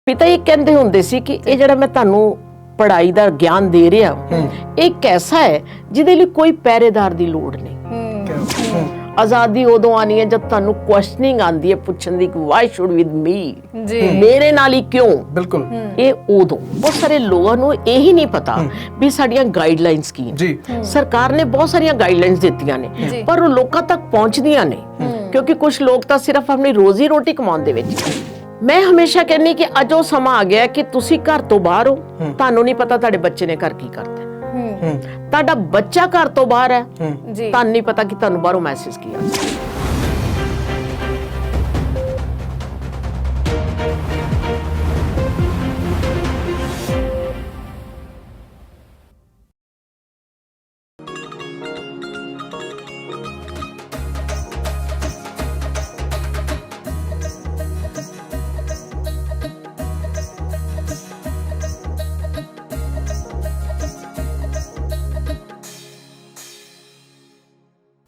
ਪਿਤਾ ਇਹ ਕਹਿੰਦੇ ਹੁੰਦੇ ਸੀ ਕਿ ਇਹ ਜਿਹੜਾ ਮੈਂ ਤੁਹਾਨੂੰ ਪੜ੍ਹਾਈ ਦਾ ਗਿਆਨ ਦੇ ਰਿਹਾ ਇਹ ਇੱਕ ਐਸਾ ਹੈ ਜਿਹਦੇ ਲਈ ਕੋਈ ਪਹਿਰੇਦਾਰ ਦੀ ਲੋੜ ਨਹੀਂ। ਆਜ਼ਾਦੀ ਉਦੋਂ ਆਣੀ ਹੈ ਜਦ ਤੁਹਾਨੂੰ ਕੁਐਸਚਨਿੰਗ ਆਂਦੀ ਹੈ, ਪੁੱਛਣ ਦੀ ਕਿ ਵਾਈ ਸ਼ੁਡ ਵਿਦ ਮੀ, ਮੇਰੇ ਨਾਲ ਹੀ ਕਿਉਂ। ਬਿਲਕੁਲ ਇਹ ਉਦੋਂ ਬਹੁਤ ਸਾਰੇ ਲੋਕਾਂ ਨੂੰ ਇਹੀ ਨਹੀਂ ਪਤਾ ਵੀ ਸਾਡੀਆਂ ਗਾਈਡਲਾਈਨਸ ਕੀ ਨੇ। ਸਰਕਾਰ ਨੇ ਬਹੁਤ ਸਾਰੀਆਂ ਗਾਈਡਲਾਈਨਸ ਦਿੱਤੀਆਂ ਨੇ ਪਰ ਉਹ ਲੋਕਾਂ ਤੱਕ ਪਹੁੰਚਦੀਆਂ ਨਹੀਂ ਕਿਉਂਕਿ ਕੁਝ ਲੋਕ ਤਾਂ ਸਿਰਫ ਆਪਣੀ ਰੋਜ਼ੀ ਰੋਟੀ ਕਮਾਉਣ ਦੇ ਵਿੱਚ। ਮੈਂ ਹਮੇਸ਼ਾ ਕਹਿੰਨੀ ਕਿ ਅੱਜ ਉਹ ਸਮਾਂ ਆ ਗਿਆ ਕਿ ਤੁਸੀਂ ਘਰ ਤੋਂ ਬਾਹਰ ਹੋ, ਤੁਹਾਨੂੰ ਨਹੀਂ ਪਤਾ ਤੁਹਾਡੇ ਬੱਚੇ ਨੇ ਘਰ ਕੀ ਕਰਦਾ। ਤੁਹਾਡਾ ਬੱਚਾ ਘਰ ਤੋਂ ਬਾਹਰ ਹੈ, ਤੁਹਾਨੂੰ ਨਹੀਂ ਪਤਾ ਕਿ ਤੁਹਾਨੂੰ ਬਾਹਰੋਂ ਮੈਸੇਜ ਕੀ ਆਉਂਦਾ।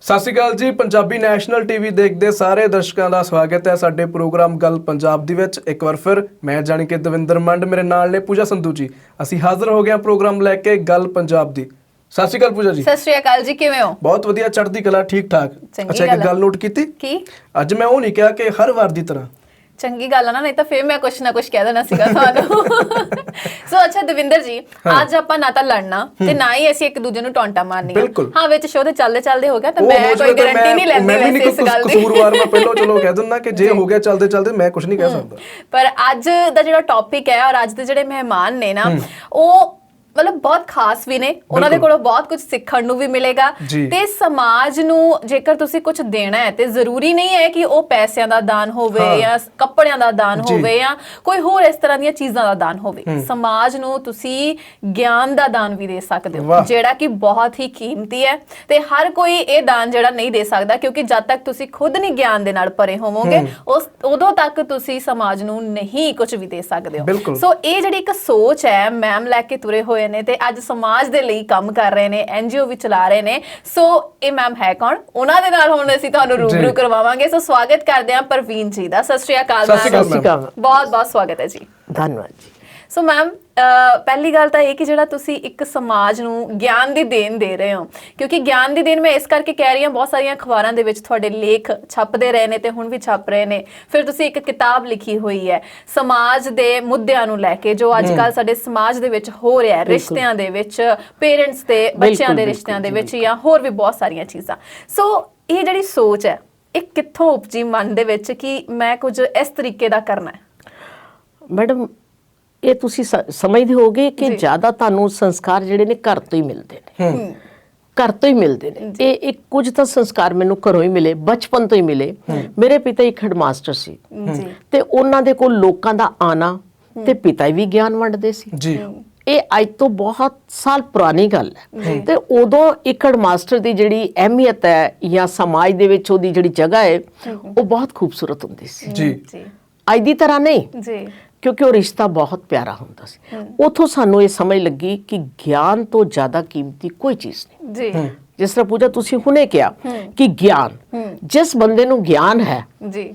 ਸਤਿ ਸ਼੍ਰੀ ਅਕਾਲ ਜੀ। ਪੰਜਾਬੀ ਨੈਸ਼ਨਲ ਟੀਵੀ ਦੇਖਦੇ ਸਾਰੇ ਦਰਸ਼ਕਾਂ ਦਾ ਸਵਾਗਤ ਹੈ ਸਾਡੇ ਪ੍ਰੋਗਰਾਮ ਗੱਲ ਪੰਜਾਬ ਦੇ ਵਿੱਚ। ਇੱਕ ਵਾਰ ਫਿਰ ਮੈਂ ਜਾਣੀ ਕਿ ਦਵਿੰਦਰ ਮੰਡ, ਮੇਰੇ ਨਾਲ ਨੇ ਪੂਜਾ ਸੰਧੂ ਜੀ। ਅਸੀਂ ਹਾਜ਼ਰ ਹੋ ਗਏ ਹਾਂ ਪ੍ਰੋਗਰਾਮ ਲੈ ਕੇ ਗੱਲ ਪੰਜਾਬ ਦੀ। ਸਤਿ ਸ਼੍ਰੀ ਅਕਾਲ ਪੂਜਾ ਜੀ। ਸਤਿ ਸ਼੍ਰੀ ਅਕਾਲ ਜੀ, ਕਿਵੇਂ ਹੋ? ਬਹੁਤ ਵਧੀਆ, ਚੜ੍ਹਦੀ ਕਲਾ, ਠੀਕ ਠਾਕ। ਅੱਛਾ, ਇੱਕ ਗੱਲ ਨੋਟ ਕੀਤੀ ਕੀ? ਅੱਜ ਮੈਂ ਉਹ ਨਹੀਂ ਕਿਹਾ ਕਿ ਹਰ ਵਾਰ ਦੀ ਤਰ੍ਹਾਂ। ਚੰਗੀ ਗੱਲ ਆ ਨਾ, ਨਹੀਂ ਤਾਂ ਫਿਰ ਮੈਂ ਕੁਛ ਨਾ ਕੁਛ ਕਹਿ ਦੇਣਾ ਸੀਗਾ ਤੁਹਾਨੂੰ। ਸੋ ਅੱਛਾ ਦਵਿੰਦਰ ਜੀ, ਅੱਜ ਆਪਾਂ ਨਾ ਤਾਂ ਲੜਨਾ ਤੇ ਨਾ ਹੀ ਅਸੀਂ ਇੱਕ ਦੂਜੇ ਨੂੰ ਟੌਂਟਾ ਮਾਰਨੀਆਂ। ਹਾਂ, ਵਿੱਚ ਸ਼ੋਅ ਦੇ ਚੱਲਦੇ ਹੋ ਗਿਆ ਤਾਂ ਮੈਂ ਕੋਈ ਗਾਰੰਟੀ ਨਹੀਂ ਲੈਂਦੀ ਵੈਸੇ ਇਸ ਗੱਲ ਦੀ। ਕਸੂਰਵਾਰ ਮੈਂ ਪਹਿਲਾਂ ਚਲੋ ਕਹਿ ਦਿੰਦਾ ਕਿ ਜੇ ਹੋ ਗਿਆ ਚੱਲਦੇ ਮੈਂ ਕੁਝ ਨਹੀਂ ਕਹਿ ਸਕਦਾ। ਪਰ ਅੱਜ ਦਾ ਜਿਹੜਾ ਟੌਪਿਕ ਹੈ ਔਰ ਅੱਜ ਦੇ ਜਿਹੜੇ ਮਹਿਮਾਨ ਨੇ ਨਾ ਉਹ ਮਤਲਬ ਬਹੁਤ ਖਾਸ ਵੀ ਨੇ, ਉਹਨਾਂ ਦੇ ਕੋਲੋਂ ਬਹੁਤ ਕੁਝ ਸਿੱਖਣ ਨੂੰ ਵੀ ਮਿਲੇਗਾ ਤੇ ਸਮਾਜ ਨੂੰ ਜੇਕਰ ਤੁਸੀਂ ਕੁਝ ਦੇਣਾ ਹੈ ਤੇ ਜ਼ਰੂਰੀ ਨਹੀਂ ਹੈ ਕਿ ਉਹ ਪੈਸਿਆਂ ਦਾ ਦਾਨ ਹੋਵੇ ਜਾਂ ਕੱਪੜਿਆਂ ਦਾ ਦਾਨ ਹੋਵੇ ਜਾਂ ਕੋਈ ਹੋਰ ਇਸ ਤਰ੍ਹਾਂ ਦੀਆਂ ਚੀਜ਼ਾਂ ਦਾ ਦਾਨ ਹੋਵੇ। ਸਮਾਜ ਨੂੰ ਤੁਸੀਂ ਗਿਆਨ ਦਾ ਦਾਨ ਵੀ ਦੇ ਸਕਦੇ ਹੋ ਜਿਹੜਾ ਕਿ ਬਹੁਤ ਹੀ ਕੀਮਤੀ ਹੈ ਤੇ ਹਰ ਕੋਈ ਇਹ ਦਾਨ ਜਿਹੜਾ ਨਹੀਂ ਦੇ ਸਕਦਾ ਕਿਉਂਕਿ ਜਦ ਤੱਕ ਤੁਸੀਂ ਖੁਦ ਨਹੀਂ ਗਿਆਨ ਦੇ ਨਾਲ ਭਰੇ ਹੋਵੋਗੇ ਉਦੋਂ ਤੱਕ ਤੁਸੀਂ ਸਮਾਜ ਨੂੰ ਨਹੀਂ ਕੁਝ ਵੀ ਦੇ ਸਕਦੇ ਹੋ। ਸੋ ਇਹ ਜਿਹੜੀ ਇੱਕ ਸੋਚ ਹੈ ਮੈਮ ਲੈ ਕੇ ਤੁਰੇ ਹੋਏ ਨੇ ਤੇ ਅੱਜ ਸਮਾਜ ਦੇ ਲਈ ਕੰਮ ਕਰ ਰਹੇ ਨੇ, NGO ਵੀ ਚਲਾ ਰਹੇ ਨੇ। ਸੋ ਇਹ ਮੈਮ ਹੈ ਕੌਣ, ਉਹਨਾਂ ਦੇ ਨਾਲ ਹੁਣ ਅਸੀਂ ਤੁਹਾਨੂੰ ਰੂਬਰੂ ਕਰਵਾਵਾਂਗੇ। ਸੋ ਸਵਾਗਤ ਕਰਦੇ ਹਾਂ ਪ੍ਰਵੀਨ ਜੀ ਦਾ। ਸਤਿ ਸ਼੍ਰੀ ਅਕਾਲ ਮੈਮ, ਬਹੁਤ ਬਹੁਤ ਸਵਾਗਤ ਹੈ ਜੀ। ਧੰਨਵਾਦ ਜੀ। ਸੋ ਮੈਮ ਪਹਿਲੀ ਗੱਲ ਤਾਂ ਇਹ ਕਿ ਜਿਹੜਾ ਤੁਸੀਂ ਇੱਕ ਸਮਾਜ ਨੂੰ ਗਿਆਨ ਦੀ ਦੇਣ ਦੇ ਰਹੇ ਹੋ, ਕਿਉਂਕਿ ਗਿਆਨ ਦੀ ਦੇਣ ਮੈਂ ਇਸ ਕਰਕੇ ਕਹਿ ਰਹੀ ਹਾਂ ਬਹੁਤ ਸਾਰੀਆਂ ਅਖਬਾਰਾਂ ਦੇ ਵਿੱਚ ਤੁਹਾਡੇ ਲੇਖ ਛਪਦੇ ਰਹੇ ਨੇ ਤੇ ਹੁਣ ਵੀ ਛਪ ਰਹੇ ਨੇ। ਫਿਰ ਤੁਸੀਂ ਇੱਕ ਕਿਤਾਬ ਲਿਖੀ ਹੋਈ ਹੈ ਸਮਾਜ ਦੇ ਮੁੱਦਿਆਂ ਨੂੰ ਲੈ ਕੇ ਜੋ ਅੱਜ ਕੱਲ੍ਹ ਸਾਡੇ ਸਮਾਜ ਦੇ ਵਿੱਚ ਹੋ ਰਿਹਾ, ਰਿਸ਼ਤਿਆਂ ਦੇ ਵਿੱਚ, ਪੇਰੈਂਟਸ ਤੇ ਬੱਚਿਆਂ ਦੇ ਰਿਸ਼ਤਿਆਂ ਦੇ ਵਿੱਚ ਜਾਂ ਹੋਰ ਵੀ ਬਹੁਤ ਸਾਰੀਆਂ ਚੀਜ਼ਾਂ। ਸੋ ਇਹ ਜਿਹੜੀ ਸੋਚ ਹੈ ਇਹ ਕਿੱਥੋਂ ਉਪਜੀ ਮਨ ਦੇ ਵਿੱਚ ਕਿ ਮੈਂ ਕੁਝ ਇਸ ਤਰੀਕੇ ਦਾ ਕਰਨਾ ਹੈ? ਮੈਡਮ ਇਹ ਤੁਸੀਂ ਸਮਝਦੇ ਹੋਗੇ ਕਿ ਜ਼ਿਆਦਾ ਤੁਹਾਨੂੰ ਸੰਸਕਾਰ ਜਿਹੜੇ ਨੇ ਘਰ ਤੋਂ ਹੀ ਮਿਲਦੇ ਨੇ, ਘਰ ਤੋਂ ਹੀ ਮਿਲਦੇ ਨੇ। ਇਹ ਕੁਝ ਤਾਂ ਸੰਸਕਾਰ ਮੈਨੂੰ ਘਰੋਂ ਹੀ ਮਿਲੇ, ਬਚਪਨ ਤੋਂ ਹੀ ਮਿਲੇ। ਮੇਰੇ ਪਿਤਾ ਇੱਕ ਹੈਡਮਾਸਟਰ ਸੀ ਤੇ ਉਹਨਾਂ ਦੇ ਕੋਲ ਲੋਕਾਂ ਦਾ ਆਣਾ ਤੇ ਪਿਤਾ ਵੀ ਗਿਆਨ ਵੰਡਦੇ ਸੀ ਜੀ। ਇਹ ਅੱਜ ਤੋਂ ਬਹੁਤ ਸਾਲ ਪੁਰਾਣੀ ਗੱਲ ਹੈ ਤੇ ਉਦੋਂ ਇੱਕ ਹੈਡਮਾਸਟਰ ਦੀ ਜਿਹੜੀ ਅਹਿਮੀਅਤ ਹੈ ਜਾਂ ਸਮਾਜ ਦੇ ਵਿੱਚ ਉਹਦੀ ਜਿਹੜੀ ਜਗ੍ਹਾ ਹੈ ਉਹ ਬਹੁਤ ਖੂਬਸੂਰਤ ਹੁੰਦੀ ਸੀ ਜੀ। ਅੱਜ ਦੀ ਤਰ੍ਹਾਂ ਨਹੀਂ ਜੀ, ਕਿਉਂਕਿ ਉਹ ਰਿਸ਼ਤਾ ਬਹੁਤ ਪਿਆਰਾ ਹੁੰਦਾ ਸੀ। ਉਥੋਂ ਸਾਨੂੰ ਇਹ ਸਮਝ ਲੱਗੀ ਕਿ ਗਿਆਨ ਤੋਂ ਜ਼ਿਆਦਾ ਕੀਮਤੀ ਕੋਈ ਚੀਜ਼ ਨਹੀਂ ਜੀ। ਜਿਸ ਤਰ੍ਹਾਂ ਪੂਜਾ ਤੁਸੀਂ ਹੁਣੇ ਕਿਹਾ ਕਿ ਗਿਆਨ, ਜਿਸ ਬੰਦੇ ਨੂੰ ਗਿਆਨ ਹੈ ਜੀ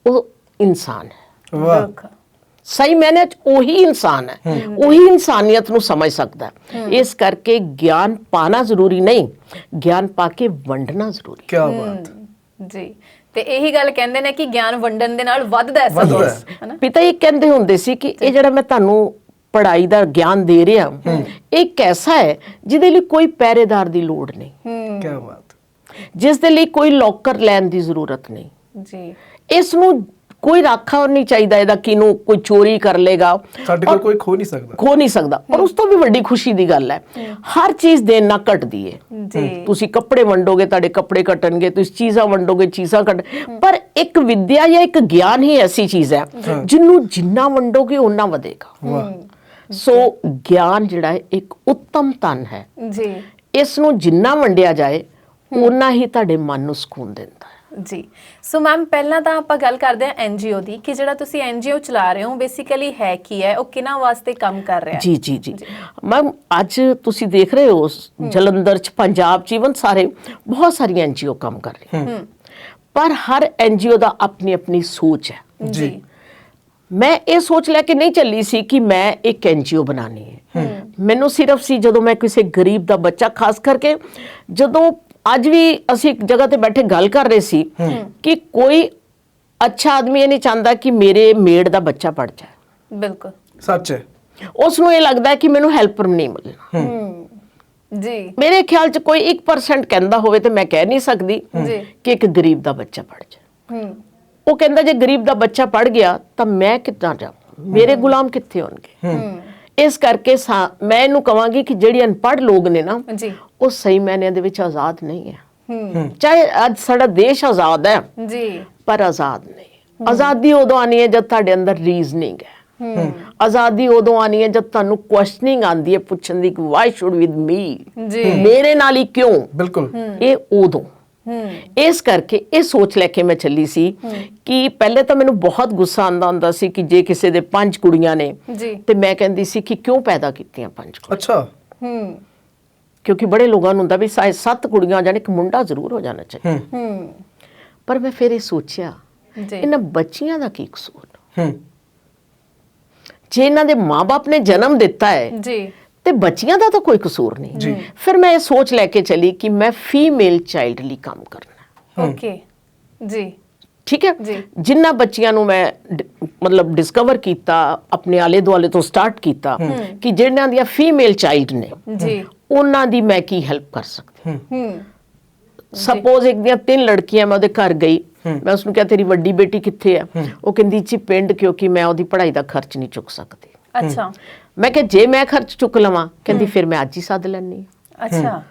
ਉਹ ਇਨਸਾਨ ਹੈ। ਵਾਹ, ਸਹੀ ਮਾਇਨੇ ਚ ਉਹੀ ਇਨਸਾਨ ਹੈ, ਉਹੀ ਇਨਸਾਨੀਅਤ ਨੂੰ ਸਮਝ ਸਕਦਾ ਹੈ। ਇਸ ਕਰਕੇ ਗਿਆਨ ਪਾਣਾ ਜ਼ਰੂਰੀ ਨਹੀਂ, ਗਿਆਨ ਪਾ ਕੇ ਵੰਡਣਾ ਜ਼ਰੂਰੀ। ਕੀ ਬਾਤ ਜੀ। ਤੇ ਇਹੀ ਗੱਲ ਕਹਿੰਦੇ ਨੇ ਕਿ ਗਿਆਨ ਵੰਡਣ ਦੇ ਨਾਲ ਵੱਧਦਾ ਹੈ ਸਮਾਜ। ਪਿਤਾ ਇਹ ਕਹਿੰਦੇ ਹੁੰਦੇ ਸੀ ਕਿ ਇਹ ਜਿਹੜਾ ਮੈਂ ਤੁਹਾਨੂੰ ਪੜ੍ਹਾਈ ਦਾ ਗਿਆਨ ਦੇ ਰਿਹਾ ਇਹ ਇੱਕ ਐਸਾ ਹੈ ਜਿਹਦੇ ਲਈ ਕੋਈ ਪਹਿਰੇਦਾਰ ਦੀ ਲੋੜ ਨਹੀਂ। ਕੀ ਬਾਤ। ਜਿਸ ਦੇ ਲਈ ਕੋਈ ਲੋਕਰ ਲੈਣ ਦੀ ਜ਼ਰੂਰਤ ਨਹੀਂ ਜੀ। ਇਸ ਨੂੰ ਕੋਈ ਰਾਖਾ ਨਹੀਂ ਚਾਹੀਦਾ ਇਹਦਾ ਕਿ ਇਹਨੂੰ ਕੋਈ ਚੋਰੀ ਕਰ ਲੇਗਾ, ਸਾਡੇ ਕੋਲ ਕੋਈ ਖੋ ਨਹੀਂ ਸਕਦਾ। ਔਰ ਉਸ ਤੋਂ ਵੀ ਵੱਡੀ ਖੁਸ਼ੀ ਦੀ ਗੱਲ ਹੈ ਹਰ ਚੀਜ਼ ਦੇਣ ਨਾਲ ਘਟਦੀ ਹੈ। ਤੁਸੀਂ ਕੱਪੜੇ ਵੰਡੋਗੇ ਤੁਹਾਡੇ ਕੱਪੜੇ ਘਟਣਗੇ, ਤੁਸੀਂ ਚੀਜ਼ਾਂ ਵੰਡੋਗੇ ਚੀਜ਼ਾਂ ਘਟ। ਪਰ ਇੱਕ ਵਿਦਿਆ ਜਾਂ ਇੱਕ ਗਿਆਨ ਹੀ ਐਸੀ ਚੀਜ਼ ਹੈ ਜਿਹਨੂੰ ਜਿੰਨਾ ਵੰਡੋਗੇ ਓਨਾ ਵਧੇਗਾ। ਸੋ ਗਿਆਨ ਜਿਹੜਾ ਹੈ ਇੱਕ ਉੱਤਮ ਧਨ ਹੈ ਜੀ। ਇਸ ਨੂੰ ਜਿੰਨਾ ਵੰਡਿਆ ਜਾਏ ਓਨਾ ਹੀ ਤੁਹਾਡੇ ਮਨ ਨੂੰ ਸਕੂਨ ਦਿੰਦਾ ਹੈ ਜੀ। ਸੋ ਮੈਮ ਪਹਿਲਾਂ ਤਾਂ ਆਪਾਂ ਗੱਲ ਕਰਦੇ ਹਾਂ NGO ਦੀ ਕਿ ਜਿਹੜਾ ਤੁਸੀਂ NGO ਚਲਾ ਰਹੇ ਹੋ ਬੇਸਿਕਲੀ ਹੈ ਕੀ ਹੈ, ਉਹ ਕਿਹਨਾਂ ਵਾਸਤੇ ਕੰਮ ਕਰ ਰਿਹਾ ਹੈ? ਜੀ ਜੀ ਜੀ ਮੈਮ, ਅੱਜ ਤੁਸੀਂ ਦੇਖ ਰਹੇ ਹੋ ਜਲੰਧਰ ਚ, ਪੰਜਾਬ ਚ, ਈਵਨ ਸਾਰੇ ਬਹੁਤ ਸਾਰੀਆਂ NGO ਕੰਮ ਕਰ ਰਹੀਆਂ ਪਰ ਹਰ NGO ਦਾ ਆਪਣੀ ਆਪਣੀ ਸੋਚ ਹੈ ਜੀ। ਮੈਂ ਇਹ ਸੋਚ ਲੈ ਕੇ ਨਹੀਂ ਚੱਲੀ ਸੀ ਕਿ ਮੈਂ ਇੱਕ ਐਨਜੀਓ ਬਣਾਣੀ ਹੈ। ਮੈਨੂੰ ਸਿਰਫ ਸੀ ਜਦੋਂ ਮੈਂ ਕਿਸੇ ਗਰੀਬ ਦਾ ਬੱਚਾ, ਖਾਸ ਕਰਕੇ ਜਦੋਂ ਅੱਜ ਵੀ ਅਸੀਂ ਇੱਕ ਜਗ੍ਹਾ ਤੇ ਬੈਠੇ ਗੱਲ ਕਰ ਰਹੇ ਸੀ ਕਿ ਕੋਈ ਅੱਛਾ ਆਦਮੀ ਇਹ ਨਹੀਂ ਚਾਹੁੰਦਾ ਕਿ ਮੇਰੇ ਮੇਡ ਦਾ ਬੱਚਾ ਪੜ ਜਾਏ। ਬਿਲਕੁਲ ਸੱਚ ਹੈ। ਉਸ ਨੂੰ ਇਹ ਲੱਗਦਾ ਹੈ ਕਿ ਮੈਨੂੰ ਹੈਲਪਰ ਨਹੀਂ ਮਿਲਣਾ। ਜੀ ਮੇਰੇ ਖਿਆਲ 'ਚ ਕੋਈ 1% ਕਹਿੰਦਾ ਹੋਵੇ ਤੇ ਮੈਂ ਕਹਿ ਨਹੀਂ ਸਕਦੀ ਜੀ ਕਿ ਇੱਕ ਗਰੀਬ ਦਾ ਬੱਚਾ ਪੜ ਜਾਏ। ਉਹ ਕਹਿੰਦਾ ਜੇ ਗਰੀਬ ਦਾ ਬੱਚਾ ਪੜ ਗਿਆ ਤਾਂ ਮੈਂ ਕਿੱਦਾਂ ਜਾਵਾਂ, ਮੇਰੇ ਗੁਲਾਮ ਕਿੱਥੇ ਹੋਣਗੇ। ਇਸ ਕਰਕੇ ਮੈਂ ਇਹਨੂੰ ਕਹਾਂਗੀ ਕਿ ਜਿਹੜੀ ਅਨਪੜ੍ਹ ਲੋਕ ਨੇ ਨਾ, ਜੀ ਉਹ ਸਹੀ ਮਾਇਨਿਆਂ ਦੇ ਵਿੱਚ ਆਜ਼ਾਦ ਨਹੀਂ ਹੈ। ਚਾਹੇ ਅੱਜ ਸਾਡਾ ਦੇਸ਼ ਆਜ਼ਾਦ ਹੈ ਜੀ ਪਰ ਆਜ਼ਾਦ ਨਹੀਂ। ਆਜ਼ਾਦੀ ਉਦੋਂ ਆਣੀ ਹੈ ਜਦ ਤੁਹਾਡੇ ਅੰਦਰ ਰੀਜ਼ਨਿੰਗ ਹੈ। ਆਜ਼ਾਦੀ ਉਦੋਂ ਆਣੀ ਹੈ ਜਦ ਤੁਹਾਨੂੰ ਕੁਐਸਚਨਿੰਗ ਆਂਦੀ ਹੈ, ਪੁੱਛਣ ਦੀ ਕਿ ਵਾਈ ਸ਼ੁਡ ਵਿਦ ਮੀ, ਜੀ ਮੇਰੇ ਨਾਲ ਹੀ ਕਿਉਂ। ਬਿਲਕੁਲ। ਇਹ ਉਦੋਂ ਇਸ ਕਰਕੇ ਇਹ ਸੋਚ ਲੈ ਕੇ ਮੈਂ ਚੱਲੀ ਸੀ ਕਿ ਪਹਿਲੇ ਤਾਂ ਮੈਨੂੰ ਬਹੁਤ ਗੁੱਸਾ ਆਂਦਾ ਹੁੰਦਾ ਸੀ ਕਿ ਜੇ ਕਿਸੇ ਦੇ 5 ਕੁੜੀਆਂ ਨੇ ਜੀ ਤੇ ਮੈਂ ਕਹਿੰਦੀ ਸੀ ਕਿ ਕਿਉਂ ਪੈਦਾ ਕੀਤੀਆਂ 5 ਕੁੜੀਆਂ। ਅੱਛਾ। ਕਿਉਂਕਿ ਬੜੇ ਲੋਕਾਂ ਨੂੰ ਹੁੰਦਾ ਵੀ 7 ਕੁੜੀਆਂ ਜਾਣ, ਇੱਕ ਮੁੰਡਾ ਜ਼ਰੂਰ ਹੋ ਜਾਣਾ ਚਾਹੀਦਾ। ਪਰ ਮੈਂ ਫਿਰ ਇਹ ਸੋਚਿਆ ਜੀ ਇਹਨਾਂ ਬੱਚੀਆਂ ਦਾ ਕੀ ਕਸੂਰ। ਜੇ ਇਹਨਾਂ ਦੇ ਮਾਪੇ ਨੇ ਜਨਮ ਦਿੱਤਾ ਹੈ ਜੀ ਤੇ ਬੱਚੀਆਂ ਦਾ ਤਾਂ ਕੋਈ ਕਸੂਰ ਨਹੀਂ। ਫਿਰ ਮੈਂ ਇਹ ਸੋਚ ਲੈ ਕੇ ਚਲੀ ਕਿ ਮੈਂ ਫੀਮੇਲ ਚਾਈਲਡ ਲਈ ਕੰਮ ਕਰਨਾ। ਓਕੇ ਜੀ ਠੀਕ ਹੈ। ਜੀ। ਜਿੰਨਾ ਬੱਚੀਆਂ ਨੂੰ ਮੈਂ ਮਤਲਬ ਡਿਸਕਵਰ ਕੀਤਾ, ਆਪਣੇ ਆਲੇ ਦੁਆਲੇ ਤੋਂ ਸਟਾਰਟ ਕੀਤਾ ਕਿ ਜਿਹਨਾਂ ਦੀਆਂ ਫੀਮੇਲ ਚਾਈਲਡ ਨੇ ਜੀ ਉਹਨਾਂ ਦੀ ਮੈਂ ਕੀ ਹੈਲਪ ਕਰ ਸਕਦੀ। ਸਪੋਜ਼ ਇੱਕ ਦੀਆਂ 3 ਲੜਕੀਆਂ, ਮੈਂ ਉਹਦੇ ਘਰ ਗਈ, ਮੈਂ ਉਸਨੂੰ ਕਿਹਾ ਤੇਰੀ ਵੱਡੀ ਬੇਟੀ ਕਿੱਥੇ ਹੈ। ਉਹ ਕਹਿੰਦੀ ਜੀ ਪਿੰਡ, ਕਿਉਂਕਿ ਮੈਂ ਉਹਦੀ ਪੜ੍ਹਾਈ ਦਾ ਖਰਚ ਨਹੀਂ ਚੁੱਕ ਸਕਦੀ। ਅੱਛਾ ਮੈਂ ਕਿਹਾ ਜੇ ਮੈਂ ਖਰਚ ਚੁੱਕ ਲਵਾਂ, ਕਹਿੰਦੀ ਫਿਰ ਮੈਂ ਅੱਜ ਹੀ ਸੱਦ ਲੈਣੀ। ਅੱਛਾ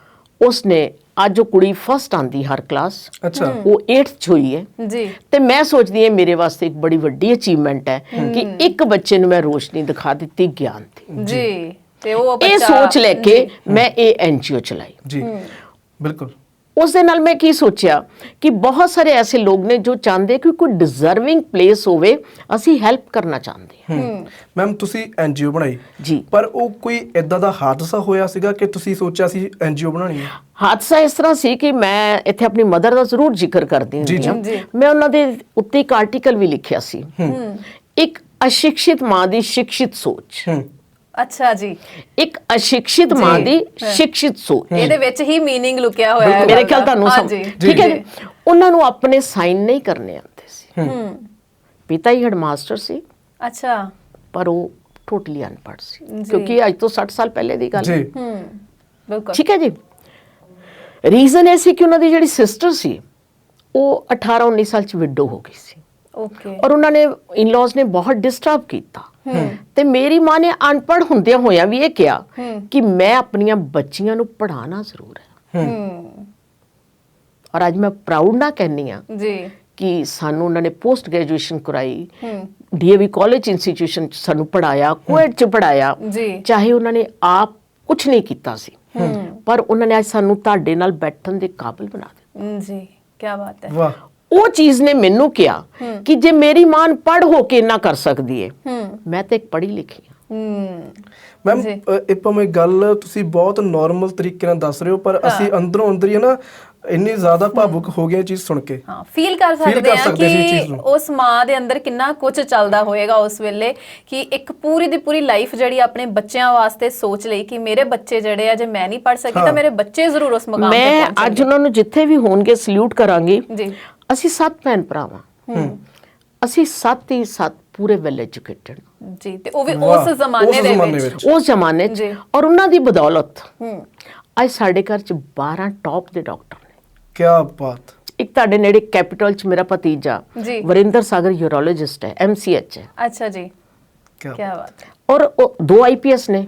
ਉਸਨੇ ਅੱਜ ਉਹ ਕੁੜੀ ਫਸਟ ਆਂਦੀ ਹਰ ਕਲਾਸ, ਅੱਛਾ। ਉਹ 8th 'ਚ ਹੋਈ ਹੈ। ਜੀ ਤੇ ਮੈਂ ਸੋਚਦੀ ਹਾਂ ਮੇਰੇ ਵਾਸਤੇ ਇੱਕ ਬੜੀ ਵੱਡੀ ਅਚੀਵਮੈਂਟ ਹੈ ਕਿ ਇੱਕ ਬੱਚੇ ਨੂੰ ਮੈਂ ਰੋਸ਼ਨੀ ਦਿਖਾ ਦਿੱਤੀ, ਗਿਆਨ ਦੀ। ਜੀ ਤੇ ਉਹ ਇਹ ਬੱਚਾ ਸੋਚ ਲੈ ਕੇ ਮੈਂ ਇਹ ਐਨਜੀਓ ਚਲਾਈ। ਜੀ ਬਿਲਕੁਲ। ਉਸ ਦੇ ਨਾਲ ਮੈਂ ਕੀ ਸੋਚਿਆ ਕਿ ਬਹੁਤ ਸਾਰੇ ਐਸੇ ਲੋਕ ਨੇ ਜੋ ਚਾਹੁੰਦੇ ਕਿ ਕੋਈ ਡਿਜ਼ਰਵਿੰਗ ਪਲੇਸ ਹੋਵੇ, ਅਸੀਂ ਹੈਲਪ ਕਰਨਾ ਚਾਹੁੰਦੇ ਹਾਂ। ਮੈਮ ਤੁਸੀਂ ਐਨਜੀਓ ਬਣਾਈ ਜੀ। ਪਰ ਉਹ ਕੋਈ ਇਦਾਂ ਦਾ ਹਾਦਸਾ ਹੋਇਆ ਸੀਗਾ ਕਿ ਤੁਸੀਂ ਸੋਚਿਆ ਸੀ ਐਨਜੀਓ ਬਣਾਉਣੀ ਹੈ? ਹਾਦਸਾ ਇਸ ਤਰ੍ਹਾਂ ਸੀ ਕਿ ਮੈਂ ਇੱਥੇ ਆਪਣੀ ਮਦਰ ਦਾ ਜ਼ਰੂਰ ਜ਼ਿਕਰ ਕਰਦੀ ਹਾਂ। ਮੈਂ ਉਹਨਾਂ ਦੇ ਉੱਤੇ ਇੱਕ ਆਰਟੀਕਲ ਵੀ ਲਿਖਿਆ ਸੀ, ਇੱਕ ਅਸ਼ਿਕਸ਼ਿਤ ਮਾਂ ਦੀ ਸ਼ਿਕਸ਼ਿਤ ਸੋਚ। ਅੱਛਾ ਜੀ। ਇੱਕ ਅਸ਼ਿਕਸ਼ਿਤ ਮਾਂ ਦੀ ਸ਼ਿਕਸ਼ਿਤ ਸੋਚ, ਇਹਦੇ ਵਿੱਚ ਹੀ मीनिंग ਲੁਕਿਆ ਹੋਇਆ ਹੈ। ਮੇਰੇ ਖਿਆਲ ਤੁਹਾਨੂੰ ਠੀਕ ਹੈ। ਉਹਨਾਂ ਨੂੰ ਆਪਣੇ ਸਾਈਨ ਨਹੀਂ ਕਰਨੇ ਆਉਂਦੇ ਸੀ। ਪਿਤਾ ਹੀ ਹੈਡਮਾਸਟਰ ਸੀ। ਅੱਛਾ। ਪਰ ਉਹ ਟੋਟਲੀ ਅਨਪੜ੍ਹ ਸੀ, ਕਿਉਂਕਿ ਅੱਜ ਤੋਂ 60 ਸਾਲ ਪਹਿਲੇ ਦੀ ਗੱਲ ਹੈ। ਬਿਲਕੁਲ ਠੀਕ ਹੈ ਜੀ। ਰੀਜ਼ਨ ਇਹ ਸੀ ਕਿ ਉਹਨਾਂ ਦੀ ਜਿਹੜੀ ਸਿਸਟਰ ਸੀ ਉਹ 18-19 ਸਾਲ ਚ ਵਿਡੋ ਹੋ ਗਈ ਸੀ। ਓਕੇ। ਔਰ ਉਹਨਾਂ ਨੇ ਇਨ-ਲॉज ਨੇ ਬਹੁਤ ਡਿਸਟਰਬ ਕੀਤਾ। ਤੇ ਮੇਰੀ ਮਾਂ ਨੇ ਅਨਪੜ੍ਹ ਹੁੰਦਿਆਂ ਹੋਇਆਂ ਵੀ ਇਹ ਕਿਹਾ ਕਿ ਮੈਂ ਆਪਣੀਆਂ ਬੱਚੀਆਂ ਨੂੰ ਪੜ੍ਹਾਉਣਾ ਜ਼ਰੂਰ ਹੈ। ਔਰ ਅੱਜ ਮੈਂ ਪ੍ਰਾਊਡ ਨਾਲ ਕਹਿੰਨੀ ਆ ਜੀ ਕਿ ਸਾਨੂੰ ਉਹਨਾਂ ਨੇ ਪੋਸਟ ਗ੍ਰੈਜੂਏਸ਼ਨ ਕਰਾਈ, ਡੀਏਵੀ ਕਾਲਜ ਇੰਸਟੀਟਿਊਸ਼ਨ ਚ ਸਾਨੂੰ ਪੜਾਇਆ, ਕੁਐਟ ਚ ਪੜਾਇਆ। ਚਾਹੇ ਉਹਨਾਂ ਨੇ ਆਪ ਕੁਝ ਨਹੀਂ ਕੀਤਾ ਸੀ, ਪਰ ਉਹਨਾਂ ਨੇ ਅੱਜ ਸਾਨੂੰ ਤੁਹਾਡੇ ਨਾਲ ਬੈਠਣ ਦੇ ਕਾਬਿਲ ਬਣਾ ਦਿੱਤਾ। ਜੀ ਕੀ ਬਾਤ ਹੈ। ਵਾਹ। ਉਹ ਚੀਜ਼ ਨੇ ਮੈਨੂੰ ਕਿਹਾ ਕਿ ਜੇ ਮੇਰੀ ਮਾਂ ਪੜ੍ਹ ਹੋ ਕੇ ਇੰਨਾ ਕਰ ਸਕਦੀ ਹੈ, ਮੈਂ ਤਾਂ ਇੱਕ ਪੜ੍ਹੀ ਲਿਖੀ ਹਾਂ। ਮੈਮ ਇਹ ਭਾਵੇਂ ਗੱਲ ਤੁਸੀਂ ਬਹੁਤ ਨਾਰਮਲ ਤਰੀਕੇ ਨਾਲ ਦੱਸ ਰਹੇ ਹੋ, ਪਰ ਅਸੀਂ ਅੰਦਰੋਂ ਅੰਦਰ ਹੀ ਨਾ ਇੰਨੀ ਜ਼ਿਆਦਾ ਭਾਵੁਕ ਹੋ ਗਏ ਚੀਜ਼ ਸੁਣ ਕੇ। ਹਾਂ, ਫੀਲ ਕਰ ਸਕਦੇ ਆ ਕਿ ਉਸ ਮਾਂ ਦੇ ਅੰਦਰ ਕਿੰਨਾ ਕੁਝ ਚੱਲਦਾ ਹੋਏਗਾ ਉਸ ਵੇਲੇ, ਕਿ ਇੱਕ ਪੂਰੀ ਦੀ ਪੂਰੀ ਲਾਈਫ ਜਿਹੜੀ ਆਪਣੇ ਬੱਚਿਆਂ ਵਾਸਤੇ ਸੋਚ ਲਈ ਕਿ ਮੇਰੇ ਬੱਚੇ ਜਿਹੜੇ ਆ, ਜੇ ਮੈਂ ਨਹੀਂ ਪੜ੍ਹ ਸਕੀ ਤਾਂ ਮੇਰੇ ਬੱਚੇ ਜ਼ਰੂਰ ਉਸ ਮੁਕਾਮ ਤੇ ਪਹੁੰਚਣਗੇ। ਮੈਂ ਅੱਜ ਉਹਨਾਂ ਨੂੰ ਜਿੱਥੇ ਵੀ ਹੋਣਗੇ ਸਲੂਟ ਕਰਾਂਗੀ। ਜੀ। ਅਸੀਂ 7 ਭੈਣ ਭਰਾਵਾਂ, ਅਸੀਂ 7 ਹੀ 7 ਪੂਰੇ ਵੈਲ ਐਜੂਕੇਟਡ। ਜੀ। ਤੇ ਉਹ ਵੀ ਉਸ ਜ਼ਮਾਨੇ ਦੇ ਵਿੱਚ, ਉਸ ਜ਼ਮਾਨੇ 'ਚ, ਔਰ ਉਹਨਾਂ ਦੀ ਬਦੌਲਤ ਅੱਜ ਸਾਡੇ ਘਰ 'ਚ 12 ਟੌਪ ਦੇ ਡਾਕਟਰ ਨੇ। ਕੀ ਬਾਤ। ਇੱਕ ਤੁਹਾਡੇ ਨੇੜੇ ਕੈਪੀਟਲ 'ਚ ਮੇਰਾ ਭਤੀਜਾ ਵਰਿੰਦਰ ਸਾਗਰ ਯੂਰੋਲੋਜਿਸਟ ਹੈ, MCH ਹੈ। ਅੱਛਾ ਜੀ। ਕੀ ਬਾਤ ਹੈ। ਔਰ 2 IPS ਨੇ।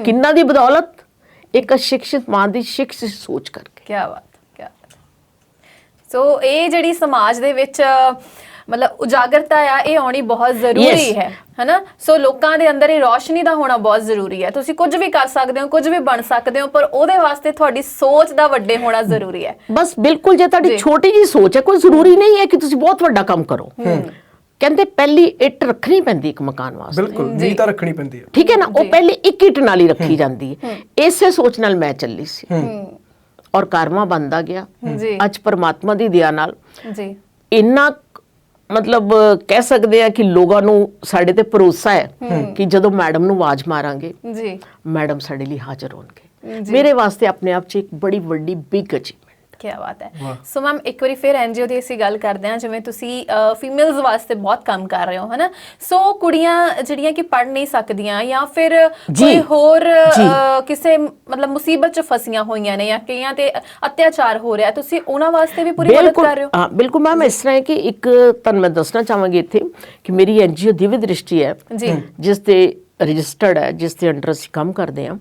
ਕਿੰਨਾ ਦੀ ਬਦੌਲਤ? ਇੱਕ ਅਸ਼ਿਕਸ਼ਿਤ ਮਾਂ ਦੀ ਸ਼ਿਕਸ਼ਿਤ ਸੋਚ ਕਰਕੇ। ਕੀ ਬਾਤ। ਸੋ ਇਹ ਜਿਹੜੀ ਸਮਾਜ ਦੇ ਵਿੱਚ ਮਤਲਬ ਉਜਾਗਰਤਾ ਆ, ਇਹ ਆਉਣੀ ਬਹੁਤ ਜ਼ਰੂਰੀ ਹੈ, ਹੈਨਾ। ਸੋ ਲੋਕਾਂ ਦੇ ਅੰਦਰ ਇਹ ਰੋਸ਼ਨੀ ਦਾ ਹੋਣਾ ਬਹੁਤ ਜ਼ਰੂਰੀ ਹੈ। ਤੁਸੀਂ ਕੁਝ ਵੀ ਕਰ ਸਕਦੇ ਹੋ, ਕੁਝ ਵੀ ਬਣ ਸਕਦੇ ਹੋ, ਪਰ ਉਹਦੇ ਵਾਸਤੇ ਤੁਹਾਡੀ ਸੋਚ ਦਾ ਵੱਡੇ ਹੋਣਾ ਜ਼ਰੂਰੀ ਹੈ। ਬਸ ਬਿਲਕੁਲ, ਜੇ ਤੁਹਾਡੀ ਛੋਟੀ ਜੀ ਸੋਚ ਹੈ, ਕੋਈ ਜ਼ਰੂਰੀ ਨਹੀਂ ਹੈ ਕਿ ਤੁਸੀਂ ਬਹੁਤ ਵੱਡਾ ਕੰਮ ਕਰੋ। ਕਹਿੰਦੇ ਪਹਿਲੀ ਇੱਟ ਰੱਖਣੀ ਪੈਂਦੀ ਇੱਕ ਮਕਾਨ ਵਾਸਤੇ। ਬਿਲਕੁਲ, ਨੀਂਹ ਤਾਂ ਰੱਖਣੀ ਪੈਂਦੀ ਹੈ। ਠੀਕ ਹੈ ਨਾ। ਉਹ ਪਹਿਲੇ ਇੱਕ ਇੱਟ ਨਾਲ ਹੀ ਰੱਖੀ ਜਾਂਦੀ ਹੈ। ਇਸੇ ਸੋਚ ਨਾਲ ਮੈਂ ਚੱਲੀ ਸੀ, ਔਰ ਕਾਰਮਾ ਬਣਦਾ ਗਿਆ। ਅੱਜ ਪਰਮਾਤਮਾ ਦੀ ਦਇਆ ਨਾਲ ਇੰਨਾ ਮਤਲਬ ਕਹਿ ਸਕਦੇ ਆ ਕਿ ਲੋਕਾਂ ਨੂੰ ਸਾਡੇ ਤੇ ਭਰੋਸਾ ਹੈ ਕਿ ਜਦੋਂ ਮੈਡਮ ਨੂੰ ਆਵਾਜ਼ ਮਾਰਾਂਗੇ ਜੀ ਮੈਡਮ ਸਾਡੇ ਲਈ ਹਾਜ਼ਰ ਹੋਣਗੇ। ਮੇਰੇ ਵਾਸਤੇ ਆਪਣੇ ਆਪ 'ਚ ਇੱਕ ਬੜੀ ਵੱਡੀ ਬਿਗ ਅਚੀਵਮੈਂਟ। ਕੀ ਬਾਤ ਹੈ। ਸੋ ਮੈਮ ਇੱਕ ਵਾਰੀ ਫਿਰ ਐਨਜੀਓ ਦੀ ਅਸੀਂ ਗੱਲ ਕਰਦੇ ਹਾਂ, ਜਿਵੇਂ ਤੁਸੀਂ ਫੀਮੇਲਸ ਵਾਸਤੇ ਬਹੁਤ ਕੰਮ ਕਰ ਰਹੇ ਹੋ ਹਨਾ, ਸੋ ਕੁੜੀਆਂ ਜਿਹੜੀਆਂ ਕਿ ਪੜ੍ਹ ਨਹੀਂ ਸਕਦੀਆਂ ਜਾਂ ਫਿਰ ਕੋਈ ਹੋਰ ਕਿਸੇ ਮਤਲਬ ਮੁਸੀਬਤ 'ਚ ਫਸੀਆਂ ਹੋਈਆਂ ਨੇ ਜਾਂ ਕਈਆਂ ਤੇ ਅਤਿਆਚਾਰ ਹੋ ਰਿਹਾ, ਤੁਸੀਂ ਉਹਨਾਂ ਵਾਸਤੇ ਵੀ ਪੂਰੀ ਮਦਦ ਕਰ ਰਹੇ ਹੋ? ਹਾਂ ਬਿਲਕੁਲ ਮੈਮ, ਇਸ ਤਰ੍ਹਾਂ ਹੈ ਕਿ ਇੱਕ ਤੁਹਾਨੂੰ ਮੈਂ ਦੱਸਣਾ ਚਾਹਾਂਗੀ ਇੱਥੇ ਕਿ ਮੇਰੀ ਐਨਜੀਓ ਦਿਵਯ ਦ੍ਰਿਸ਼ਟੀ ਹੈ ਜਿਸ ਤੇ ਰਜਿਸਟਰਡ ਹੈ, ਜਿਸ ਦੇ ਅੰਡਰ ਅਸੀਂ ਕੰਮ ਕਰਦੇ ਹਾਂ।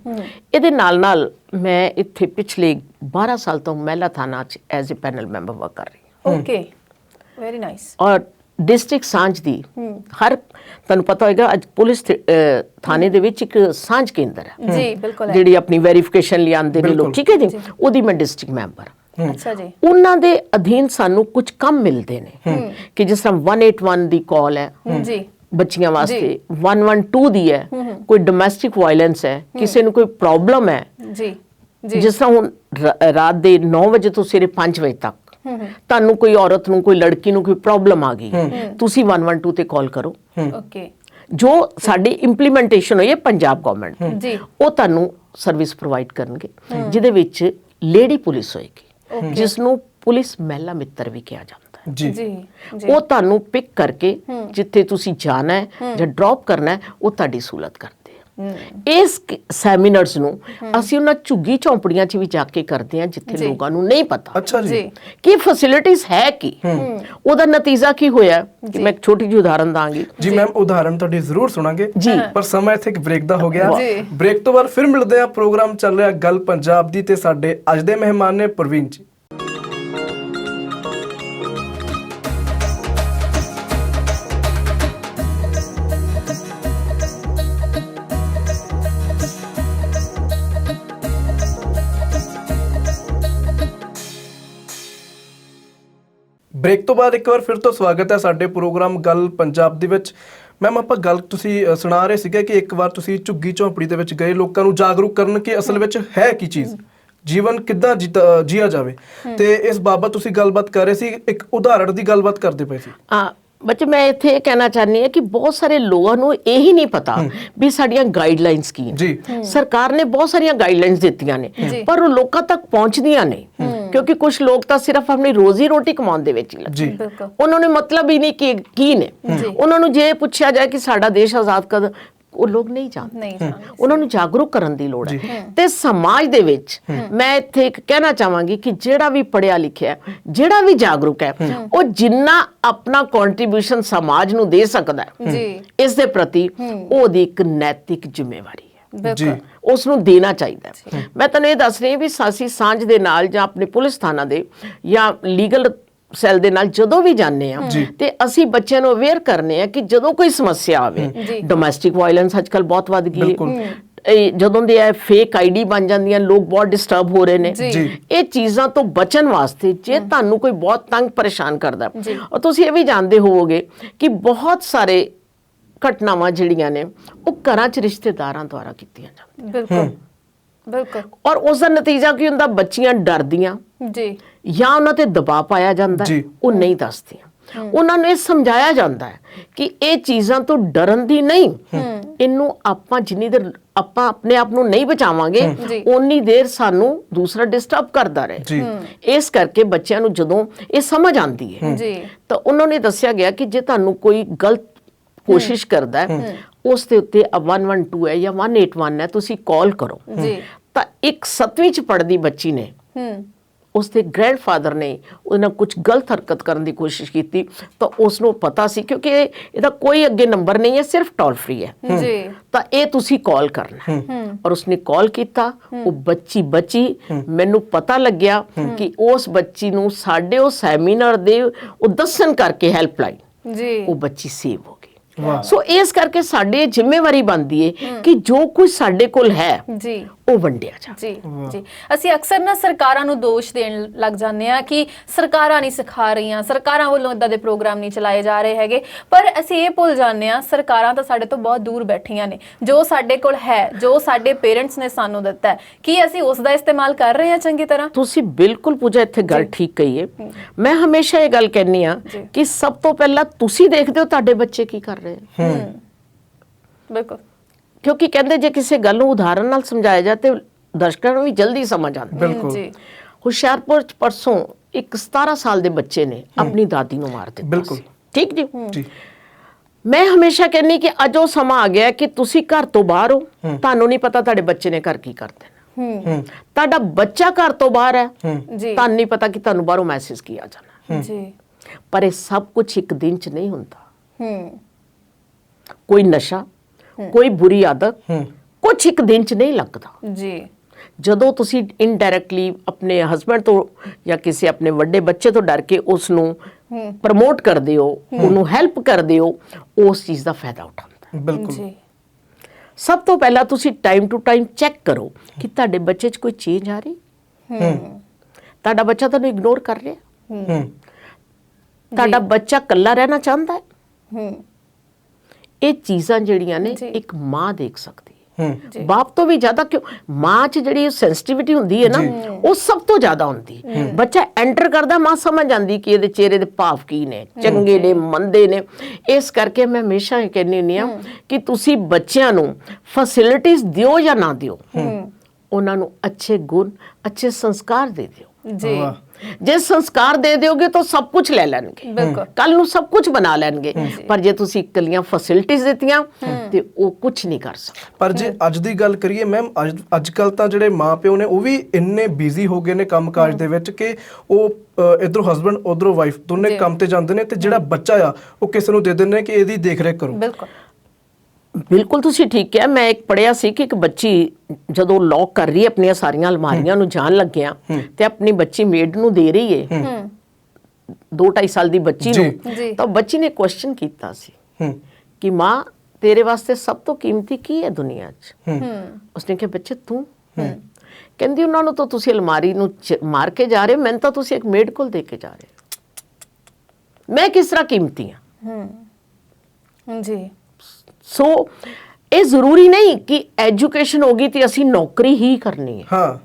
ਇਹਦੇ ਨਾਲ ਮੈਂ ਇੱਥੇ ਪਿਛਲੇ 12 ਸਾਲ ਤੋਂ ਮਹਿਲਾ ਥਾਣਾ 'ਚ as a panel member work ਕਰ ਰਹੀ ਹਾਂ। Okay, very nice. ਔਰ ਡਿਸਟ੍ਰਿਕਟ ਸਾਂਝ ਦੀ ਹਰ ਤੁਹਾਨੂੰ ਪਤਾ ਹੋਏਗਾ ਅੱਜ ਪੁਲਿਸ ਥਾਣੇ ਦੇ ਵਿੱਚ ਇੱਕ ਸਾਂਝ ਕੇਂਦਰ ਹੈ ਜੀ ਬਿਲਕੁਲ, ਜਿਹੜੀ ਆਪਣੀ ਵੈਰੀਫਿਕੇਸ਼ਨ ਲਈ ਆਉਂਦੇ ਨੇ ਲੋਕ, ਠੀਕ ਹੈ ਜੀ, ਉਹਦੀ ਮੈਂ ਡਿਸਟ੍ਰਿਕਟ ਮੈਂਬਰ। ਅੱਛਾ ਜੀ। ਉਹਨਾਂ ਦੇ ਅਧੀਨ ਸਾਨੂੰ ਕੁਝ ਕੰਮ ਮਿਲਦੇ ਨੇ ਕਿ ਜਿਸ ਤਰ੍ਹਾਂ 181 ਦੀ ਕਾਲ ਹੈ ਜੀ ਬੱਚੀਆਂ ਵਾਸਤੇ, 112 ਦੀ ਹੈ, ਕੋਈ ਡੋਮੈਸਟਿਕ ਵਾਇਲੈਂਸ ਹੈ, ਕਿਸੇ ਨੂੰ ਕੋਈ ਪ੍ਰੋਬਲਮ ਹੈ ਜੀ, ਜਿਸ ਤਰ੍ਹਾਂ ਹੁਣ ਰਾਤ ਦੇ 9 ਵਜੇ ਤੋਂ ਸਵੇਰੇ 5 ਵਜੇ ਤੱਕ ਤੁਹਾਨੂੰ ਕੋਈ ਔਰਤ ਨੂੰ, ਕੋਈ ਲੜਕੀ ਨੂੰ ਕੋਈ ਪ੍ਰੋਬਲਮ ਆ ਗਈ, ਤੁਸੀਂ 112 ਤੇ ਕਾਲ ਕਰੋ। ਓਕੇ, ਜੋ ਸਾਡੀ ਇੰਪਲੀਮੈਂਟੇਸ਼ਨ ਹੋਈ ਹੈ ਪੰਜਾਬ ਗਵਰਨਮੈਂਟ ਜੀ, ਉਹ ਤੁਹਾਨੂੰ ਸਰਵਿਸ ਪ੍ਰੋਵਾਈਡ ਕਰਨਗੇ, ਜਿਹਦੇ ਵਿੱਚ ਲੇਡੀ ਪੁਲਿਸ ਹੋਏਗੀ ਜਿਸ ਨੂੰ ਪੁਲਿਸ ਮਹਿਲਾ ਮਿੱਤਰ ਵੀ ਕਿਹਾ ਜਾਂਦਾ ਹੈ। ਜੀ ਜੀ, ਉਹ ਤੁਹਾਨੂੰ ਪਿਕ ਕਰਕੇ ਜਿੱਥੇ ਤੁਸੀਂ ਜਾਣਾ ਹੈ ਜਾਂ ਡ੍ਰੌਪ ਕਰਨਾ ਹੈ ਉਹ ਤੁਹਾਡੀ ਸਹੂਲਤ ਕਰਦੇ ਆ। ਇਸ ਸੈਮੀਨਾਰਸ ਨੂੰ ਅਸੀਂ ਉਹਨਾਂ ਝੁੱਗੀ ਝੌਂਪੜੀਆਂ 'ਚ ਵੀ ਜਾ ਕੇ ਕਰਦੇ ਹਾਂ ਜਿੱਥੇ ਲੋਕਾਂ ਨੂੰ ਨਹੀਂ ਪਤਾ ਅੱਛਾ ਜੀ ਕਿ ਫੈਸਿਲਿਟੀਜ਼ ਹੈ ਕੀ, ਉਹਦਾ ਨਤੀਜਾ ਕੀ ਹੋਇਆ ਕਿ ਮੈਂ ਇੱਕ ਛੋਟੀ ਜਿਹੀ ਉਦਾਹਰਨ ਦਾਂਗੀ। ਜੀ ਮੈਮ, ਉਦਾਹਰਨ ਤੁਹਾਡੀ ਜ਼ਰੂਰ ਸੁਣਾਂਗੇ ਪਰ ਸਮਾਂ ਇੱਥੇ ਇੱਕ ਬ੍ਰੇਕ ਦਾ ਹੋ ਗਿਆ। ਬ੍ਰੇਕ ਤੋਂ ਬਾਅਦ ਫਿਰ ਮਿਲਦੇ ਆ। ਪ੍ਰੋਗਰਾਮ ਚੱਲ ਰਿਹਾ ਗੱਲ ਪੰਜਾਬ ਦੀ ਤੇ ਸਾਡੇ ਅੱਜ ਦੇ ਮਹਿਮਾਨ ਨੇ ਪ੍ਰਵੀਨ ਜੀ। ਬ੍ਰੇਕ ਤੋਂ ਬਾਅਦ ਇੱਕ ਵਾਰ ਫਿਰ ਤੋਂ ਸਵਾਗਤ ਹੈ ਸਾਡੇ ਪ੍ਰੋਗਰਾਮ ਗੱਲ ਪੰਜਾਬ ਦੇ ਵਿੱਚ। ਮੈਮ ਆਪਾਂ ਗੱਲ ਤੁਸੀਂ ਸੁਣਾ ਰਹੇ ਸੀਗੇ ਕਿ ਇੱਕ ਵਾਰ ਤੁਸੀਂ ਝੁੱਗੀ ਝੌਂਪੜੀ ਦੇ ਵਿੱਚ ਗਏ ਲੋਕਾਂ ਨੂੰ ਜਾਗਰੂਕ ਕਰਨ ਕਿ ਅਸਲ ਵਿੱਚ ਹੈ ਕੀ ਚੀਜ਼, ਜੀਵਨ ਕਿੱਦਾਂ ਜੀਆ ਜਾਵੇ, ਤੇ ਇਸ ਬਾਬਤ ਤੁਸੀਂ ਗੱਲਬਾਤ ਕਰ ਰਹੇ ਸੀ, ਇੱਕ ਉਦਾਹਰਣ ਦੀ ਗੱਲਬਾਤ ਕਰਦੇ ਪਏ ਸੀ। ਬੱਚੇ ਮੈਂ ਇੱਥੇ ਇਹ ਕਹਿਣਾ ਚਾਹੁੰਦੀ ਹਾਂ ਕਿ ਬਹੁਤ ਸਾਰੇ ਲੋਕਾਂ ਨੂੰ ਇਹੀ ਨਹੀਂ ਪਤਾ ਵੀ ਸਾਡੀਆਂ ਗਾਈਡਲਾਈਨਸ ਕੀ ਨੇ। ਸਰਕਾਰ ਨੇ ਬਹੁਤ ਸਾਰੀਆਂ ਗਾਈਡਲਾਈਨਸ ਦਿੱਤੀਆਂ ਨੇ ਪਰ ਉਹ ਲੋਕਾਂ ਤੱਕ ਪਹੁੰਚਦੀਆਂ ਨਹੀਂ ਕਿਉਂਕਿ ਕੁਝ ਲੋਕ ਤਾਂ ਸਿਰਫ ਆਪਣੀ ਰੋਜ਼ੀ ਰੋਟੀ ਕਮਾਉਣ ਦੇ ਵਿੱਚ ਹੀ ਲੱਗੇ, ਉਹਨਾਂ ਨੂੰ ਮਤਲਬ ਹੀ ਨਹੀਂ ਕਿ ਕੀ ਨੇ। ਉਹਨਾਂ ਨੂੰ ਜੇ ਪੁੱਛਿਆ ਜਾਏ ਕਿ ਸਾਡਾ ਦੇਸ਼ ਆਜ਼ਾਦ ਕਦ, ਉਹ ਲੋਕ ਨਹੀਂ ਜਾਣਦੇ। ਉਹਨਾਂ ਨੂੰ ਜਾਗਰੂਕ ਕਰਨ ਦੀ ਲੋੜ ਹੈ। ਤੇ ਸਮਾਜ ਦੇ ਵਿੱਚ ਮੈਂ ਇੱਥੇ ਇੱਕ ਕਹਿਣਾ ਚਾਹਾਂਗੀ ਕਿ ਜਿਹੜਾ ਵੀ ਪੜ੍ਹਿਆ ਲਿਖਿਆ, ਜਿਹੜਾ ਵੀ ਜਾਗਰੂਕ ਹੈ, ਉਹ ਜਿੰਨਾ ਆਪਣਾ ਕੰਟਰੀਬਿਊਸ਼ਨ ਸਮਾਜ ਨੂੰ ਦੇ ਸਕਦਾ ਹੈ ਇਸ ਦੇ ਪ੍ਰਤੀ ਉਹਦੀ ਇੱਕ ਨੈਤਿਕ ਜ਼ਿੰਮੇਵਾਰੀ ਹੈ ਜੀ, ਉਸ ਨੂੰ ਦੇਣਾ ਚਾਹੀਦਾ। ਮੈਂ ਤੁਹਾਨੂੰ ਇਹ ਦੱਸ ਰਹੀ ਹਾਂ ਵੀ ਸਾਸੀ ਸਾਂਝ ਦੇ ਨਾਲ ਜਾਂ ਆਪਣੇ ਪੁਲਿਸ ਥਾਣਾ ਦੇ ਜਾਂ ਲੀਗਲ ਸੈੱਲ ਦੇ ਨਾਲ ਜਦੋਂ ਵੀ ਜਾਂਦੇ ਆ ਤੇ ਅਸੀਂ ਬੱਚਿਆਂ ਨੂੰ ਅਵੇਅਰ ਕਰਨੇ ਆ ਕਿ ਜਦੋਂ ਕੋਈ ਸਮੱਸਿਆ ਆਵੇ, ਡੋਮੈਸਟਿਕ ਵਾਇਲੈਂਸ ਅੱਜ ਕੱਲ ਬਹੁਤ ਵੱਧ ਗਈ ਹੈ, ਜਦੋਂ ਦੇ ਇਹ ਫੇਕ ਆਈਡੀ ਬਣ ਜਾਂਦੀਆਂ, ਲੋਕ ਬਹੁਤ ਡਿਸਟਰਬ ਹੋ ਰਹੇ ਨੇ। ਇਹ ਚੀਜ਼ਾਂ ਤੋਂ ਬਚਣ ਵਾਸਤੇ ਜੇ ਤੁਹਾਨੂੰ ਕੋਈ ਬਹੁਤ ਤੰਗ ਪਰੇਸ਼ਾਨ ਕਰਦਾ, ਔਰ ਤੁਸੀਂ ਇਹ ਵੀ ਜਾਣਦੇ ਹੋਵੋਗੇ ਕਿ ਬਹੁਤ ਸਾਰੇ ਘਟਨਾਵਾਂ ਜਿਹੜੀਆਂ ਨੇ ਉਹ ਘਰਾਂ 'ਚ ਰਿਸ਼ਤੇਦਾਰਾਂ ਦੁਆਰਾ ਕੀਤੀਆਂ ਜਾਂਦੀਆਂ। ਬਿਲਕੁਲ ਬਿਲਕੁਲ। ਔਰ ਉਸ ਦਾ ਨਤੀਜਾ ਕੀ ਹੁੰਦਾ, ਬੱਚੀਆਂ ਡਰਦੀਆਂ ਜੀ ਜਾਂ ਉਹਨਾਂ ਤੇ ਦਬਾਅ ਪਾਇਆ ਜਾਂਦਾ, ਉਹ ਨਹੀਂ ਦੱਸਦੀਆਂ। ਉਹਨਾਂ ਨੂੰ ਇਹ ਸਮਝਾਇਆ ਜਾਂਦਾ ਹੈ ਕਿ ਇਹ ਚੀਜ਼ਾਂ ਤੋਂ ਡਰਨ ਦੀ ਨਹੀਂ, ਇਹਨੂੰ ਆਪਾਂ ਜਿੰਨੀ ਦੇਰ ਆਪਾਂ ਆਪਣੇ ਆਪ ਨੂੰ ਨਹੀਂ ਬਚਾਵਾਂਗੇ ਓਨੀ ਦੇਰ ਸਾਨੂੰ ਦੂਸਰਾ ਡਿਸਟਰਬ ਕਰਦਾ ਰਹੇ। ਇਸ ਕਰਕੇ ਬੱਚਿਆਂ ਨੂੰ ਜਦੋਂ ਇਹ ਸਮਝ ਆਉਂਦੀ ਹੈ ਤਾਂ ਉਹਨਾਂ ਨੇ ਦੱਸਿਆ ਗਿਆ ਕਿ ਜੇ ਤੁਹਾਨੂੰ ਕੋਈ ਗਲਤ ਕੋਸ਼ਿਸ਼ ਕਰਦਾ ਹੈ ਉਸ ਦੇ ਉੱਤੇ 112 ਹੈ ਜਾਂ 181 ਹੈ, ਤੁਸੀਂ ਕਾਲ ਕਰੋ। ਤਾਂ ਇੱਕ 7ਵੀਂ 'ਚ ਪੜ੍ਹਦੀ ਬੱਚੀ ਨੇ, ਉਸਦੇ ਗ੍ਰੈਂਡਫਾਦਰ ਨੇ ਉਹਦੇ ਨਾਲ ਕੁਝ ਗਲਤ ਹਰਕਤ ਕਰਨ ਦੀ ਕੋਸ਼ਿਸ਼ ਕੀਤੀ ਤਾਂ ਉਸ ਨੂੰ ਪਤਾ ਸੀ ਕਿਉਂਕਿ ਇਹਦਾ ਕੋਈ ਅੱਗੇ ਨੰਬਰ ਨਹੀਂ ਹੈ, ਸਿਰਫ ਟੋਲ ਫ੍ਰੀ ਹੈ ਤਾਂ ਇਹ ਤੁਸੀਂ ਕਾਲ ਕਰਨਾ। ਔਰ ਉਸਨੇ ਕਾਲ ਕੀਤਾ, ਉਹ ਬੱਚੀ ਬਚੀ। ਮੈਨੂੰ ਪਤਾ ਲੱਗਿਆ ਕਿ ਉਸ ਬੱਚੀ ਨੂੰ ਸਾਡੇ ਉਹ ਸੈਮੀਨਾਰ ਦੇ ਉਹ ਦੱਸਣ ਕਰਕੇ ਹੈਲਪਲਾਈਨ ਉਹ ਬੱਚੀ ਸੇਵ ਹੋ ਗਈ। ਸੋ ਇਸ ਕਰਕੇ ਸਾਡੇ ਜ਼ਿੰਮੇਵਾਰੀ ਬਣਦੀ ਹੈ ਕਿ ਜੋ ਕੁਝ ਸਾਡੇ ਕੋਲ ਹੈ ਜੀ ਉਹ ਵੰਡਿਆ ਜਾ। ਜੀ ਜੀ ਅਸੀਂ ਅਕਸਰ ਨਾ ਸਰਕਾਰਾਂ ਨੂੰ ਦੋਸ਼ ਦੇਣ ਲੱਗ ਜਾਂਦੇ ਆ ਕਿ ਸਰਕਾਰਾਂ ਨਹੀਂ ਸਿਖਾ ਰਹੀਆਂ, ਸਰਕਾਰਾਂ ਵੱਲੋਂ ਇਦਾਂ ਦੇ ਪ੍ਰੋਗਰਾਮ ਨਹੀਂ ਚਲਾਏ ਜਾ ਰਹੇ ਹੈਗੇ, ਪਰ ਅਸੀਂ ਇਹ ਭੁੱਲ ਜਾਂਦੇ ਆ ਸਰਕਾਰਾਂ ਤਾਂ ਸਾਡੇ ਤੋਂ ਬਹੁਤ ਦੂਰ ਬੈਠੀਆਂ ਨੇ। ਜੋ ਸਾਡੇ ਕੋਲ ਹੈ, ਜੋ ਸਾਡੇ ਪੇਰੈਂਟਸ ਨੇ ਸਾਨੂੰ ਦਿੱਤਾ ਹੈ, ਕੀ ਅਸੀਂ ਉਸ ਦਾ ਇਸਤੇਮਾਲ ਕਰ ਰਹੇ ਹਾਂ ਚੰਗੀ ਤਰ੍ਹਾਂ? ਤੁਸੀਂ ਬਿਲਕੁਲ ਪੂਜਾ ਇੱਥੇ ਗੱਲ ਠੀਕ ਕਹੀ ਹੈ। ਮੈਂ ਹਮੇਸ਼ਾ ਇਹ ਗੱਲ ਕਹਿੰਨੀ ਆ ਕਿ ਸਭ ਤੋਂ ਪਹਿਲਾਂ ਤੁਸੀਂ ਦੇਖਦੇ ਹੋ ਤੁਹਾਡੇ ਬੱਚੇ ਕੀ ਕਰ ਰਹੇ ਹਨ। ਬਿਲਕੁਲ, ਕਿਉਂਕਿ ਕਹਿੰਦੇ ਜੇ ਕਿਸੇ ਗੱਲ ਨੂੰ ਉਦਾਹਰਨ ਨਾਲ ਸਮਝਾਇਆ ਜਾਏ ਤੇ ਦਰਸ਼ਕਾਂ ਨੂੰ ਵੀ ਜਲਦੀ ਸਮਝ ਆਉਂਦਾ। ਬਿਲਕੁਲ ਜੀ ਹੁਸ਼ਿਆਰਪੁਰ ਚ ਪਰਸੋਂ ਇੱਕ 17 ਸਾਲ ਦੇ ਬੱਚੇ ਨੇ ਆਪਣੀ ਦਾਦੀ ਨੂੰ ਮਾਰ ਦਿੱਤਾ ਬਿਲਕੁਲ। ਸੀ। ਠੀਕ ਜੀ। ਜੀ ਮੈਂ ਹਮੇਸ਼ਾ ਕਹਿੰਨੀ ਕਿ ਅੱਜ ਉਹ ਸਮਾਂ ਆ ਗਿਆ ਕਿ ਤੁਸੀਂ ਘਰ ਤੋਂ ਬਾਹਰ ਹੋ, ਤੁਹਾਨੂੰ ਨਹੀਂ ਪਤਾ ਤੁਹਾਡੇ ਬੱਚੇ ਨੇ ਘਰ ਕੀ ਕਰਦੇ ਨੇ। ਤੁਹਾਡਾ ਬੱਚਾ ਘਰ ਤੋਂ ਬਾਹਰ ਹੈ, ਜੀ ਤੁਹਾਨੂੰ ਨਹੀਂ ਪਤਾ ਕਿ ਤੁਹਾਨੂੰ ਬਾਹਰੋਂ ਮੈਸੇਜ ਕੀ ਆ ਜਾਣਾ। ਜੀ ਪਰ ਇਹ ਸਭ ਕੁਝ ਇੱਕ ਦਿਨ ਚ ਨਹੀਂ ਹੁੰਦਾ। ਕੋਈ ਨਸ਼ਾ, ਕੋਈ ਬੁਰੀ ਆਦਤ ਕੁਝ ਇੱਕ ਦਿਨ ਚ ਨਹੀਂ ਲੱਗਦਾ। ਜੀ ਜਦੋਂ ਤੁਸੀਂ ਇਨਡਾਇਰੈਕਟਲੀ ਆਪਣੇ ਹਸਬੰਡ ਤੋਂ ਜਾਂ ਕਿਸੇ ਆਪਣੇ ਵੱਡੇ ਬੱਚੇ ਤੋਂ ਡਰ ਕੇ ਉਸ ਨੂੰ ਪ੍ਰਮੋਟ ਕਰਦੇ ਹੋ, ਉਹਨੂੰ ਹੈਲਪ ਕਰਦੇ ਹੋ, ਉਸ ਚੀਜ਼ ਦਾ ਫਾਇਦਾ ਉਠਾਉਂਦਾ। ਬਿਲਕੁਲ ਜੀ ਸਭ ਤੋਂ ਪਹਿਲਾਂ ਤੁਸੀਂ ਟਾਈਮ ਟੂ ਟਾਈਮ ਚੈੱਕ ਕਰੋ ਕਿ ਤੁਹਾਡੇ ਬੱਚੇ 'ਚ ਕੋਈ ਚੇਂਜ ਆ ਰਹੀ। ਤੁਹਾਡਾ ਬੱਚਾ ਤੁਹਾਨੂੰ ਇਗਨੋਰ ਕਰ ਰਿਹਾ, ਤੁਹਾਡਾ ਬੱਚਾ ਇਕੱਲਾ ਰਹਿਣਾ ਚਾਹੁੰਦਾ ਹੈ। ਇਹ ਚੀਜ਼ਾਂ ਜਿਹੜੀਆਂ ਨੇ ਇੱਕ ਮਾਂ ਦੇਖ ਸਕਦੀ ਹੈ, ਬਾਪ ਤੋਂ ਵੀ ਜ਼ਿਆਦਾ। ਕਿਉਂ? ਮਾਂ 'ਚ ਜਿਹੜੀ ਸੈਂਸਿਟੀਵਿਟੀ ਹੁੰਦੀ ਹੈ ਨਾ, ਉਹ ਸਭ ਤੋਂ ਜ਼ਿਆਦਾ ਹੁੰਦੀ ਹੈ। ਬੱਚਾ ਐਂਟਰ ਕਰਦਾ, ਮਾਂ ਸਮਝ ਜਾਂਦੀ ਕਿ ਇਹਦੇ ਚਿਹਰੇ ਦੇ ਭਾਵ ਕੀ ਨੇ, ਚੰਗੇ ਨੇ, ਮੰਦੇ ਨੇ। ਇਸ ਕਰਕੇ ਮੈਂ ਹਮੇਸ਼ਾ ਇਹ ਕਹਿੰਦੀ ਹੁੰਦੀ ਹਾਂ ਕਿ ਤੁਸੀਂ ਬੱਚਿਆਂ ਨੂੰ ਫੈਸਿਲਿਟੀਜ਼ ਦਿਓ ਜਾਂ ਨਾ ਦਿਓ, ਉਹਨਾਂ ਨੂੰ ਅੱਛੇ ਗੁਣ, ਅੱਛੇ ਸੰਸਕਾਰ ਦੇ ਦਿਓ। ਜੀ ਜੇ ਸੰਸਕਾਰ ਦੇ ਦਿਓਗੇ ਤਾਂ ਸਭ ਕੁਝ ਲੈ ਲੈਣਗੇ, ਬਿਲਕੁਲ ਕੱਲ ਨੂੰ ਸਭ ਕੁਝ ਬਣਾ ਲੈਣਗੇ। ਪਰ ਜੇ ਤੁਸੀਂ ਇਕੱਲੀਆਂ ਫੈਸਿਲਿਟੀਜ਼ ਦਿੱਤੀਆਂ ਤੇ ਉਹ ਕੁਝ ਨਹੀਂ ਕਰ ਸਕਦੇ। ਪਰ ਜੇ ਅੱਜ ਦੀ ਗੱਲ ਕਰੀਏ ਮੈਮ, ਅੱਜ ਕੱਲ ਤਾਂ ਜਿਹੜੇ ਮਾਪਿਓ ਨੇ ਉਹ ਵੀ ਇੰਨੇ ਬਿਜ਼ੀ ਹੋ ਗਏ ਨੇ ਕੰਮਕਾਜ ਦੇ ਵਿੱਚ ਕਿ ਉਹ ਇਧਰੋਂ ਹਸਬੰਡ ਉਧਰੋਂ ਵਾਈਫ ਦੋਨੇ ਕੰਮ ਤੇ ਜਾਂਦੇ ਨੇ, ਤੇ ਜਿਹੜਾ ਬੱਚਾ ਆ ਉਹ ਕਿਸੇ ਨੂੰ ਦੇ ਦਿੰਦੇ ਨੇ ਕਿ ਇਹਦੀ ਦੇਖ ਰੇਖ ਕਰੋ। ਬਿਲਕੁਲ ਬਿਲਕੁਲ ਤੁਸੀਂ ਠੀਕ ਕਿਹਾ। ਮੈਂ ਇੱਕ ਪੜਿਆ ਸੀ ਕਿ ਇੱਕ ਬੱਚੀ ਜਦੋਂ ਲੌਕ ਕਰ ਰਹੀ ਹੈ ਆਪਣੀਆਂ ਸਾਰੀਆਂ ਅਲਮਾਰੀਆਂ ਨੂੰ, ਜਾਣ ਲੱਗਿਆ ਤੇ ਆਪਣੀ ਬੱਚੀ ਮੇਡ ਨੂੰ ਦੇ ਰਹੀ ਹੈ, 2-2.5 ਸਾਲ ਦੀ ਬੱਚੀ ਨੂੰ, ਤਾਂ ਬੱਚੀ ਨੇ ਕੁਐਸਚਨ ਕੀਤਾ ਸੀ ਕਿ ਮਾਂ ਤੇਰੇ ਵਾਸਤੇ ਸਭ ਤੋਂ ਕੀਮਤੀ ਕੀ ਹੈ ਦੁਨੀਆ 'ਚ? ਉਸਨੇ ਕਿਹਾ ਬੱਚੇ ਤੂੰ। ਕਹਿੰਦੀ ਉਹਨਾਂ ਨੂੰ ਤਾਂ ਤੁਸੀਂ ਅਲਮਾਰੀ ਨੂੰ ਮਾਰ ਕੇ ਜਾ ਰਹੇ ਹੋ, ਮੈਨੂੰ ਤਾਂ ਤੁਸੀਂ ਇੱਕ ਮੇਡ ਕੋਲ ਦੇ ਕੇ ਜਾ ਰਹੇ ਹੋ। ਮੈਂ ਕਿਸ ਤਰ੍ਹਾਂ ਕੀਮਤੀ ਹਾਂ? ਜੀ ਸੋ ਇਹ ਜ਼ਰੂਰੀ ਨਹੀਂ ਕਿ ਐਜੂਕੇਸ਼ਨ ਹੋਗੀ ਤੇ ਅਸੀਂ ਨੌਕਰੀ ਹੀ ਕਰਨੀ ਹੈ। ਹਾਂ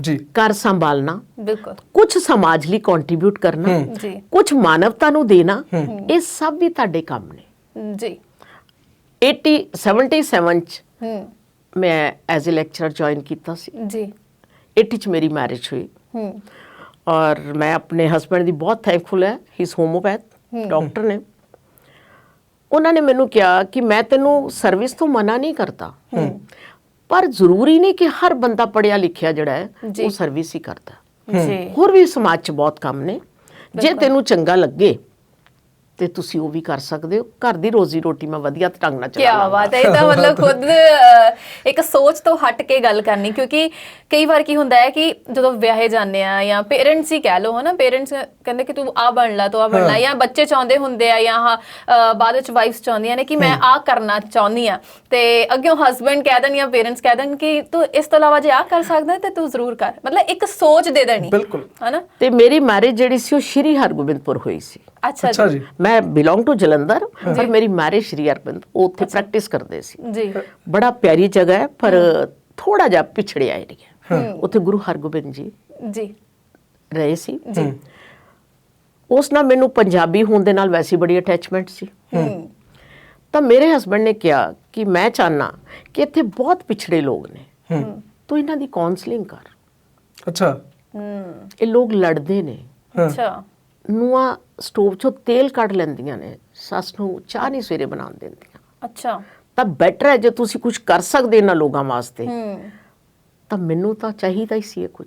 ਜੀ ਘਰ ਸੰਭਾਲਣਾ, ਬਿਲਕੁਲ ਕੁਝ ਸਮਾਜ ਲਈ ਕੰਟਰੀਬਿਊਟ ਕਰਨਾ, ਜੀ ਕੁਝ ਮਾਨਵਤਾ ਨੂੰ ਦੇਣਾ, ਇਹ ਸਭ ਵੀ ਤੁਹਾਡੇ ਕੰਮ ਨੇ। ਜੀ 77 ਚ ਮੈਂ ਐਜ਼ ਅ ਲੈਕਚਰਰ ਜੁਆਇਨ ਕੀਤਾ ਸੀ। ਜੀ 80 ਚ ਮੇਰੀ ਮੈਰਿਜ ਹੋਈ ਔਰ ਮੈਂ ਆਪਣੇ ਹਸਬੰਡ ਦੀ ਬਹੁਤ ਥੈਂਕਫੁਲ ਹੈ। ਹੀ ਇਜ਼ ਹੋਮੋਪੈਥ ਡਾਕਟਰ ਨੇ। ਉਹਨਾਂ ਨੇ ਮੈਨੂੰ ਕਿਹਾ ਕਿ ਮੈਂ ਤੈਨੂੰ ਸਰਵਿਸ ਤੋਂ ਮਨਾ ਨਹੀਂ ਕਰਦਾ, ਪਰ ਜ਼ਰੂਰੀ ਨਹੀਂ ਕਿ ਹਰ ਬੰਦਾ ਪੜ੍ਹਿਆ ਲਿਖਿਆ ਜਿਹੜਾ ਹੈ ਉਹ ਸਰਵਿਸ ਹੀ ਕਰਦਾ। ਜੀ ਹੋਰ ਵੀ ਸਮਾਜ 'ਚ ਬਹੁਤ ਕੰਮ ਨੇ, ਜੇ ਤੈਨੂੰ ਚੰਗਾ ਲੱਗੇ ਤੇ ਤੁਸੀਂ ਉਹ ਵੀ ਕਰ ਸਕਦੇ ਹੋ। ਘਰ ਦੀ ਰੋਜ਼ੀ ਰੋਟੀ ਮੈਂ ਵਧੀਆ ਢੰਗ ਨਾਲ ਚਲਾ ਕੀ ਬਾਤ ਹੈ। ਇਹ ਤਾਂ ਮਤਲਬ ਖੁਦ ਇੱਕ ਸੋਚ ਤੋਂ ਹਟ ਕੇ ਗੱਲ ਕਰਨੀ, ਕਿਉਂਕਿ ਕਈ ਵਾਰ ਕੀ ਹੁੰਦਾ ਹੈ ਕਿ ਜਦੋਂ ਵਿਆਹੇ ਜਾਂਦੇ ਆ ਜਾਂ ਪੇਰੈਂਟਸ ਹੀ ਕਹਿ ਲਓ, ਹਨਾ, ਪੇਰੈਂਟਸ ਕਹਿੰਦੇ ਕਿ ਤੂੰ ਆ ਬਣ ਲੈ, ਤੂੰ ਆ ਬਣ ਲੈ, ਜਾਂ ਬੱਚੇ ਚਾਹੁੰਦੇ ਹੁੰਦੇ ਆ ਜਾਂ ਬਾਅਦ ਵਿੱਚ ਵਾਈਫਸ ਚਾਹੁੰਦੀਆਂ ਨੇ ਕਿ ਮੈਂ ਆ ਕਰਨਾ ਚਾਹੁੰਦੀ ਆ, ਤੇ ਅੱਗੇ ਹਸਬੈਂਡ ਕਹਿ ਦੇਣ ਜਾਂ ਪੇਰੈਂਟਸ ਕਹਿ ਦੇਣ ਕਿ ਤੂੰ ਇਸ ਤੋਂ ਇਲਾਵਾ ਜੇ ਆ ਕਰ ਸਕਦਾ ਤੇ ਤੂੰ ਜ਼ਰੂਰ ਕਰ। ਮਤਲਬ ਇੱਕ ਸੋਚ ਦੇ ਦੇਣੀ, ਬਿਲਕੁਲ, ਹਨਾ। ਤੇ ਮੇਰੀ ਮੈਰਿਜ ਜਿਹੜੀ ਸੀ ਉਹ ਸ਼੍ਰੀ ਹਰਗੋਬਿੰਦਪੁਰ ਹੋਈ ਸੀ। ਅੱਛਾ ਜੀ। ਮੈਂ ਬਿਲੋਂਗ ਟੂ ਜਲੰਧਰ, ਪਰ ਮੇਰੀ ਮੈਰਿਜ ਸ਼੍ਰੀ ਹਰਗੋਬਿੰਦ, ਉਹ ਉੱਥੇ ਪ੍ਰੈਕਟਿਸ ਕਰਦੇ ਸੀ। ਜੀ ਬੜਾ ਪਿਆਰੀ ਜਗ੍ਹਾ ਹੈ, ਪਰ ਥੋੜਾ ਜਿਹਾ ਪਿਛੜਿਆ ਏਰੀਆ। ਉੱਥੇ ਗੁਰੂ ਹਰਗੋਬਿੰਦ ਜੀ ਜੀ ਰਹੇ ਸੀ। ਉਸ ਨਾਲ ਮੈਨੂੰ ਪੰਜਾਬੀ ਹੋਣ ਦੇ ਨਾਲ ਵੈਸੀ ਬੜੀ ਅਟੈਚਮੈਂਟ ਸੀ। ਤਾਂ ਮੇਰੇ ਹਸਬੰਡ ਨੇ ਕਿਹਾ ਕਿ ਮੈਂ ਚਾਹਨਾ ਕਿ ਇੱਥੇ ਬਹੁਤ ਪਿਛੜੇ ਲੋਕ ਨੇ, ਤੂੰ ਇਹਨਾਂ ਦੀ ਕਾਉਂਸਲਿੰਗ ਕਰ। ਅੱਛਾ। ਇਹ ਲੋਕ ਲੜਦੇ ਨੇ, ਅੱਛਾ, ਨੂੰਹਾਂ ਸਟੋਵ ਚੋਂ ਤੇਲ ਕੱਢ ਲੈਂਦੀਆਂ ਨੇ, ਸੱਸ ਨੂੰ ਚਾਹ ਨਹੀਂ ਸਵੇਰੇ ਬਣਾਉਣ ਦਿੰਦੀਆਂ। ਅੱਛਾ। ਤਾਂ ਬੈਟਰ ਹੈ ਜੇ ਤੁਸੀਂ ਕੁਝ ਕਰ ਸਕਦੇ ਇਹਨਾਂ ਲੋਕਾਂ ਵਾਸਤੇ, ਤਾਂ ਮੈਨੂੰ ਤਾਂ ਚਾਹੀਦਾ ਹੀ ਸੀ ਇਹ ਕੁਝ।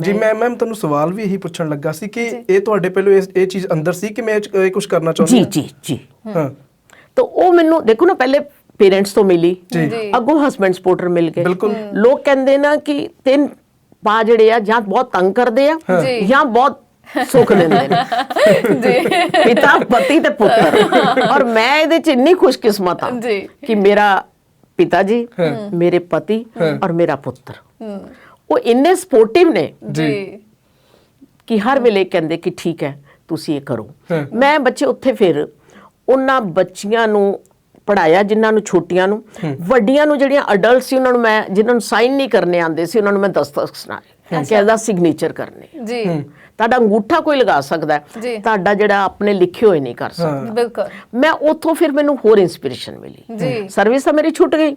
ਜੀ ਮੈਂ ਮੈਮ ਤੁਹਾਨੂੰ ਸਵਾਲ ਵੀ ਇਹੀ ਪੁੱਛਣ ਲੱਗਾ ਸੀ ਕਿ ਇਹ ਤੁਹਾਡੇ ਪਹਿਲਾਂ ਇਹ ਚੀਜ਼ ਅੰਦਰ ਸੀ ਕਿ ਮੈਂ ਇਹ ਕੁਝ ਕਰਨਾ ਚਾਹੁੰਦੀ ਹਾਂ? ਜੀ ਹਾਂ। ਤਾਂ ਉਹ ਮੈਨੂੰ ਦੇਖੋ ਨਾ, ਪਹਿਲੇ ਪੇਰੈਂਟਸ ਤੋਂ ਮਿਲੀ, ਅੱਗੋਂ ਹਸਬੈਂਡ ਸਪੋਰਟਰ ਮਿਲ ਗਏ। ਲੋਕ ਕਹਿੰਦੇ ਨਾ ਕਿ ਤਿੰਨ ਪਾ ਜਿਹੜੇ ਆ ਜਾਂ ਬਹੁਤ ਤੰਗ ਕਰਦੇ ਆ ਜਾਂ ਬਹੁਤ ਸੁੱਖ ਦਿੰਦੇ ਨੇ ਜੀ ਪਿਤਾ ਪਤੀ ਤੇ ਪੁੱਤਰ। ਔਰ ਮੈਂ ਇਹਦੇ ਚ ਇੰਨੀ ਖੁਸ਼ਕਿਸਮਤ ਹਾਂ ਜੀ ਕਿ ਮੇਰਾ ਪਿਤਾ ਜੀ, ਮੇਰੇ ਪਤੀ ਔਰ ਮੇਰਾ ਪੁੱਤਰ ਉਹ ਇੰਨੇ ਸਪੋਰਟਿਵ ਨੇ ਜੀ ਕਿ ਹਰ ਵੇਲੇ ਕਹਿੰਦੇ ਕਿ ਠੀਕ ਹੈ ਤੁਸੀਂ ਇਹ ਕਰੋ। ਮੈਂ ਬੱਚੇ ਉੱਥੇ ਫਿਰ ਉਹਨਾਂ ਬੱਚੀਆਂ ਨੂੰ ਪੜਾਇਆ ਜਿਨ੍ਹਾਂ ਨੂੰ, ਛੋਟੀਆਂ ਨੂੰ, ਵੱਡੀਆਂ ਨੂੰ ਜਿਹੜੀਆਂ ਅਡਲਟ ਸੀ ਉਹਨਾਂ ਨੂੰ ਮੈਂ, ਜਿਨ੍ਹਾਂ ਨੂੰ ਸਾਈਨ ਨਹੀਂ ਕਰਨੇ ਆਉਂਦੇ ਸੀ ਉਹਨਾਂ ਨੂੰ ਮੈਂ ਦਸਤਖਤ ਸੁਣਾਏ ਕਿ ਇਹਦਾ ਸਿਗਨੇਚਰ ਕਰਨੇ। ਜੀ ਤੁਹਾਡਾ ਅੰਗੂਠਾ ਕੋਈ ਲਗਾ ਸਕਦਾ ਹੈ, ਜੀ। ਤੁਹਾਡਾ ਜਿਹੜਾ ਆਪਣੇ ਲਿਖੇ ਹੋਏ ਨਹੀਂ ਕਰ ਸਕਦਾ। ਬਿਲਕੁਲ ਮੈਂ ਉੱਥੋਂ ਫਿਰ ਮੈਨੂੰ ਹੋਰ ਇੰਸਪੀਰੇਸ਼ਨ ਮਿਲੀ। ਜੀ ਸਰਵਿਸ ਤਾਂ ਮੇਰੀ ਛੁੱਟ ਗਈ,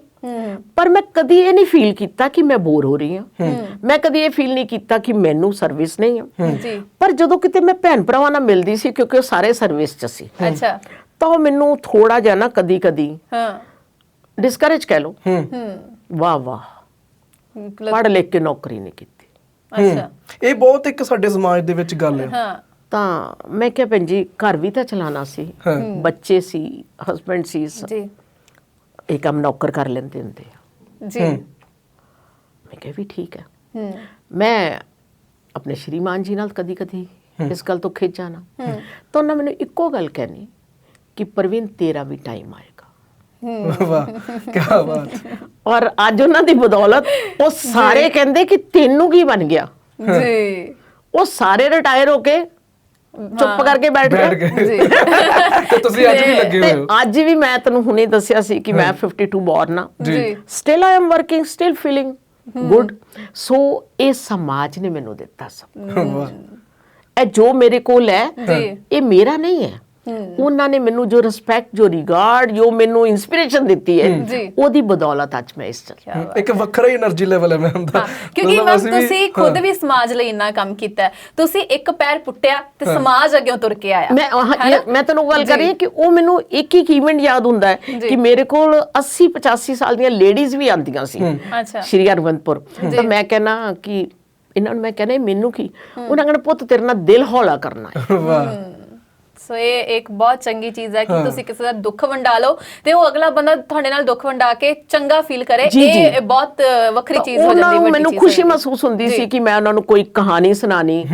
ਪਰ ਮੈਂ ਕਦੀ ਇਹ ਨਹੀਂ ਫੀਲ ਕੀਤਾ ਕਿ ਮੈਂ ਬੋਰ ਹੋ ਰਹੀ ਹਾਂ। ਮੈਂ ਕਦੀ ਇਹ ਫੀਲ ਨਹੀਂ ਕੀਤਾ ਕਿ ਮੈਨੂੰ ਸਰਵਿਸ ਨਹੀਂ ਹੈ। ਜੀ ਪਰ ਜਦੋਂ ਕਿਤੇ ਮੈਂ ਭੈਣ ਭਰਾਵਾਂ ਨਾਲ ਮਿਲਦੀ ਸੀ, ਕਿਉਂਕਿ ਉਹ ਸਾਰੇ ਸਰਵਿਸ 'ਚ ਸੀ, ਅੱਛਾ ਤਾਂ ਉਹ ਮੈਨੂੰ ਥੋੜਾ ਜਿਹਾ ਨਾ ਕਦੀ ਹਾਂ ਡਿਸਕਰੇਜ ਕਹਿ ਲਓ। ਵਾਹ ਵਾਹ, ਪੜ੍ਹ ਲਿਖ ਕੇ ਨੌਕਰੀ ਨਹੀਂ ਕੀਤੀ। ਅੱਛਾ ਇਹ ਬਹੁਤ ਇੱਕ ਸਾਡੇ ਸਮਾਜ ਦੇ ਵਿੱਚ ਗੱਲ ਹੈ। ਹਾਂ ਤਾਂ ਮੈਂ ਕਿਹਾ ਭੈਣ ਜੀ ਘਰ ਵੀ ਤਾਂ ਚਲਾਉਣਾ ਸੀ, ਬੱਚੇ ਸੀ, ਹਸਬੈਂਡ ਸੀ, ਜੀ ਇਹ ਕੰਮ ਨੌਕਰ ਕਰ ਲੈਂਦੇ ਹੁੰਦੇ ਆ। ਜੀ ਮੈਂ ਕਿਹਾ ਵੀ ਠੀਕ ਹੈ। ਮੈਂ ਆਪਣੇ ਸ਼੍ਰੀਮਾਨ ਜੀ ਨਾਲ ਕਦੀ ਇਸ ਗੱਲ ਤੋਂ ਖਿੱਚ ਜਾਣਾ, ਤਾਂ ਉਹਨਾਂ ਮੈਨੂੰ ਇੱਕੋ ਗੱਲ ਕਹਿਣੀ ਕਿ ਪ੍ਰਵੀਨ ਤੇਰਾ ਵੀ ਟਾਈਮ ਆਏਗਾ। ਵਾਹ ਕੀ ਬਾਤ। ਔਰ ਅੱਜ ਉਹਨਾਂ ਦੀ ਬਦੌਲਤ ਉਹ ਸਾਰੇ ਕਹਿੰਦੇ ਕਿ ਤੈਨੂੰ ਕੀ ਬਣ ਗਿਆ। ਜੀ ਉਹ ਸਾਰੇ ਰਿਟਾਇਰ ਹੋ ਕੇ ਚੁੱਪ ਕਰਕੇ ਬੈਠ ਗਏ। ਜੀ ਤੇ ਤੁਸੀਂ ਅੱਜ ਵੀ ਲੱਗੇ ਹੋਏ ਤੇ ਹੋ। ਅੱਜ ਵੀ ਮੈਂ ਤੈਨੂੰ ਹੁਣੇ ਦੱਸਿਆ ਸੀ ਕਿ ਮੈਂ 52 ਬੋਰਨ ਆ। ਜੀ still I am working, still feeling good. So ਇਹ ਸਮਾਜ ਨੇ ਮੈਨੂੰ ਦਿੱਤਾ ਸਭ। ਵਾਹ ਇਹ ਜੋ ਮੇਰੇ ਕੋਲ ਹੈ ਜੀ ਇਹ ਮੇਰਾ ਨਹੀਂ ਹੈ। ਉਹਨਾਂ ਨੇ ਮੈਨੂੰ ਜੋ ਰਿਸਪੈਕਟ, ਜੋ ਰਿਗਾਰਡ, ਜੋ ਮੈਨੂੰ ਇਨਸਪੀਰੇਸ਼ਨ ਦਿੱਤੀ ਹੈ, ਜੀ। ਉਹਦੀ ਬਦੌਲਤ ਅੱਜ ਮੈਂ ਇਸ ਚੱਲ। ਇੱਕ ਵੱਖਰਾ ਹੀ એનર્ਜੀ ਲੈਵਲ ਹੈ ਮੈਮ ਦਾ। ਕਿਉਂਕਿ ਮਤਲਬ ਮੈਮ ਅਸੀਂ ਵੀ- ਤੁਸੀਂ ਖੁਦ ਵੀ ਸਮਾਜ ਲਈ ਇੰਨਾ ਕੰਮ ਕੀਤਾ ਹੈ। ਤੁਸੀਂ ਇੱਕ ਪੈਰ ਪੁੱਟਿਆ ਤੇ ਸਮਾਜ ਅੱਗੇ ਤੁਰ ਕੇ ਆਇਆ। ਮੈਂ ਤੈਨੂੰ ਗੱਲ ਕਰ ਰਹੀ ਹਾਂ ਕਿ ਉਹ ਮੈਨੂੰ ਇੱਕ ਇਵੈਂਟ ਯਾਦ ਹੁੰਦਾ ਹੈ ਕਿ ਮੇਰੇ ਕੋਲ 80-85 ਸਾਲ ਦੀਆਂ ਲੇਡੀਜ਼ ਵੀ ਆਉਂਦੀਆਂ ਸੀ ਅੱਛਾ ਸ਼੍ਰੀ ਹਰਮੰਦਪੁਰ। ਤਾਂ ਮੈਂ ਕਹਿਣਾ ਕਿ ਇਹਨਾਂ ਨੂੰ, ਮੈਂ ਕਹਿਣਾ ਮੈਨੂੰ ਕੀ, ਉਹਨਾਂ ਕਹਿੰਦੇ ਪੁੱਤ ਤੇਰੇ ਨਾਲ ਦਿਲ ਹੌਲਾ ਕਰਨਾ ਹੈ। ਵਾਹ ਸੋ ਇਹ ਇੱਕ ਬਹੁਤ ਚੰਗੀ ਚੀਜ਼ ਹੈ ਕਿ ਤੁਸੀਂ ਕਿਸੇ ਦਾ ਦੁੱਖ ਵੰਡਾ ਲਓ ਤੇ ਉਹ ਅਗਲਾ ਬੰਦਾ ਤੁਹਾਡੇ ਨਾਲ ਦੁੱਖ ਵੰਡਾ ਕੇ ਚੰਗਾ ਫੀਲ ਕਰੇ। ਇਹ ਬਹੁਤ ਵੱਖਰੀ ਚੀਜ਼ ਹੋ ਜਾਂਦੀ ਹੈ। ਮੈਨੂੰ ਖੁਸ਼ੀ ਮਹਿਸੂਸ ਹੁੰਦੀ ਸੀ ਕਿ ਮੈਂ ਉਹਨਾਂ ਨੂੰ ਕੋਈ ਕਹਾਣੀ ਸੁਣਾਣੀ,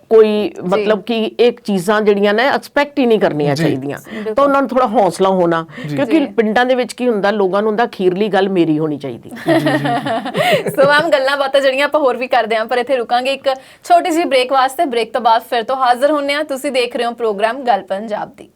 ਕੋਈ ਮਤਲਬ ਕਿ ਇੱਕ ਚੀਜ਼ਾਂ ਜਿਹੜੀਆਂ ਨੇ ਐਕਸਪੈਕਟ ਹੀ ਨਹੀਂ ਕਰਨੀਆਂ ਚਾਹੀਦੀਆਂ, ਤਾਂ ਉਹਨਾਂ ਨੂੰ ਥੋੜਾ ਹੌਸਲਾ ਹੋਣਾ। ਕਿਉਂਕਿ ਪਿੰਡਾਂ ਦੇ ਵਿੱਚ ਕੀ ਹੁੰਦਾ, ਲੋਕਾਂ ਨੂੰ ਹੁੰਦਾ ਅਖੀਰਲੀ ਗੱਲ ਮੇਰੀ ਹੋਣੀ ਚਾਹੀਦੀ। ਸੋ ਮੈਮ ਗੱਲਾਂ ਬਾਤਾਂ ਜਿਹੜੀਆਂ ਆਪਾਂ ਹੋਰ ਵੀ ਕਰਦੇ ਆਂ, ਪਰ ਇੱਥੇ ਰੁਕਾਂਗੇ ਇੱਕ ਛੋਟੀ ਜਿਹੀ ਬ੍ਰੇਕ ਵਾਸਤੇ। ਬ੍ਰੇਕ ਤੋਂ ਬਾਅਦ ਫਿਰ ਤੋਂ ਹਾਜ਼ਰ ਹੁੰਨੇ ਆ। ਤੁਸੀਂ ਦੇਖ ਰਹੇ ਹੋ ਪ੍ਰੋਗਰਾਮ ਗੱਲ ਪੰਜਾਬ ਦੀ।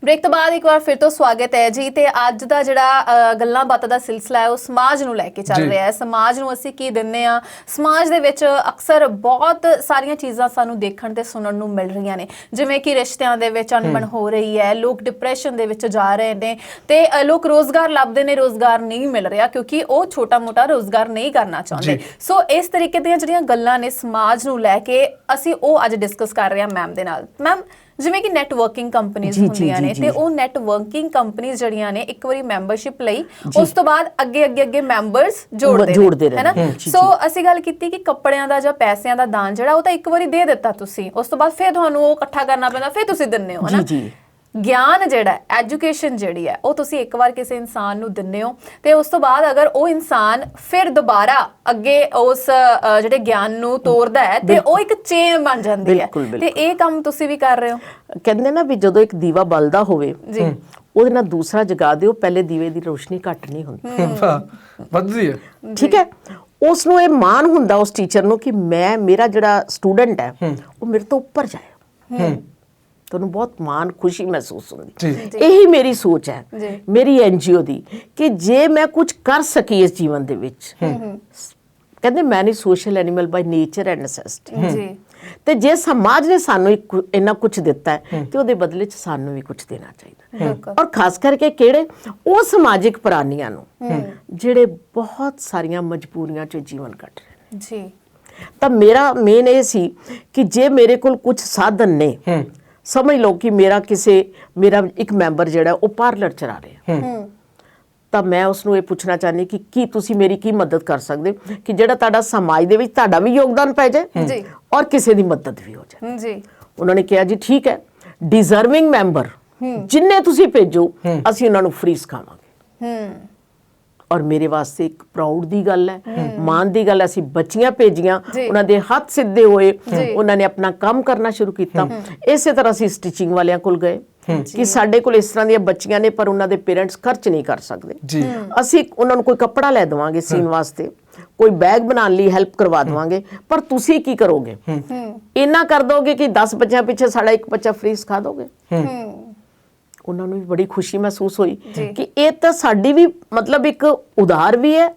ਬ੍ਰੇਕ ਤੋਂ ਬਾਅਦ ਇੱਕ ਵਾਰ ਫਿਰ ਤੋਂ ਸਵਾਗਤ ਹੈ ਜੀ। ਤੇ ਅੱਜ ਦਾ ਜਿਹੜਾ ਗੱਲਾਂ ਬਾਤਾਂ ਦਾ ਸਿਲਸਿਲਾ ਹੈ ਉਹ ਸਮਾਜ ਨੂੰ ਲੈ ਕੇ ਚੱਲ ਰਿਹਾ ਹੈ। ਸਮਾਜ ਨੂੰ ਅਸੀਂ ਕੀ ਦਿੰਦੇ ਆ। ਸਮਾਜ ਦੇ ਵਿੱਚ ਅਕਸਰ ਬਹੁਤ ਸਾਰੀਆਂ ਚੀਜ਼ਾਂ ਸਾਨੂੰ ਦੇਖਣ ਤੇ ਸੁਣਨ ਨੂੰ ਮਿਲ ਰਹੀਆਂ ਨੇ, ਜਿਵੇਂ ਕਿ ਰਿਸ਼ਤਿਆਂ ਦੇ ਵਿੱਚ ਅਣਬਣ ਹੋ ਰਹੀ ਹੈ, ਲੋਕ ਡਿਪਰੈਸ਼ਨ ਦੇ ਵਿੱਚ ਜਾ ਰਹੇ ਨੇ ਤੇ ਲੋਕ ਰੋਜ਼ਗਾਰ ਲੱਭਦੇ ਨੇ, ਰੋਜ਼ਗਾਰ ਨਹੀਂ ਮਿਲ ਰਿਹਾ ਕਿਉਂਕਿ ਉਹ ਛੋਟਾ-ਮੋਟਾ ਰੋਜ਼ਗਾਰ ਨਹੀਂ ਕਰਨਾ ਚਾਹੁੰਦੇ। ਸੋ ਇਸ ਤਰੀਕੇ ਦੀਆਂ ਜਿਹੜੀਆਂ ਗੱਲਾਂ ਨੇ ਸਮਾਜ ਨੂੰ ਲੈ ਕੇ, ਅਸੀਂ ਉਹ ਅੱਜ ਡਿਸਕਸ ਕਰ ਰਹੇ ਹਾਂ ਮੈਮ ਦੇ ਨਾਲ। ਮੈਮ ਜਿਵੇਂ ਕਿ ਨੈਟਵਰਕਿੰਗ ਕੰਪਨੀਆਂ ਹੁੰਦੀਆਂ ਨੇ ਤੇ ਉਹ ਨੈਟਵਰਕਿੰਗ ਕੰਪਨੀਆਂ ਜਿਹੜੀਆਂ ਨੇ ਇੱਕ ਵਾਰੀ ਮੈਂਬਰਸ਼ਿਪ ਲਈ, ਉਸ ਤੋਂ ਬਾਅਦ ਅੱਗੇ ਮੈਂਬਰਸ ਜੋੜਦੇ ਨੇ, ਹੈ ਨਾ। ਸੋ ਅਸੀਂ ਗੱਲ ਕੀਤੀ ਕਿ ਕੱਪੜਿਆਂ ਦਾ ਜਾਂ ਪੈਸਿਆਂ ਦਾ ਦਾਨ ਜਿਹੜਾ ਉਹ ਤਾਂ ਇੱਕ ਵਾਰੀ ਦੇ ਦਿੱਤਾ ਤੁਸੀਂ, ਉਸ ਤੋਂ ਬਾਅਦ ਫਿਰ ਤੁਹਾਨੂੰ ਉਹ ਇਕੱਠਾ ਕਰਨਾ ਪੈਂਦਾ, ਫਿਰ ਤੁਸੀਂ ਦਿੰਦੇ ਹੋ, ਹੈ ਨਾ। ਗਿਆਨ ਜਿਹੜਾ, ਐਜੂਕੇਸ਼ਨ ਜਿਹੜੀ ਹੈ ਉਹ ਤੁਸੀਂ ਇੱਕ ਵਾਰ ਕਿਸੇ ਇਨਸਾਨ ਨੂੰ ਦਿੰਦੇ ਹੋ ਤੇ ਉਸ ਤੋਂ ਬਾਅਦ ਅਗਰ ਉਹ ਇਨਸਾਨ ਫਿਰ ਦੁਬਾਰਾ ਅੱਗੇ ਉਸ ਜਿਹੜੇ ਗਿਆਨ ਨੂੰ ਤੋਰਦਾ ਹੈ ਤੇ ਉਹ ਇੱਕ ਚੇਨ ਬਣ ਜਾਂਦੀ ਹੈ। ਤੇ ਇਹ ਕੰਮ ਤੁਸੀਂ ਵੀ ਕਰ ਰਹੇ ਹੋ। ਕਹਿੰਦੇ ਨਾ ਵੀ ਜਦੋਂ ਇੱਕ ਦੀਵਾ ਬਲਦਾ ਹੋਵੇ ਉਹਦੇ ਨਾਲ ਦੂਸਰਾ ਜਗਾ ਦਿਓ, ਪਹਿਲੇ ਦੀਵੇ ਦੀ ਰੋਸ਼ਨੀ ਘੱਟ ਨਹੀਂ ਹੁੰਦੀ, ਵੱਧਦੀ ਹੈ। ਠੀਕ ਹੈ। ਉਸ ਨੂੰ ਇਹ ਮਾਣ ਹੁੰਦਾ ਉਸ ਟੀਚਰ ਨੂੰ ਕਿ ਮੇਰਾ ਜਿਹੜਾ ਸਟੂਡੈਂਟ ਹੈ ਉਹ ਮੇਰੇ ਤੋਂ ਉੱਪਰ ਜਾਏ। ਤੁਹਾਨੂੰ ਬਹੁਤ ਮਾਣ, ਖੁਸ਼ੀ ਮਹਿਸੂਸ ਹੁੰਦੀ। ਇਹੀ ਮੇਰੀ ਸੋਚ ਹੈ, ਮੇਰੀ ਐਨਜੀਓ ਦੀ, ਕਿ ਜੇ ਮੈਂ ਕੁਝ ਕਰ ਸਕੀ ਇਸ ਜੀਵਨ ਦੇ ਵਿੱਚ, ਕਹਿੰਦੇ man is social animal by nature and necessity, ਤੇ ਜੇ ਸਮਾਜ ਨੇ ਸਾਨੂੰ ਇੰਨਾ ਕੁਝ ਦਿੱਤਾ ਹੈ ਤੇ ਉਹਦੇ ਬਦਲੇ 'ਚ ਸਾਨੂੰ ਵੀ ਕੁਝ ਦੇਣਾ ਚਾਹੀਦਾ। ਔਰ ਖਾਸ ਕਰਕੇ ਕਿਹੜੇ ਉਹ ਸਮਾਜਿਕ ਪ੍ਰਾਣੀਆਂ ਨੂੰ ਜਿਹੜੇ ਬਹੁਤ ਸਾਰੀਆਂ ਮਜਬੂਰੀਆਂ 'ਚ ਜੀਵਨ ਕੱਟ ਰਹੇ ਜੀ। ਤਾਂ ਮੇਰਾ ਮੇਨ ਇਹ ਸੀ ਕਿ ਜੇ ਮੇਰੇ ਕੋਲ ਕੁਝ ਸਾਧਨ ਨੇ, ਸਮਝ ਲਓ ਕਿ ਮੇਰਾ ਇੱਕ ਮੈਂਬਰ ਜਿਹੜਾ ਉਹ ਪਾਰਲਰ ਚਲਾ ਰਿਹਾ, ਤਾਂ ਮੈਂ ਉਸ ਨੂੰ ਇਹ ਪੁੱਛਣਾ ਚਾਹੁੰਦੀ ਕਿ ਕੀ ਤੁਸੀਂ ਮੇਰੀ ਕੀ ਮਦਦ ਕਰ ਸਕਦੇ ਹੋ ਕਿ ਜਿਹੜਾ ਤੁਹਾਡਾ ਸਮਾਜ ਦੇ ਵਿੱਚ ਤੁਹਾਡਾ ਵੀ ਯੋਗਦਾਨ ਪੈ ਜਾਏ ਜੀ ਔਰ ਕਿਸੇ ਦੀ ਮਦਦ ਵੀ ਹੋ ਜਾਏ। ਜੀ ਉਹਨਾਂ ਨੇ ਕਿਹਾ ਜੀ ਠੀਕ ਹੈ, ਡਿਜ਼ਰਵਿੰਗ ਮੈਂਬਰ ਜਿੰਨੇ ਤੁਸੀਂ ਭੇਜੋ ਅਸੀਂ ਉਹਨਾਂ ਨੂੰ ਫ੍ਰੀ ਸਿਖਾਵਾਂਗੇ। ਔਰ ਮੇਰੇ ਵਾਸਤੇ ਇੱਕ ਪ੍ਰਾਊਡ ਦੀ ਗੱਲ ਹੈ, ਮਾਣ ਦੀ ਗੱਲ ਹੈ। ਅਸੀਂ ਬੱਚੀਆਂ ਭੇਜੀਆਂ, ਉਹਨਾਂ ਦੇ ਹੱਥ ਸਿੱਧੇ ਹੋਏ, ਉਹਨਾਂ ਨੇ ਆਪਣਾ ਕੰਮ ਕਰਨਾ ਸ਼ੁਰੂ ਕੀਤਾ। ਇਸੇ ਤਰ੍ਹਾਂ ਅਸੀਂ ਸਟਿਚਿੰਗ ਵਾਲਿਆਂ ਕੋਲ ਗਏ ਕਿ ਸਾਡੇ ਕੋਲ ਇਸ ਤਰ੍ਹਾਂ ਦੀਆਂ ਬੱਚੀਆਂ ਨੇ ਪਰ ਉਹਨਾਂ ਦੇ ਪੇਰੈਂਟਸ ਖਰਚ ਨਹੀਂ ਕਰ ਸਕਦੇ, ਅਸੀਂ ਉਹਨਾਂ ਨੂੰ ਕੋਈ ਕੱਪੜਾ ਲੈ ਦੇਵਾਂਗੇ ਸੀਨ ਵਾਸਤੇ, ਕੋਈ ਬੈਗ ਬਣਾਉਣ ਲਈ ਹੈਲਪ ਕਰਵਾ ਦੇਵਾਂਗੇ, ਪਰ ਤੁਸੀਂ ਕੀ ਕਰੋਗੇ? ਇੰਨਾ ਕਰ ਦੋਗੇ ਕਿ 10 ਬੱਚਿਆਂ ਪਿੱਛੇ ਸਾਡਾ ਇੱਕ ਬੱਚਾ ਫ੍ਰੀ ਸਿਖਾ ਦੋਗੇ। ਉਹਨਾਂ ਨੂੰ ਵੀ ਬੜੀ ਖੁਸ਼ੀ ਮਹਿਸੂਸ ਹੋਈ ਕਿ ਇਹ ਤਾਂ ਸਾਡੀ ਵੀ ਮਤਲਬ ਇੱਕ ਉਧਾਰ ਵੀ ਹੈ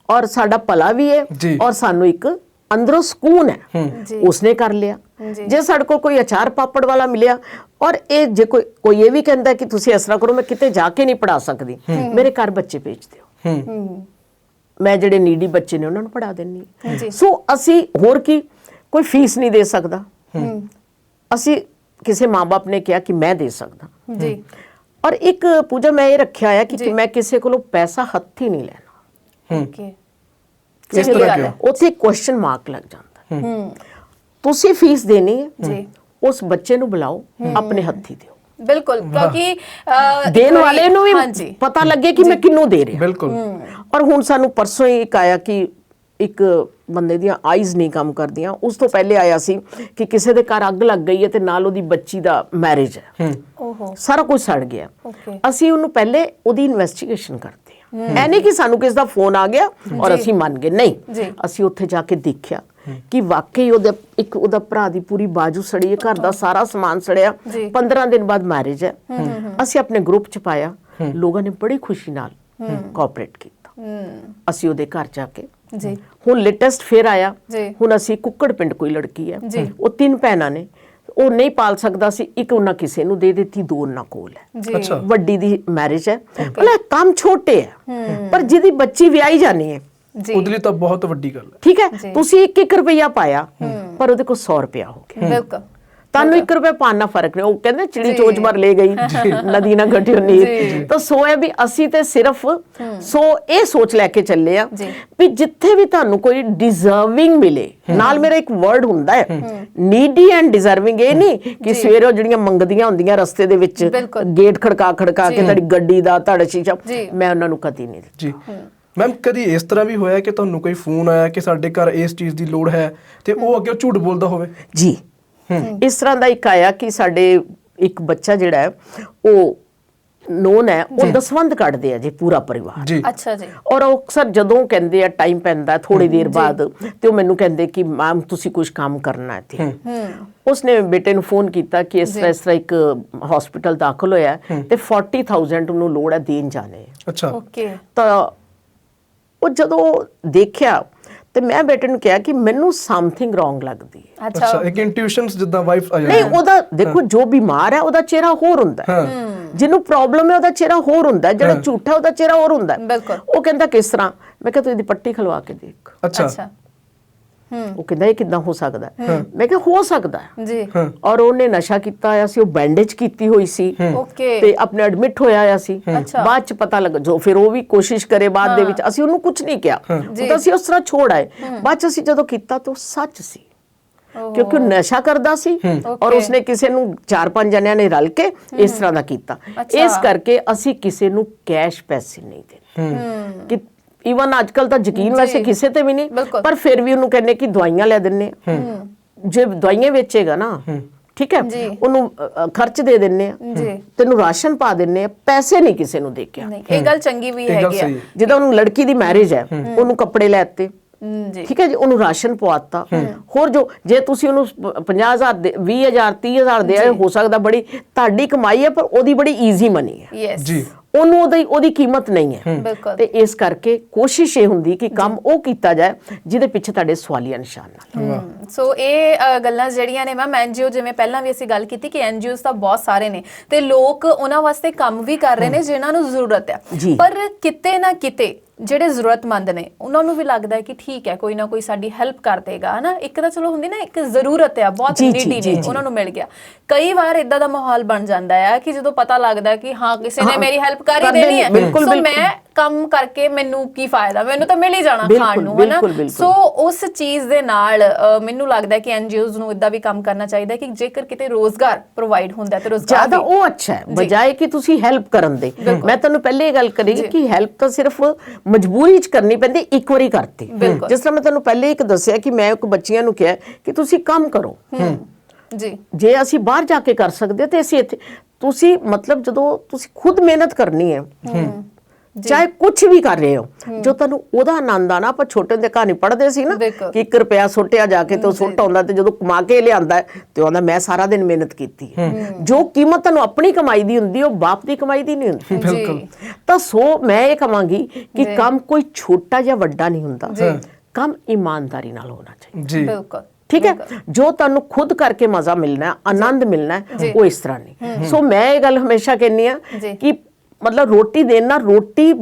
ਔਰ ਸਾਡਾ ਭਲਾ ਵੀ ਹੈ ਔਰ ਸਾਨੂੰ ਇੱਕ ਅੰਦਰੋਂ ਸਕੂਨ ਹੈ। ਉਸਨੇ ਕਰ ਲਿਆ। ਜੇ ਸਾਡੇ ਕੋਲ ਕੋਈ ਅਚਾਰ ਪਾਪੜ ਵਾਲਾ ਮਿਲਿਆ ਔਰ ਇਹ ਜੇ ਕੋਈ ਇਹ ਵੀ ਕਹਿੰਦਾ ਕਿ ਤੁਸੀਂ ਇਸ ਤਰ੍ਹਾਂ ਕਰੋ, ਮੈਂ ਕਿਤੇ ਜਾ ਕੇ ਨਹੀਂ ਪੜਾ ਸਕਦੀ, ਮੇਰੇ ਘਰ ਬੱਚੇ ਭੇਜ ਦਿਓ, ਮੈਂ ਜਿਹੜੇ ਨੀਡੀ ਬੱਚੇ ਨੇ ਉਹਨਾਂ ਨੂੰ ਪੜਾ ਦਿੰਨੀ ਹਾਂ। ਸੋ ਅਸੀਂ ਹੋਰ ਕੀ, ਕੋਈ ਫੀਸ ਨਹੀਂ ਦੇ ਸਕਦਾ, ਅਸੀਂ ਕਿਸੇ ਮਾਂ-ਬਾਪ ਨੇ ਕਿਹਾ ਕਿ ਮੈਂ ਦੇ ਸਕਦਾ ਜੀ। ਔਰ ਇੱਕ ਪੂਜਾ ਮੈਂ ਇਹ ਰੱਖਿਆ ਹੋਇਆ ਕਿ ਮੈਂ ਕਿਸੇ ਕੋਲੋਂ ਪੈਸਾ ਹੱਥੀ ਨਹੀਂ ਲੈਣਾ। ਓਕੇ, ਇਸ ਤਰ੍ਹਾਂ ਕਿਉਂ? ਉੱਥੇ ਕੁਐਸਚਨ ਮਾਰਕ ਲੱਗ ਜਾਂਦਾ। ਤੁਸੀਂ ਫੀਸ ਦੇਣੀ ਹੈ ਜੀ, ਉਸ ਬੱਚੇ ਨੂੰ ਬੁਲਾਓ, ਆਪਣੇ ਹੱਥੀ ਦਿਓ। ਬਿਲਕੁਲ, ਕਿਉਂਕਿ ਦੇਣ ਵਾਲੇ ਨੂੰ ਵੀ ਪਤਾ ਲੱਗੇ ਕਿ ਮੈਂ ਕਿਹਨੂੰ ਦੇ ਰਿਹਾ। ਬਿਲਕੁਲ। ਔਰ ਹੁਣ ਸਾਨੂੰ ਪਰਸੋਂ ਹੀ ਇੱਕ ਆਇਆ ਕਿ ਇੱਕ ਬੰਦੇ ਦੀਆਂ ਆਈਜ਼ ਨਹੀਂ ਕੰਮ ਕਰਦੀਆਂ। ਉਸ ਤੋਂ ਪਹਿਲੇ ਆਇਆ ਸੀ ਕਿ ਕਿਸੇ ਦੇ ਘਰ ਅੱਗ ਲੱਗ ਗਈ ਹੈ ਤੇ ਨਾਲ ਉਹਦੀ ਬੱਚੀ ਦਾ ਮੈਰਿਜ ਹੈ, ਓਹੋ ਸਾਰਾ ਕੁਝ ਸੜ ਗਿਆ। ਓਕੇ, ਅਸੀਂ ਉਹਨੂੰ ਪਹਿਲੇ ਉਹਦੀ ਇਨਵੈਸਟੀਗੇਸ਼ਨ ਕਰਦੇ ਹਾਂ। ਐ ਨਹੀਂ ਕਿ ਸਾਨੂੰ ਕਿਸ ਦਾ ਫੋਨ ਆ ਗਿਆ ਔਰ ਅਸੀਂ ਮੰਨ ਗਏ, ਨਹੀਂ, ਅਸੀਂ ਉੱਥੇ ਜਾ ਕੇ ਦੇਖਿਆ ਕਿ ਵਾਕਈ ਉਹਦਾ ਭਰਾ ਦੀ ਪੂਰੀ ਬਾਜੂ ਸੜੀ ਹੈ, ਘਰ ਦਾ ਸਾਰਾ ਸਮਾਨ ਸੜਿਆ। 15 ਦਿਨ ਬਾਅਦ ਮੈਰਿਜ ਹੈ। ਅਸੀਂ ਆਪਣੇ ਗਰੁੱਪ ਚ ਪਾਇਆ, ਲੋਕਾਂ ਨੇ ਬੜੀ ਖੁਸ਼ੀ ਨਾਲ ਕੋਆਪਰੇਟ ਕੀਤਾ। ਅਸੀਂ ਉਹਦੇ ਘਰ ਜਾ ਕੇ ਜੀ, ਹੁਣ ਲੇਟੈਸਟ ਫੇਰ ਆਇਆ, ਹੁਣ ਅਸੀਂ ਕੁੱਕੜ ਪਿੰਡ ਕੋਈ ਲੜਕੀ ਹੈ, ਉਹ 3 ਭੈਣਾਂ ਨੇ, ਉਹ ਨਹੀਂ ਪਾਲ ਸਕਦਾ ਸੀ, ਇੱਕ ਉਹਨਾਂ ਕਿਸੇ ਨੂੰ ਦੇ ਦਿੱਤੀ, 2 ਉਹਨਾਂ ਕੋਲ ਹੈ। ਵੱਡੀ ਦੀ ਮੈਰਿਜ ਹੈ, ਮਤਲਬ ਕੰਮ ਛੋਟੇ ਹੈ ਪਰ ਜਿਹਦੀ ਬੱਚੀ ਵਿਆਹੀ ਜਾਣੀ ਹੈ ਉਹਦੇ ਲਈ ਤਾਂ ਬਹੁਤ ਵੱਡੀ ਗੱਲ ਹੈ। ਠੀਕ ਹੈ, ਤੁਸੀਂ 1-1 ਰੁਪਇਆ ਪਾਇਆ ਪਰ ਉਹਦੇ ਕੋਲ 100 ਰੁਪਇਆ ਹੋ ਗਿਆ। ਬਿਲਕੁਲ, ਤੁਹਾਨੂੰ 1 ਰੁਪਇਆ ਪਾਣਾ ਫਰਕ ਨਹੀਂ। ਉਹ ਕਹਿੰਦੇ ਚਿੜੀ ਚੋਚ ਭਰ ਲੈ ਗਈ, ਨਦੀ ਨਾ ਘਟਿਓ ਨੀਰ। ਤਾਂ ਸੋ ਹੈ ਵੀ ਅਸੀਂ ਤੇ ਸਿਰਫ ਇਹ ਸੋਚ ਲੈ ਕੇ ਚੱਲੇ ਆ ਵੀ ਜਿੱਥੇ ਵੀ ਤੁਹਾਨੂੰ ਕੋਈ ਡਿਜ਼ਰਵਿੰਗ ਮਿਲੇ, ਨਾਲ ਮੇਰਾ ਇੱਕ ਵਰਡ ਹੁੰਦਾ ਹੈ ਨੀਡੀ ਐਂਡ ਡਿਜ਼ਰਵਿੰਗ। ਇਹ ਨਹੀਂ ਕਿ ਸਵੇਰੇ ਉਹ ਜਿਹੜੀਆਂ ਮੰਗਦੀਆਂ ਹੁੰਦੀਆਂ ਰਸਤੇ ਦੇ ਵਿੱਚ ਗੇਟ ਖੜਕਾ ਕੇ ਤੁਹਾਡੀ ਗੱਡੀ ਦਾ ਤੁਹਾਡਾ ਸ਼ੀਸ਼ਾ, ਮੈਂ ਉਹਨਾਂ ਨੂੰ ਕਦੀ ਨਹੀਂ ਦਿੱਤਾ। ਜੀ ਮੈਮ, ਕਦੀ ਇਸ ਤਰ੍ਹਾਂ ਵੀ ਹੋਇਆ ਕਿ ਤੁਹਾਨੂੰ ਕੋਈ ਫੋਨ ਆਇਆ ਕਿ ਸਾਡੇ ਘਰ ਇਸ ਚੀਜ਼ ਦੀ ਲੋੜ ਹੈ ਤੇ ਉਹ ਅੱਗੇ ਝੂਠ ਬੋਲਦਾ ਹੋਵੇ? ਜੀ, ਇਸ ਤਰ੍ਹਾਂ ਦਾ ਇੱਕ ਆਇਆ ਕਿ ਸਾਡੇ ਇੱਕ ਬੱਚਾ ਜਿਹੜਾ ਹੈ ਉਹ ਨੋਨ ਹੈ, ਉਹ ਦਸਵੰਧ ਕੱਢਦੇ ਆ ਜੀ ਪੂਰਾ ਪਰਿਵਾਰ। ਅੱਛਾ ਜੀ। ਔਰ ਉਹ ਅਕਸਰ ਜਦੋਂ ਕਹਿੰਦੇ ਆ ਟਾਈਮ ਪੈਂਦਾ ਥੋੜੀ ਦੇਰ ਬਾਅਦ ਤੇ ਉਹ ਮੈਨੂੰ ਕਹਿੰਦੇ ਕਿ ਮੈਮ ਤੁਸੀਂ ਕੁਝ ਕੰਮ ਕਰਨਾ ਹੈ ਤੇ ਉਸਨੇ ਬੇਟੇ ਨੂੰ ਫੋਨ ਕੀਤਾ ਕਿ ਇਸ ਤਰ੍ਹਾਂ ਇੱਕ ਹਸਪੀਟਲ ਦਾਖਲ ਹੋਇਆ ਤੇ 40,000 ਉਹਨੂੰ ਲੋੜ ਹੈ ਦੇਣ ਜਾਣੇ। ਅੱਛਾ, ਓਕੇ। ਤਾਂ ਉਹ ਜਦੋਂ ਦੇਖਿਆ ਤੇ ਮੈਂ ਬੇਟੇ ਨੂੰ ਕਿਹਾ ਕਿ ਮੈਨੂੰ ਸਮਥਿੰਗ ਰੋਂਗ ਲੱਗਦੀ ਹੈ। ਅੱਛਾ, ਇੱਕ ਇੰਟੂਇਸ਼ਨਸ ਜਿੱਦਾਂ ਵਾਈਫ ਆ ਜਾਂਦੀ ਨਹੀਂ, ਉਹਦਾ ਦੇਖੋ ਜੋ ਬਿਮਾਰ ਹੈ ਉਹਦਾ ਚਿਹਰਾ ਹੋਰ ਹੁੰਦਾ ਹੈ, ਜਿਹਨੂੰ ਪ੍ਰੋਬਲਮ ਹੈ ਉਹਦਾ ਚਿਹਰਾ ਹੋਰ ਹੁੰਦਾ ਹੈ, ਜਿਹੜਾ ਝੂਠਾ ਉਹਦਾ ਚਿਹਰਾ ਹੋਰ ਹੁੰਦਾ ਹੈ। ਉਹ ਕਹਿੰਦਾ ਕਿਸ ਤਰ੍ਹਾਂ? ਮੈਂ ਕਿਹਾ ਤੂੰ ਇਹਦੀ ਪੱਟੀ ਖਲਵਾ ਕੇ ਦੇਖ। ਅੱਛਾ। ਉਹ ਕਹਿੰਦਾ ਇਹ ਕਿੱਦਾਂ ਹੋ ਸਕਦਾ? ਮੈਂ ਕਿਹਾ ਹੋ ਸਕਦਾ ਹੈ ਜੀ। ਔਰ ਉਹਨੇ ਨਸ਼ਾ ਕੀਤਾ ਹੋਇਆ ਸੀ, ਉਹ ਬੈਂਡੇਜ ਕੀਤੀ ਹੋਈ ਸੀ ਤੇ ਆਪਣੇ ਐਡਮਿਟ ਹੋਇਆ ਹੋਇਆ ਸੀ। ਬਾਅਦ ਚ ਪਤਾ ਲੱਗਾ, ਜੋ ਫਿਰ ਉਹ ਵੀ ਕੋਸ਼ਿਸ਼ ਕਰੇ ਬਾਅਦ ਦੇ ਵਿੱਚ, ਅਸੀਂ ਉਹਨੂੰ ਕੁਝ ਨਹੀਂ ਕਿਹਾ, ਉਹ ਤਾਂ ਅਸੀਂ ਉਸ ਤਰ੍ਹਾਂ ਛੋੜ ਆਏ। ਬਾਅਦ ਚ ਅਸੀਂ ਜਦੋਂ ਕੀਤਾ ਤਾਂ ਉਹ ਸੱਚ ਸੀ, ਕਿਉਂਕਿ ਉਹ ਨਸ਼ਾ ਕਰਦਾ ਸੀ ਔਰ ਉਸਨੇ ਕਿਸੇ ਨੂੰ 4-5 ਜਣਿਆਂ ਨੇ ਰਲ ਕੇ ਇਸ ਤਰ੍ਹਾਂ ਦਾ ਕੀਤਾ। ਇਸ ਕਰਕੇ ਅਸੀਂ ਕਿਸੇ ਨੂੰ ਕੈਸ਼ ਪੈਸੇ ਨਹੀਂ ਦਿੰਦੇ ਕਿ ਈਵਨ ਅੱਜ ਕੱਲ ਤਾਂ ਯਕੀਨ ਵੈਸੇ ਕਿਸੇ ਤੇ ਵੀ ਨਹੀਂ, ਪਰ ਫਿਰ ਵੀ ਉਹਨੂੰ ਕਹਿੰਦੇ ਕਿ ਦਵਾਈਆਂ ਲੈ ਦਿੰਨੇ ਆ। ਜੇ ਦਵਾਈਆਂ ਵੇਚੇਗਾ ਨਾ, ਠੀਕ ਹੈ, ਉਹਨੂੰ ਖਰਚ ਦੇ ਦਿੰਨੇ ਆ, ਤੈਨੂੰ ਰਾਸ਼ਨ ਪਾ ਦਿੰਨੇ ਆ, ਪੈਸੇ ਨਹੀਂ ਕਿਸੇ ਨੂੰ ਦੇ ਕੇ। ਇਹ ਗੱਲ ਚੰਗੀ ਵੀ ਹੈਗੀ ਆ। ਜਿੱਦਾਂ ਉਹਨੂੰ ਲੜਕੀ ਦੀ ਮੈਰਿਜ ਹੈ, ਉਹਨੂੰ ਕੱਪੜੇ ਲੈ ਦਿੱਤੇ, ਠੀਕ ਹੈ ਜੀ, ਉਹਨੂੰ ਰਾਸ਼ਨ ਪਵਾਤਾ। ਹੋਰ ਜੋ ਜੇ ਤੁਸੀਂ ਉਹਨੂੰ 50,000 ਦੇ 20,000 30,000 ਦੇ ਆਏ, ਹੋ ਸਕਦਾ ਬੜੀ ਤੁਹਾਡੀ ਕਮਾਈ ਹੈ ਪਰ ਉਹਦੀ ਬੜੀ ਈਜ਼ੀ ਮਨੀ ਹੈ ਜੀ, ਉਹਨੂੰ ਉਹਦੀ ਕੀਮਤ ਨਹੀਂ ਹੈ। ਤੇ ਇਸ ਕਰਕੇ ਕੋਸ਼ਿਸ਼ ਇਹ ਹੁੰਦੀ ਕਿ ਕੰਮ ਉਹ ਕੀਤਾ ਜਾਏ ਜਿਹਦੇ ਪਿੱਛੇ ਤੁਹਾਡੇ ਸਵਾਲੀਆ ਨਿਸ਼ਾਨ ਨਾ। ਸੋ ਇਹ ਗੱਲਾਂ ਜਿਹੜੀਆਂ ਨੇ ਮੈਮ, ਐਨਜੀਓ ਜਿਵੇਂ ਪਹਿਲਾਂ ਵੀ ਅਸੀਂ ਗੱਲ ਕੀਤੀ ਕਿ ਐਨਜੀਓਜ਼ ਤਾਂ ਬਹੁਤ ਸਾਰੇ ਨੇ ਤੇ ਲੋਕ ਉਹਨਾਂ ਵਾਸਤੇ ਕੰਮ ਵੀ ਕਰ ਰਹੇ ਨੇ ਜਿਨ੍ਹਾਂ ਨੂੰ ਜ਼ਰੂਰਤ ਹੈ, ਪਰ ਕਿਤੇ ਨਾ ਕਿਤੇ ਜਿਹੜੇ ਜ਼ਰੂਰਤਮੰਦ ਨੇ ਉਹਨਾਂ ਨੂੰ ਵੀ ਲੱਗਦਾ ਹੈ ਕਿ ਠੀਕ ਹੈ ਕੋਈ ਨਾ ਕੋਈ ਸਾਡੀ ਹੈਲਪ ਕਰ ਦੇਗਾ, ਹਨਾ। ਇੱਕ ਤਾਂ ਚਲੋ ਹੁੰਦੀ ਨਾ ਇੱਕ ਜ਼ਰੂਰਤ ਹੈ, ਬਹੁਤ ਨੀਡੀ ਨੇ, ਉਹਨਾਂ ਨੂੰ ਮਿਲ ਗਿਆ। ਕਈ ਵਾਰ ਇਦਾਂ ਦਾ ਮਾਹੌਲ ਬਣ ਜਾਂਦਾ ਹੈ ਕਿ ਜਦੋਂ ਪਤਾ ਲੱਗਦਾ ਕਿ ਹਾਂ ਕਿਸੇ ਨੇ ਮੇਰੀ ਹੈਲਪ ਕਰ ਹੀ ਦੇਣੀ ਹੈ, ਸੋ ਮੈਂ ਕੰਮ ਕਰਕੇ ਮੈਨੂੰ ਕੀ ਫਾਇਦਾ, ਮੈਨੂੰ ਤਾਂ ਮਿਲ ਹੀ ਜਾਣਾ ਖਾਣ ਨੂੰ, ਹਨਾ। ਸੋ ਉਸ ਚੀਜ਼ ਦੇ ਨਾਲ ਮੈਨੂੰ ਲੱਗਦਾ ਕਿ ਐਨਜੀਓਜ਼ ਨੂੰ ਇਦਾਂ ਵੀ ਕੰਮ ਕਰਨਾ ਚਾਹੀਦਾ ਕਿ ਜੇਕਰ ਕਿਤੇ ਰੋਜ਼ਗਾਰ ਪ੍ਰੋਵਾਈਡ ਹੁੰਦਾ ਤੇ ਰੋਜ਼ਗਾਰ ਜ਼ਿਆਦਾ ਉਹ ਅੱਛਾ ਹੈ ਬਜਾਏ ਕਿ ਤੁਸੀਂ ਹੈਲਪ ਕਰਨ ਦੇ। ਮੈਂ ਤੁਹਾਨੂੰ ਪਹਿਲੇ ਇਹ ਗੱਲ ਕਰੀ ਕਿ ਹੈਲਪ ਤਾਂ ਸਿਰਫ ਮਜਬੂਰੀ 'ਚ ਕਰਨੀ ਪੈਂਦੀ, ਇੱਕ ਵਾਰੀ ਕਰਤੀ। ਜਿਸ ਤਰ੍ਹਾਂ ਮੈਂ ਤੁਹਾਨੂੰ ਪਹਿਲੇ ਇੱਕ ਦੱਸਿਆ ਕਿ ਮੈਂ ਇੱਕ ਬੱਚਿਆਂ ਨੂੰ ਕਿਹਾ ਕਿ ਤੁਸੀਂ ਕੰਮ ਕਰੋ ਜੀ, ਜੇ ਅਸੀਂ ਬਾਹਰ ਜਾ ਕੇ ਕਰ ਸਕਦੇ ਤੇ ਅਸੀਂ ਇੱਥੇ, ਤੁਸੀਂ ਮਤਲਬ ਜਦੋਂ ਤੁਸੀਂ ਖੁਦ ਮਿਹਨਤ ਕਰਨੀ ਹੈ ਚਾਹੇ ਕੁਝ ਵੀ ਕਰ ਰਹੇ ਹੋ, ਜੋ ਤੁਹਾਨੂੰ ਉਹਦਾ ਆਨੰਦ ਆਣਾ। ਆਪਾਂ ਛੋਟੇ ਹੁੰਦੇ ਕਹਾਣੀ ਪੜ੍ਹਦੇ ਸੀ ਨਾ ਕਿ 1 ਰੁਪਿਆ ਸੁੱਟਿਆ ਜਾ ਕੇ ਤੇ ਉਹ ਸੁੱਟ ਆਉਂਦਾ, ਤੇ ਜਦੋਂ ਕਮਾ ਕੇ ਲਿਆਂਦਾ ਤੇ ਆਉਂਦਾ ਮੈਂ ਸਾਰਾ ਦਿਨ ਮਿਹਨਤ ਕੀਤੀ ਹੈ। ਜੋ ਕੀਮਤ ਤੁਹਾਨੂੰ ਆਪਣੀ ਕਮਾਈ ਦੀ ਹੁੰਦੀ ਉਹ ਬਾਪ ਦੀ ਕਮਾਈ ਦੀ ਨਹੀਂ ਹੁੰਦੀ। ਬਿਲਕੁਲ। ਤਾਂ ਸੋ ਮੈਂ ਇਹ ਕਹਾਂਗੀ ਕਿ ਕੰਮ ਕੋਈ ਛੋਟਾ ਜਾਂ ਵੱਡਾ ਨਹੀਂ ਹੁੰਦਾ, ਕੰਮ ਇਮਾਨਦਾਰੀ ਨਾਲ ਹੋਣਾ ਚਾਹੀਦਾ ਜੀ, ਬਿਲਕੁਲ ਠੀਕ ਹੈ। ਜੋ ਤੁਹਾਨੂੰ ਖੁਦ ਕਰਕੇ ਮਜ਼ਾ ਮਿਲਣਾ, ਆਨੰਦ ਮਿਲਣਾ, ਉਹ ਇਸ ਤਰ੍ਹਾਂ ਨਹੀਂ। ਸੋ ਮੈਂ ਇਹ ਗੱਲ ਹਮੇਸ਼ਾ ਕਹਿੰਦੀ ਆ ਕਿ ਮਤਲਬ ਰੋਟੀ ਦੇਣਾ, ਰੋਟੀ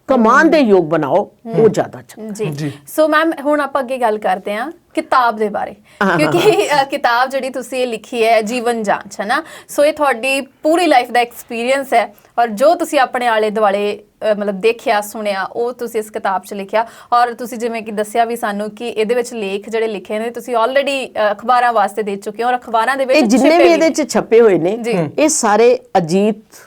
ਕਮਾਉਣ ਦੇ ਯੋਗ ਬਣਾਓ, ਉਹ ਜ਼ਿਆਦਾ ਚੰਗਾ ਜੀ। ਸੋ ਮੈਮ ਹੁਣ ਆਪਾਂ ਅੱਗੇ ਗੱਲ ਕਰਦੇ ਹਾਂ ਕਿਤਾਬ ਦੇ ਬਾਰੇ, ਕਿਉਂਕਿ ਕਿਤਾਬ ਜਿਹੜੀ ਤੁਸੀਂ ਇਹ ਲਿਖੀ ਹੈ ਜੀਵਨ ਜਾਂਚ, ਹੈ ਨਾ। ਸੋ ਇਹ ਤੁਹਾਡੀ ਪੂਰੀ ਲਾਈਫ ਦਾ ਐਕਸਪੀਰੀਅੰਸ ਹੈ, ਔਰ ਜੋ ਤੁਸੀਂ ਆਪਣੇ ਆਲੇ ਦੁਆਲੇ ਮਤਲਬ ਦੇਖਿਆ ਸੁਣਿਆ ਉਹ ਤੁਸੀਂ ਇਸ ਕਿਤਾਬ 'ਚ ਲਿਖਿਆ। ਔਰ ਤੁਸੀਂ ਜਿਵੇਂ ਕਿ ਦੱਸਿਆ ਵੀ ਸਾਨੂੰ ਕਿ ਇਹਦੇ ਵਿੱਚ ਲੇਖ ਜਿਹੜੇ ਲਿਖੇ ਨੇ ਤੁਸੀਂ ਆਲਰੇਡੀ ਅਖਬਾਰਾਂ ਵਾਸਤੇ ਦੇ ਚੁੱਕੇ ਹੋ, ਔਰ ਅਖਬਾਰਾਂ ਦੇ ਵਿੱਚ ਜਿੰਨੇ ਵੀ ਇਹਦੇ 'ਚ ਛਪੇ ਹੋਏ ਨੇ ਇਹ ਸਾਰੇ ਅਜੀਤ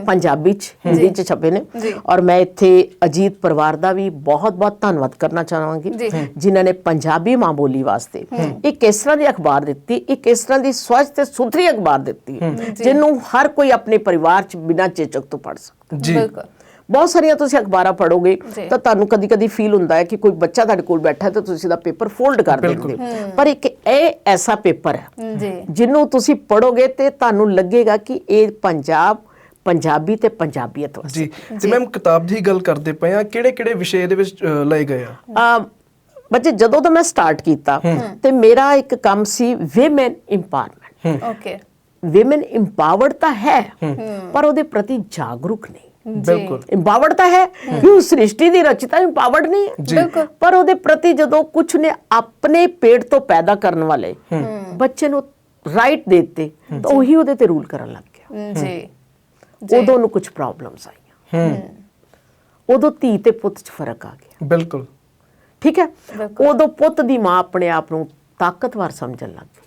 ਪੰਜਾਬੀ 'ਚ, ਹਿੰਦੀ 'ਚ ਛਪੇ ਨੇ। ਔਰ ਮੈਂ ਇੱਥੇ ਅਜੀਤ ਪਰਿਵਾਰ ਦਾ ਵੀ ਬਹੁਤ-ਬਹੁਤ ਧੰਨਵਾਦ ਕਰਨਾ ਚਾਹਾਂਗੀ ਜਿਨ੍ਹਾਂ ਨੇ ਪੰਜਾਬੀ ਮਾਂ ਬੋਲੀ ਵਾਸਤੇ ਇੱਕ ਇਸ ਤਰ੍ਹਾਂ ਦੀ ਅਖਬਾਰ ਦਿੱਤੀ, ਇੱਕ ਇਸ ਤਰ੍ਹਾਂ ਦੀ ਸਵੱਛ ਤੇ ਸੁਥਰੀ ਅਖਬਾਰ ਦਿੱਤੀ ਜਿਹਨੂੰ ਹਰ ਕੋਈ ਆਪਣੇ ਪਰਿਵਾਰ 'ਚ ਬਿਨਾਂ ਚੇਚਕ ਤੋਂ ਪੜ੍ਹ ਸਕਦਾ। ਜੀ, ਬਹੁਤ ਸਾਰੀਆਂ ਤੁਸੀਂ ਅਖਬਾਰਾਂ ਪੜ੍ਹੋਗੇ ਤਾਂ ਤੁਹਾਨੂੰ ਕਦੀ-ਕਦੀ ਫੀਲ ਹੁੰਦਾ ਹੈ ਕਿ ਕੋਈ ਬੱਚਾ ਤੁਹਾਡੇ ਕੋਲ ਬੈਠਾ ਤੇ ਤੁਸੀਂ ਦਾ ਪੇਪਰ ਫੋਲਡ ਕਰ ਦਿੰਦੇ ਹੋ, ਪਰ ਇੱਕ ਇਹ ਐਸਾ ਪੇਪਰ ਹੈ ਜਿਹਨੂੰ ਤੁਸੀਂ ਪੜ੍ਹੋਗੇ ਤੇ ਤੁਹਾਨੂੰ ਲੱਗੇਗਾ ਕਿ ਇਹ ਪੰਜਾਬੀ ਤੇ ਪੰਜਾਬੀਅਤ ਵਾਸਤੇ। ਜੀ। ਤੇ ਮੈਮ ਕਿਤਾਬ ਦੀ ਗੱਲ ਕਰਦੇ ਪਏ ਆ, ਕਿਹੜੇ-ਕਿਹੜੇ ਵਿਸ਼ੇ ਇਹਦੇ ਵਿੱਚ ਲਏ ਗਏ ਆ? ਬੱਚੇ ਜਦੋਂ ਤੋਂ ਮੈਂ ਸਟਾਰਟ ਕੀਤਾ ਤੇ ਮੇਰਾ ਇੱਕ ਕੰਮ ਸੀ women empowerment. Okay, women empowered ਤਾਂ ਹੈ ਪਰ ਉਹਦੇ ਪ੍ਰਤੀ ਜਾਗਰੂਕ ਨਹੀਂ। ਬਿਲਕੁਲ। ਇੰਪਾਵਰਡ ਤਾਂ ਹੈ ਕਿ ਉਹ ਸ੍ਰਿਸ਼ਟੀ ਦੀ ਰਚਿਤਾ ਇੰਪਾਵਰਡ ਨਹੀਂ ਹੈ, ਪਰ ਉਹਦੇ ਪ੍ਰਤੀ ਜਦੋਂ ਕੁਝ ਨੇ ਆਪਣੇ ਪੇਟ ਤੋਂ ਪੈਦਾ ਕਰਨ ਵਾਲੇ ਬੱਚੇ ਨੂੰ ਰਾਈਟ ਦੇ ਦਿੱਤੇ ਤਾਂ ਉਹੀ ਉਹਦੇ ਤੇ ਰੂਲ ਕਰਨ ਲੱਗ ਗਿਆ। ਜੀ, ਉਦੋਂ ਉਹਨੂੰ ਕੁਝ ਪ੍ਰੋਬਲਮਸ ਆਈਆਂ, ਉਦੋਂ ਧੀ ਤੇ ਪੁੱਤ 'ਚ ਫਰਕ ਆ ਗਿਆ। ਬਿਲਕੁਲ ਠੀਕ ਹੈ। ਉਦੋਂ ਪੁੱਤ ਦੀ ਮਾਂ ਆਪਣੇ ਆਪ ਨੂੰ ਤਾਕਤਵਰ ਸਮਝਣ ਲੱਗ ਗਈ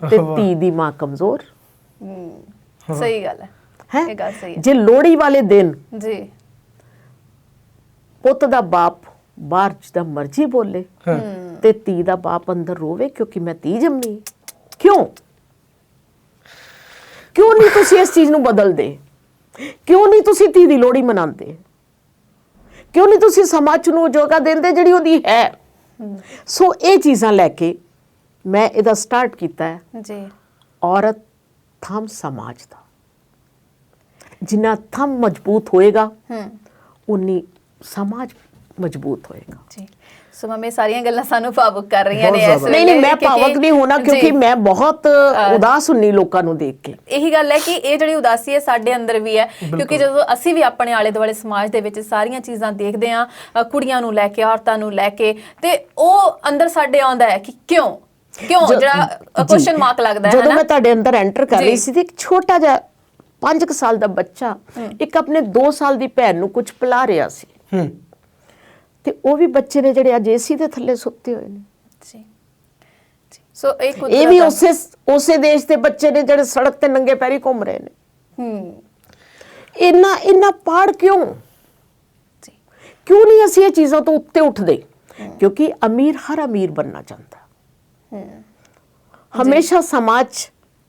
ਤੇ ਧੀ ਦੀ ਮਾਂ ਕਮਜ਼ੋਰ। ਸਹੀ ਗੱਲ ਹੈ, ਇਹ ਗੱਲ ਸਹੀ ਹੈ। ਜੇ ਲੋਹੜੀ ਵਾਲੇ ਦਿਨ ਜੀ ਪੁੱਤ ਦਾ ਬਾਪ ਬਾਹਰ ਜਿੱਦਾਂ ਮਰਜ਼ੀ ਬੋਲੇ ਤੇ ਧੀ ਦਾ ਬਾਪ ਅੰਦਰ ਰੋਵੇ ਕਿਉਂਕਿ ਮੈਂ ਧੀ ਜੰਮੀ, ਕਿਉਂ ਨਹੀਂ ਤੁਸੀਂ ਇਸ ਚੀਜ਼ ਨੂੰ ਬਦਲਦੇ? ਕਿਉਂ ਨਹੀਂ ਤੁਸੀਂ ਧੀ ਦੀ ਲੋਹੜੀ ਮਨਾਉਂਦੇ? ਕਿਉਂ ਨਹੀਂ ਤੁਸੀਂ ਸਮਾਜ ਨੂੰ ਜਗ੍ਹਾ ਦਿੰਦੇ ਜਿਹੜੀ ਉਹਦੀ ਹੈ? ਸੋ ਇਹ ਚੀਜ਼ਾਂ ਲੈ ਕੇ ਮੈਂ ਇਹਦਾ ਸਟਾਰਟ ਕੀਤਾ ਹੈ ਜੀ। ਔਰਤ ਥੰਮ ਸਮਾਜ ਦਾ, ਜਿੰਨਾ ਥੰਮ ਮਜ਼ਬੂਤ ਹੋਏਗਾ ਉਨੀ ਸਮਾਜ ਮਜ਼ਬੂਤ ਹੋਏਗਾ। ਜੀ। ਸੋ ਮੈਂ ਸਾਰੀਆਂ ਗੱਲਾਂ ਸਾਨੂੰ ਭਾਵੁਕ ਕਰ ਰਹੀਆਂ ਨੇ ਇਸ ਵੇਲੇ। ਨਹੀਂ ਮੈਂ ਭਾਵੁਕ ਨਹੀਂ ਹੋਣਾ ਕਿਉਂਕਿ ਮੈਂ ਬਹੁਤ ਉਦਾਸ ਹੁੰਨੀ ਲੋਕਾਂ ਨੂੰ ਦੇਖ ਕੇ। ਇਹੀ ਗੱਲ ਹੈ ਕਿ ਇਹ ਜਿਹੜੀ ਉਦਾਸੀ ਹੈ ਸਾਡੇ ਅੰਦਰ ਵੀ ਹੈ, ਕਿਉਂਕਿ ਜਦੋਂ ਅਸੀਂ ਵੀ ਆਪਣੇ ਆਲੇ ਦੁਆਲੇ ਸਮਾਜ ਦੇ ਵਿੱਚ ਸਾਰੀਆਂ ਚੀਜ਼ਾਂ ਦੇਖਦੇ ਹਾਂ ਕੁੜੀਆਂ ਨੂੰ ਲੈ ਕੇ, ਔਰਤਾਂ ਨੂੰ ਲੈ ਕੇ, ਤੇ ਉਹ ਅੰਦਰ ਸਾਡੇ ਆਉਂਦਾ ਹੈ ਕਿ ਕਿਉਂ ਜਿਹੜਾ ਕੁਐਸਚਨ ਮਾਰਕ ਲੱਗਦਾ ਹੈ। ਜਦੋਂ ਮੈਂ ਤੁਹਾਡੇ ਅੰਦਰ ਐਂਟਰ ਕਰ ਰਹੀ ਸੀ ਤੇ ਇੱਕ ਛੋਟਾ ਜਿਹਾ 5 ਸਾਲ ਦਾ ਬੱਚਾ ਇੱਕ ਆਪਣੇ 2 ਸਾਲ ਦੀ ਭੈਣ ਨੂੰ ਕੁਝ ਪਿਲਾ ਰਿਹਾ ਸੀ ਤੇ ਉਹ ਵੀ ਬੱਚੇ ਨੇ ਜਿਹੜੇ ਅੱਜ ਏਸੀ ਦੇ ਥੱਲੇ ਸੁੱਤੇ ਹੋਏ ਨੇ। ਜੀ। ਸੋ ਇਹ ਵੀ ਉਸੇ ਦੇਸ਼ ਦੇ ਬੱਚੇ ਨੇ ਜਿਹੜੇ ਸੜਕ ਤੇ ਨੰਗੇ ਪੈਰੀ ਘੁੰਮ ਰਹੇ ਨੇ। ਇੰਨਾ ਪਾੜ ਕਿਉਂ ਨਹੀਂ ਅਸੀਂ ਇਹ ਚੀਜ਼ਾਂ ਤੋਂ ਉੱਤੇ ਉੱਠਦੇ? ਕਿਉਂਕਿ ਅਮੀਰ ਹਰ ਅਮੀਰ ਬਣਨਾ ਚਾਹੁੰਦਾ। ਹਮੇਸ਼ਾ ਸਮਾਜ,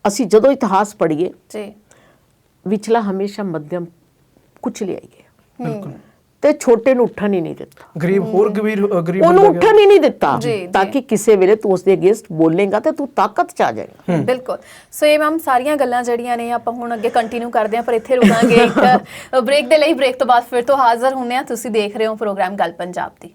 ਅਸੀਂ ਜਦੋਂ ਇਤਿਹਾਸ ਪੜ੍ਹੀਏ ਵਿਚਲਾ ਹਮੇਸ਼ਾ ਮੱਧਮ ਕੁਚਲਿਆ ਗਿਆ ਤੇ ਛੋਟੇ ਨੂੰ ਉੱਠਣ ਹੀ ਨਹੀਂ ਦਿੱਤਾ। ਗਰੀਬ ਉਹਨੂੰ ਉੱਠਣ ਹੀ ਨਹੀਂ ਦਿੱਤਾ ਤਾਂ ਕਿ ਕਿਸੇ ਵੇਲੇ ਤੂੰ ਉਸਦੇ ਅਗੇਂਸਟ ਬੋਲੇਗਾ ਤੇ ਤੂੰ ਤਾਕਤ ਚ ਆ ਜਾਏਗਾ। ਬਿਲਕੁਲ। ਸੋ ਇਹ ਮੈਮ ਸਾਰੀਆਂ ਗੱਲਾਂ ਜਿਹੜੀਆਂ ਨੇ ਆਪਾਂ ਹੁਣ ਅੱਗੇ ਕੰਟੀਨਿਊ ਕਰਦੇ ਹਾਂ, ਪਰ ਇੱਥੇ ਰੁਕਾਂਗੇ ਇੱਕ ਬ੍ਰੇਕ ਦੇ ਲਈ। ਬ੍ਰੇਕ ਤੋਂ ਬਾਅਦ ਫਿਰ ਤੋਂ ਹਾਜ਼ਰ ਹੁੰਦੇ ਹਾਂ। ਤੁਸੀਂ ਦੇਖ ਰਹੇ ਹੋ ਪ੍ਰੋਗਰਾਮ ਗੱਲ ਪੰਜਾਬ ਦੀ।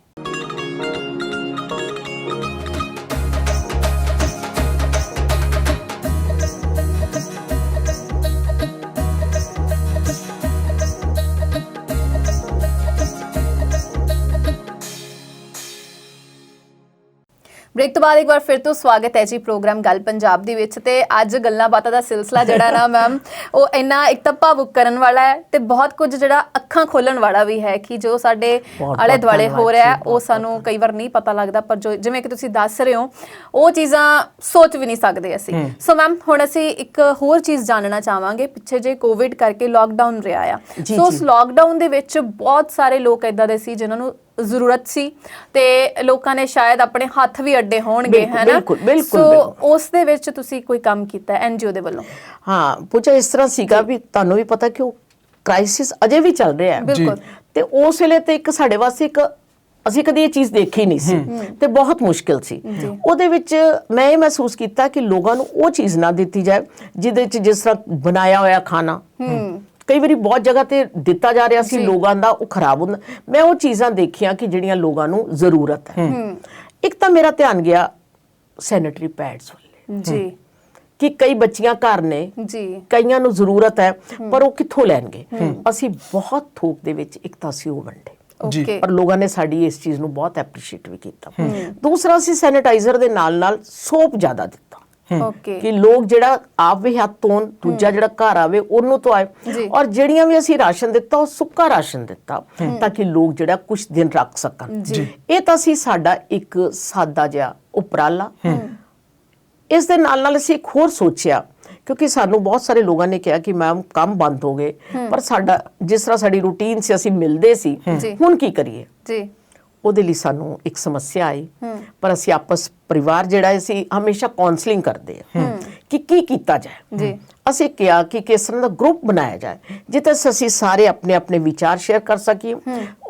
ਬ੍ਰੇਕ ਤੋਂ ਬਾਅਦ ਇੱਕ ਵਾਰ ਫਿਰ ਤੋਂ ਸਵਾਗਤ ਹੈ ਜੀ ਪ੍ਰੋਗਰਾਮ ਗੱਲ ਪੰਜਾਬ ਦੇ ਵਿੱਚ। ਤੇ ਅੱਜ ਗੱਲਾਂ ਬਾਤਾਂ ਦਾ ਸਿਲਸਿਲਾ ਜਿਹੜਾ ਨਾ ਮੈਮ ਉਹ ਇੰਨਾ ਇੱਕ ਤਾਂ ਭਾਵੁਕ ਕਰਨ ਵਾਲਾ ਹੈ ਤੇ ਬਹੁਤ ਕੁਝ ਜਿਹੜਾ ਅੱਖਾਂ ਖੋਲਣ ਵਾਲਾ ਵੀ ਹੈ ਕਿ ਜੋ ਸਾਡੇ ਆਲੇ ਦੁਆਲੇ ਹੋ ਰਿਹਾ ਹੈ ਉਹ ਸਾਨੂੰ ਕਈ ਵਾਰ ਨਹੀਂ ਪਤਾ ਲੱਗਦਾ, ਪਰ ਜੋ ਜਿਵੇਂ ਕਿ ਤੁਸੀਂ ਦੱਸ ਰਹੇ ਹੋ ਉਹ ਚੀਜ਼ਾਂ ਸੋਚ ਵੀ ਨਹੀਂ ਸਕਦੇ ਅਸੀਂ। ਸੋ ਮੈਮ ਹੁਣ ਅਸੀਂ ਇੱਕ ਹੋਰ ਚੀਜ਼ ਜਾਣਨਾ ਚਾਹਾਂਗੇ। ਪਿੱਛੇ ਜੇ ਕੋਵਿਡ ਕਰਕੇ ਲੋਕਡਾਊਨ ਰਿਹਾ ਆ, ਸੋ ਉਸ ਲੋਕਡਾਊਨ ਦੇ ਵਿੱਚ ਬਹੁਤ ਸਾਰੇ ਲੋਕ ਇਦਾਂ ਦੇ ਸੀ ਜਿਨ੍ਹਾਂ ਨੂੰ ਜ਼ਰੂਰਤ ਸੀ ਤੇ ਲੋਕਾਂ ਨੇ ਸ਼ਾਇਦ ਆਪਣੇ ਹੱਥ ਵੀ ਅੱਡੇ ਹੋਣਗੇ, ਹੈ ਨਾ? ਸੋ ਉਸ ਦੇ ਵਿੱਚ ਤੁਸੀਂ ਕੋਈ ਕੰਮ ਕੀਤਾ ਐਨਜੀਓ ਦੇ ਵੱਲੋਂ? ਹਾਂ ਪੂਜਾ, ਇਸ ਤਰ੍ਹਾਂ ਸੀਗਾ ਵੀ ਤੁਹਾਨੂੰ ਵੀ ਪਤਾ ਕਿ ਉਹ ਕ੍ਰਾਈਸਿਸ ਅਜੇ ਵੀ ਚੱਲ ਰਿਹਾ ਹੈ ਤੇ ਉਸ ਵੇਲੇ ਤੇ ਇੱਕ ਸਾਡੇ ਵਾਸਤੇ ਇੱਕ ਅਸੀਂ ਕਦੀ ਇਹ ਚੀਜ਼ ਦੇਖੀ ਨਹੀਂ ਸੀ ਤੇ ਬਹੁਤ ਮੁਸ਼ਕਿਲ ਸੀ। ਉਹਦੇ ਵਿੱਚ ਮੈਂ ਇਹ ਮਹਿਸੂਸ ਕੀਤਾ ਕਿ ਲੋਕਾਂ ਨੂੰ ਉਹ ਚੀਜ਼ ਨਾ ਦਿੱਤੀ ਜਾਏ ਜਿਹਦੇ ਵਿੱਚ ਜਿਸ ਤਰ੍ਹਾਂ ਬਣਾਇਆ ਹੋਇਆ ਖਾਣਾ ਕਈ ਵਾਰੀ ਬਹੁਤ ਜਗ੍ਹਾ ਤੇ ਦਿੱਤਾ ਜਾ ਰਿਹਾ ਸੀ ਲੋਕਾਂ ਦਾ, ਉਹ ਖਰਾਬ ਹੁੰਦਾ। ਮੈਂ ਉਹ ਚੀਜ਼ਾਂ ਦੇਖੀਆਂ ਕਿ ਜਿਹੜੀਆਂ ਲੋਕਾਂ ਨੂੰ ਜ਼ਰੂਰਤ ਹੈ। ਇੱਕ ਤਾਂ ਮੇਰਾ ਧਿਆਨ ਗਿਆ ਸੈਨੇਟਰੀ ਪੈਡਸ ਵੱਲ ਜੀ ਕਿ ਕਈ ਬੱਚੀਆਂ ਘਰ ਨੇ ਜੀ, ਕਈਆਂ ਨੂੰ ਜ਼ਰੂਰਤ ਹੈ ਪਰ ਉਹ ਕਿੱਥੋਂ ਲੈਣਗੇ। ਅਸੀਂ ਬਹੁਤ ਥੋਕ ਦੇ ਵਿੱਚ ਇੱਕ ਤਾਂ ਅਸੀਂ ਉਹ ਵੰਡੇ ਓਕੇ, ਪਰ ਲੋਕਾਂ ਨੇ ਸਾਡੀ ਇਸ ਚੀਜ਼ ਨੂੰ ਬਹੁਤ ਐਪਰੀਸ਼ੀਏਟ ਵੀ ਕੀਤਾ। ਦੂਸਰਾ ਅਸੀਂ ਸੈਨੀਟਾਈਜ਼ਰ ਦੇ ਨਾਲ ਸੋਪ ਜ਼ਿਆਦਾ ਦਿੱਤਾ ਓਕੇ, ਕਿ ਲੋਕ ਜਿਹੜਾ ਆਪ ਵੀ ਹੱਥ ਧੋਣ, ਦੂਜਾ ਜਿਹੜਾ ਘਰ ਆਵੇ ਉਹਨੂੰ ਧੋਏ। ਔਰ ਜਿਹੜੀਆਂ ਵੀ ਅਸੀਂ ਰਾਸ਼ਨ ਦਿੱਤਾ ਉਹ ਸੁੱਕਾ ਰਾਸ਼ਨ ਦਿੱਤਾ ਤਾਂ ਕਿ ਲੋਕ ਜਿਹੜਾ ਕੁਝ ਦਿਨ ਰੱਖ ਸਕਣ। ਇਹ ਤਾਂ ਸੀ ਸਾਡਾ ਇੱਕ ਸਾਦਾ ਜਿਹਾ ਉਪਰਾਲਾ। ਇਸ ਦੇ ਨਾਲ ਅਸੀਂ ਇੱਕ ਹੋਰ ਸੋਚਿਆ ਕਿਉਂਕਿ ਸਾਨੂੰ ਬਹੁਤ ਸਾਰੇ ਲੋਕਾਂ ਨੇ ਕਿਹਾ ਕਿ ਮੈਮ ਕੰਮ ਬੰਦ ਹੋ ਗਏ, ਪਰ ਸਾਡਾ ਜਿਸ ਤਰ੍ਹਾਂ ਸਾਡੀ ਰੂਟੀਨ ਸੀ ਅਸੀਂ ਮਿਲਦੇ ਸੀ, ਹੁਣ ਕੀ ਕਰੀਏ? ਜੀ ਉਹਦੇ ਲਈ ਸਾਨੂੰ ਇੱਕ ਸਮੱਸਿਆ ਆਈ, ਪਰ ਅਸੀਂ ਆਪਸ ਪਰਿਵਾਰ ਜਿਹੜਾ ਅਸੀਂ ਹਮੇਸ਼ਾ ਕਾਉਂਸਲਿੰਗ ਕਰਦੇ ਆ ਕਿ ਕੀ ਕੀਤਾ ਜਾਏ। ਅਸੀਂ ਕਿਹਾ ਕਿ ਕਿਸ ਤਰ੍ਹਾਂ ਦਾ ਗਰੁੱਪ ਬਣਾਇਆ ਜਾਏ ਜਿੱਥੇ ਅਸੀਂ ਸਾਰੇ ਆਪਣੇ ਆਪਣੇ ਵਿਚਾਰ ਸ਼ੇਅਰ ਕਰ ਸਕੀਏ।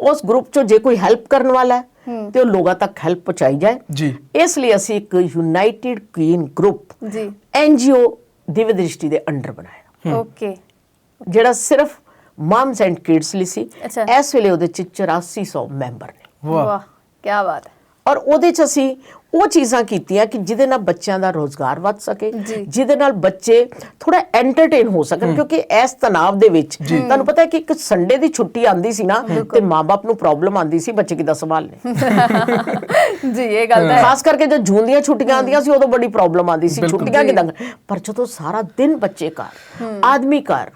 ਉਸ ਗਰੁੱਪ ਚੋਂ ਜੇ ਕੋਈ ਹੈਲਪ ਕਰਨ ਵਾਲਾ ਹੈ ਤੇ ਉਹ ਲੋਕਾਂ ਤੱਕ ਹੈਲਪ ਪਹੁੰਚਾਈ ਜਾਏ। ਇਸ ਲਈ ਅਸੀਂ ਇੱਕ ਯੂਨਾਈਟਿਡ ਕੁਈਨ ਗਰੁੱਪ ਐਨਜੀਓ ਦਿਵਯ ਦ੍ਰਿਸ਼ਟੀ ਦੇ ਅੰਡਰ ਬਣਾਇਆ ਓਕੇ, ਜਿਹੜਾ ਸਿਰਫ ਮਮਸ ਐਂਡ ਕਿਡਸ ਲਈ ਸੀ। ਇਸ ਵੇਲੇ ਉਹਦੇ ਚ 8400 ਮੈਂਬਰ ਨੇ। ਵਾਹ ਕੀ ਬਾਤ ਹੈ। ਔਰ ਉਹਦੇ ਚ ਅਸੀਂ ਉਹ ਚੀਜ਼ਾਂ ਕੀਤੀਆਂ ਕਿ ਜਿਹਦੇ ਨਾਲ ਬੱਚਿਆਂ ਦਾ ਰੋਜ਼ਗਾਰ ਵੱਧ ਸਕੇ, ਜਿਹਦੇ ਨਾਲ ਬੱਚੇ ਥੋੜਾ ਐਂਟਰਟੇਨ ਹੋ ਸਕਣ ਕਿਉਂਕਿ ਇਸ ਤਣਾਅ ਦੇ ਵਿੱਚ ਤੁਹਾਨੂੰ ਪਤਾ ਹੈ ਕਿ ਇੱਕ ਸੰਡੇ ਦੀ ਛੁੱਟੀ ਆਂਦੀ ਸੀ ਨਾ ਤੇ ਮਾਂ-ਬਾਪ ਨੂੰ ਪ੍ਰੋਬਲਮ ਆਂਦੀ ਸੀ ਬੱਚੇ ਕਿੱਦਾਂ ਸੰਭਾਲਣੇ। ਜੀ ਇਹ ਗੱਲ ਤਾਂ ਖਾਸ ਕਰਕੇ ਜਦ ਜੂਨ ਦੀਆਂ ਛੁੱਟੀਆਂ ਆਉਂਦੀਆਂ ਸੀ ਉਦੋਂ ਬੜੀ ਪ੍ਰੋਬਲਮ ਆਂਦੀ ਸੀ ਛੁੱਟੀਆਂ ਕਿੱਦਾਂ। ਪਰ ਜਦੋਂ ਸਾਰਾ ਦਿਨ ਬੱਚੇ ਘਰ, ਆਦਮੀ ਘਰ,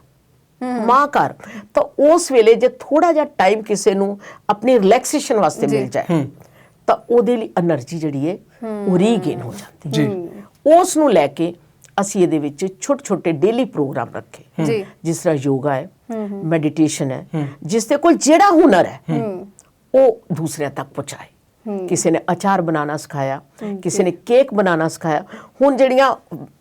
ਮਾਂ ਘਰ, ਤਾਂ ਉਸ ਵੇਲੇ ਜੇ ਥੋੜਾ ਜਿਹਾ ਟਾਈਮ ਕਿਸੇ ਨੂੰ ਆਪਣੀ ਰਿਲੈਕਸੇਸ਼ਨ ਵਾਸਤੇ ਮਿਲ ਜਾਏ ਤਾਂ ਉਹਦੇ ਲਈ એનર્ਜੀ ਜਿਹੜੀ ਹੈ ਉਹ ਰੀਗੇਨ ਹੋ ਜਾਂਦੀ ਹੈ। ਉਸ ਨੂੰ ਲੈ ਕੇ ਅਸੀਂ ਇਹਦੇ ਵਿੱਚ ਛੋਟੇ ਛੋਟੇ ਡੇਲੀ ਪ੍ਰੋਗਰਾਮ ਰੱਖੇ ਜਿਸ ਤਰ੍ਹਾਂ ਯੋਗਾ ਹੈ, ਮੈਡੀਟੇਸ਼ਨ ਹੈ, ਜਿਸ ਦੇ ਕੋਲ ਜਿਹੜਾ ਹੁਨਰ ਹੈ ਉਹ ਦੂਸਰਿਆਂ ਤੱਕ ਪਹੁੰਚਾਏ। ਕਿਸੇ ਨੇ ਅਚਾਰ ਬਣਾਉਣਾ ਸਿਖਾਇਆ, ਕਿਸੇ ਨੇ ਕੇਕ ਬਣਾਉਣਾ ਸਿਖਾਇਆ। ਹੁਣ ਜਿਹੜੀਆਂ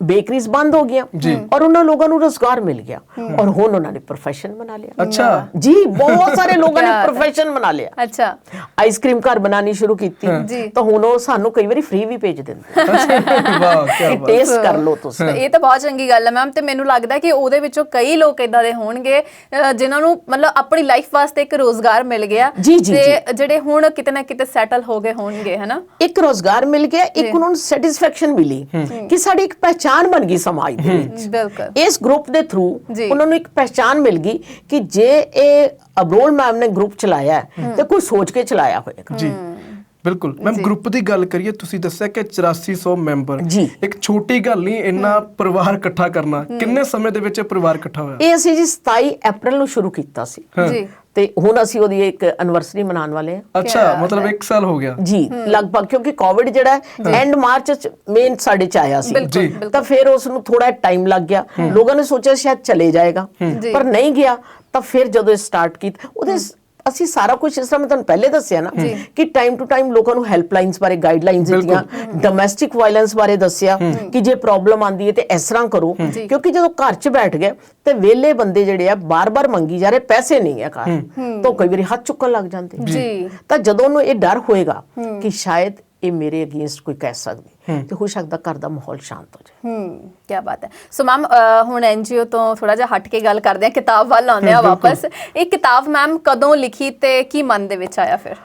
ਬੇਕਰੀਜ਼ ਬੰਦ ਹੋ ਗਈਆਂ ਔਰ ਉਹਨਾਂ ਲੋਕਾਂ ਨੂੰ ਰੋਜ਼ਗਾਰ ਮਿਲ ਗਿਆ ਔਰ ਹੁਣ ਉਹਨਾਂ ਨੇ ਪ੍ਰੋਫੈਸ਼ਨ ਬਣਾ ਲਿਆ। ਅੱਛਾ ਜੀ, ਬਹੁਤ ਸਾਰੇ ਲੋਕਾਂ ਨੇ ਪ੍ਰੋਫੈਸ਼ਨ ਬਣਾ ਲਿਆ। ਅੱਛਾ, ਆਈਸਕ੍ਰੀਮ ਘਰ ਬਣਾਉਣੀ ਸ਼ੁਰੂ ਕੀਤੀ ਤਾਂ ਹੁਣ ਉਹ ਸਾਨੂੰ ਕਈ ਵਾਰੀ ਫ੍ਰੀ ਵੀ ਭੇਜ ਦਿੰਦੇ। ਵਾਹ ਕੀ ਬਾਤ, ਟੇਸਟ ਕਰ ਲਓ ਤੁਸੀਂ। ਇਹ ਤਾਂ ਬਹੁਤ ਚੰਗੀ ਗੱਲ ਹੈ ਮੈਮ। ਤੇ ਮੈਨੂੰ ਲੱਗਦਾ ਕਿ ਉਹਦੇ ਵਿੱਚੋਂ ਕਈ ਲੋਕ ਇਦਾਂ ਦੇ ਹੋਣਗੇ ਜਿਨ੍ਹਾਂ ਨੂੰ ਮਤਲਬ ਆਪਣੀ ਲਾਈਫ ਵਾਸਤੇ ਇੱਕ ਰੋਜ਼ਗਾਰ ਮਿਲ ਗਿਆ ਤੇ ਜਿਹੜੇ ਹੁਣ ਕਿਤੇ ਨਾ ਕਿਤੇ ਸੈਟਲ ਹੋ ਗਏ ਹੋਣਗੇ, ਹੈ ਨਾ? ਇੱਕ ਰੋਜ਼ਗਾਰ ਮਿਲ ਗਿਆ, ਇੱਕ ਉਹਨਾਂ ਨੂੰ ਸੈਟੀਸਫੈਕਸ਼ਨ ਮਿਲੀ ਕਿ ਸਾਡੀ ਇੱਕ ਪਹਿਚਾਨ ਬਣ ਗਈ ਸਮਾਜ ਦੇ ਵਿੱਚ। ਬਿਲਕੁਲ, ਇਸ ਗਰੁੱਪ ਦੇ ਥਰੂ ਉਹਨਾਂ ਨੂੰ ਇੱਕ ਪਹਿਚਾਨ ਮਿਲ ਗਈ ਕਿ ਜੇ ਇਹ ਅਬਰੋਲ ਮੈਮ ਨੇ ਗਰੁੱਪ ਚਲਾਇਆ ਤੇ ਕੋਈ ਸੋਚ ਕੇ ਚਲਾਇਆ ਹੋਏਗਾ। ਜੀ ਬਿਲਕੁਲ ਮੈਮ, ਗਰੁੱਪ ਦੀ ਗੱਲ ਕਰੀਏ, ਤੁਸੀਂ ਦੱਸਿਆ ਕਿ 8400 ਮੈਂਬਰ, ਇੱਕ ਛੋਟੀ ਗੱਲ ਨਹੀਂ ਇੰਨਾ ਪਰਿਵਾਰ ਇਕੱਠਾ ਕਰਨਾ। ਕਿੰਨੇ ਸਮੇਂ ਦੇ ਵਿੱਚ ਪਰਿਵਾਰ ਇਕੱਠਾ ਹੋਇਆ? ਇਹ ਅਸੀਂ ਜੀ 27 ਅਪ੍ਰੈਲ ਨੂੰ ਸ਼ੁਰੂ ਕੀਤਾ ਸੀ ਜੀ ਤੇ ਹੁਣ ਅਸੀਂ ਉਹਦੀ ਇੱਕ ਐਨਵਰਸਰੀ ਮਨਾਉਣ ਵਾਲੇ ਹਾਂ। ਅੱਛਾ, ਮਤਲਬ 1 ਸਾਲ ਹੋ ਗਿਆ ਜੀ ਲਗਭਗ, ਕਿਉਂਕਿ ਕੋਵਿਡ ਜਿਹੜਾ ਐਂਡ ਮਾਰਚ ਚ ਮੇਨ ਸਾਡੇ ਚ ਆਇਆ ਸੀ ਤਾਂ ਫਿਰ ਉਸ ਨੂੰ ਥੋੜਾ ਟਾਈਮ ਲੱਗ ਗਿਆ। ਲੋਕਾਂ ਨੇ ਸੋਚਿਆ ਸ਼ਾਇਦ ਚਲੇ ਜਾਏਗਾ ਪਰ ਨਹੀਂ ਗਿਆ। ਤਾਂ ਫਿਰ ਜਦੋਂ ਸਟਾਰਟ ਕੀਤਾ ਉਹਦੇ ਅਸੀਂ ਸਾਰਾ ਕੁਝ ਇਸ ਤਰ੍ਹਾਂ ਮੈਂ ਤੁਹਾਨੂੰ ਪਹਿਲੇ ਦੱਸਿਆ ਨਾ ਕਿ ਟਾਈਮ ਟੂ ਟਾਈਮ ਲੋਕਾਂ ਨੂੰ ਹੈਲਪਲਾਈਨਸ ਬਾਰੇ ਗਾਈਡਲਾਈਨਸ ਦਿੱਤੀਆਂ, ਡੋਮੈਸਟਿਕ ਵਾਇਲੈਂਸ ਬਾਰੇ ਦੱਸਿਆ ਕਿ ਜੇ ਪ੍ਰੋਬਲਮ ਆਂਦੀ ਹੈ ਤੇ ਇਸ ਤਰ੍ਹਾਂ ਕਰੋ। ਕਿਉਂਕਿ ਜਦੋਂ ਘਰ 'ਚ ਬੈਠ ਗਏ ਤੇ ਵਿਹਲੇ ਬੰਦੇ ਜਿਹੜੇ ਆ ਬਾਰ-ਬਾਰ ਮੰਗੀ ਜਾ ਰਹੇ, ਪੈਸੇ ਨਹੀਂ ਹੈ ਘਰ, ਤਾਂ ਕਈ ਵਾਰੀ ਹੱਥ ਚੁੱਕਣ ਲੱਗ ਜਾਂਦੇ। ਤਾਂ ਜਦੋਂ ਉਹਨੂੰ ਇਹ ਡਰ ਹੋਏਗਾ ਕਿ ਸ਼ਾਇਦ ਇਹ ਮੇਰੇ ਅਗੇਂਸਟ ਕੋਈ ਕਹਿ ਸਕਦੀ ਤੇ ਹੋ ਸਕਦਾ ਘਰ ਦਾ ਮਾਹੌਲ ਸ਼ਾਂਤ ਹੋ ਜਾਏ। ਕੀ ਬਾਤ ਹੈ। ਸੋ ਮੈਮ ਹੁਣ ਐਨਜੀਓ ਤੋਂ ਥੋੜਾ ਜਿਹਾ ਹਟ ਕੇ ਗੱਲ ਕਰਦੇ ਹਾਂ, ਕਿਤਾਬ ਵੱਲ ਆਉਂਦੇ ਹਾਂ ਵਾਪਸ। ਇਹ ਕਿਤਾਬ ਮੈਮ ਕਦੋਂ ਲਿਖੀ ਤੇ ਕੀ ਮਨ ਦੇ ਵਿੱਚ ਆਇਆ ਫਿਰ?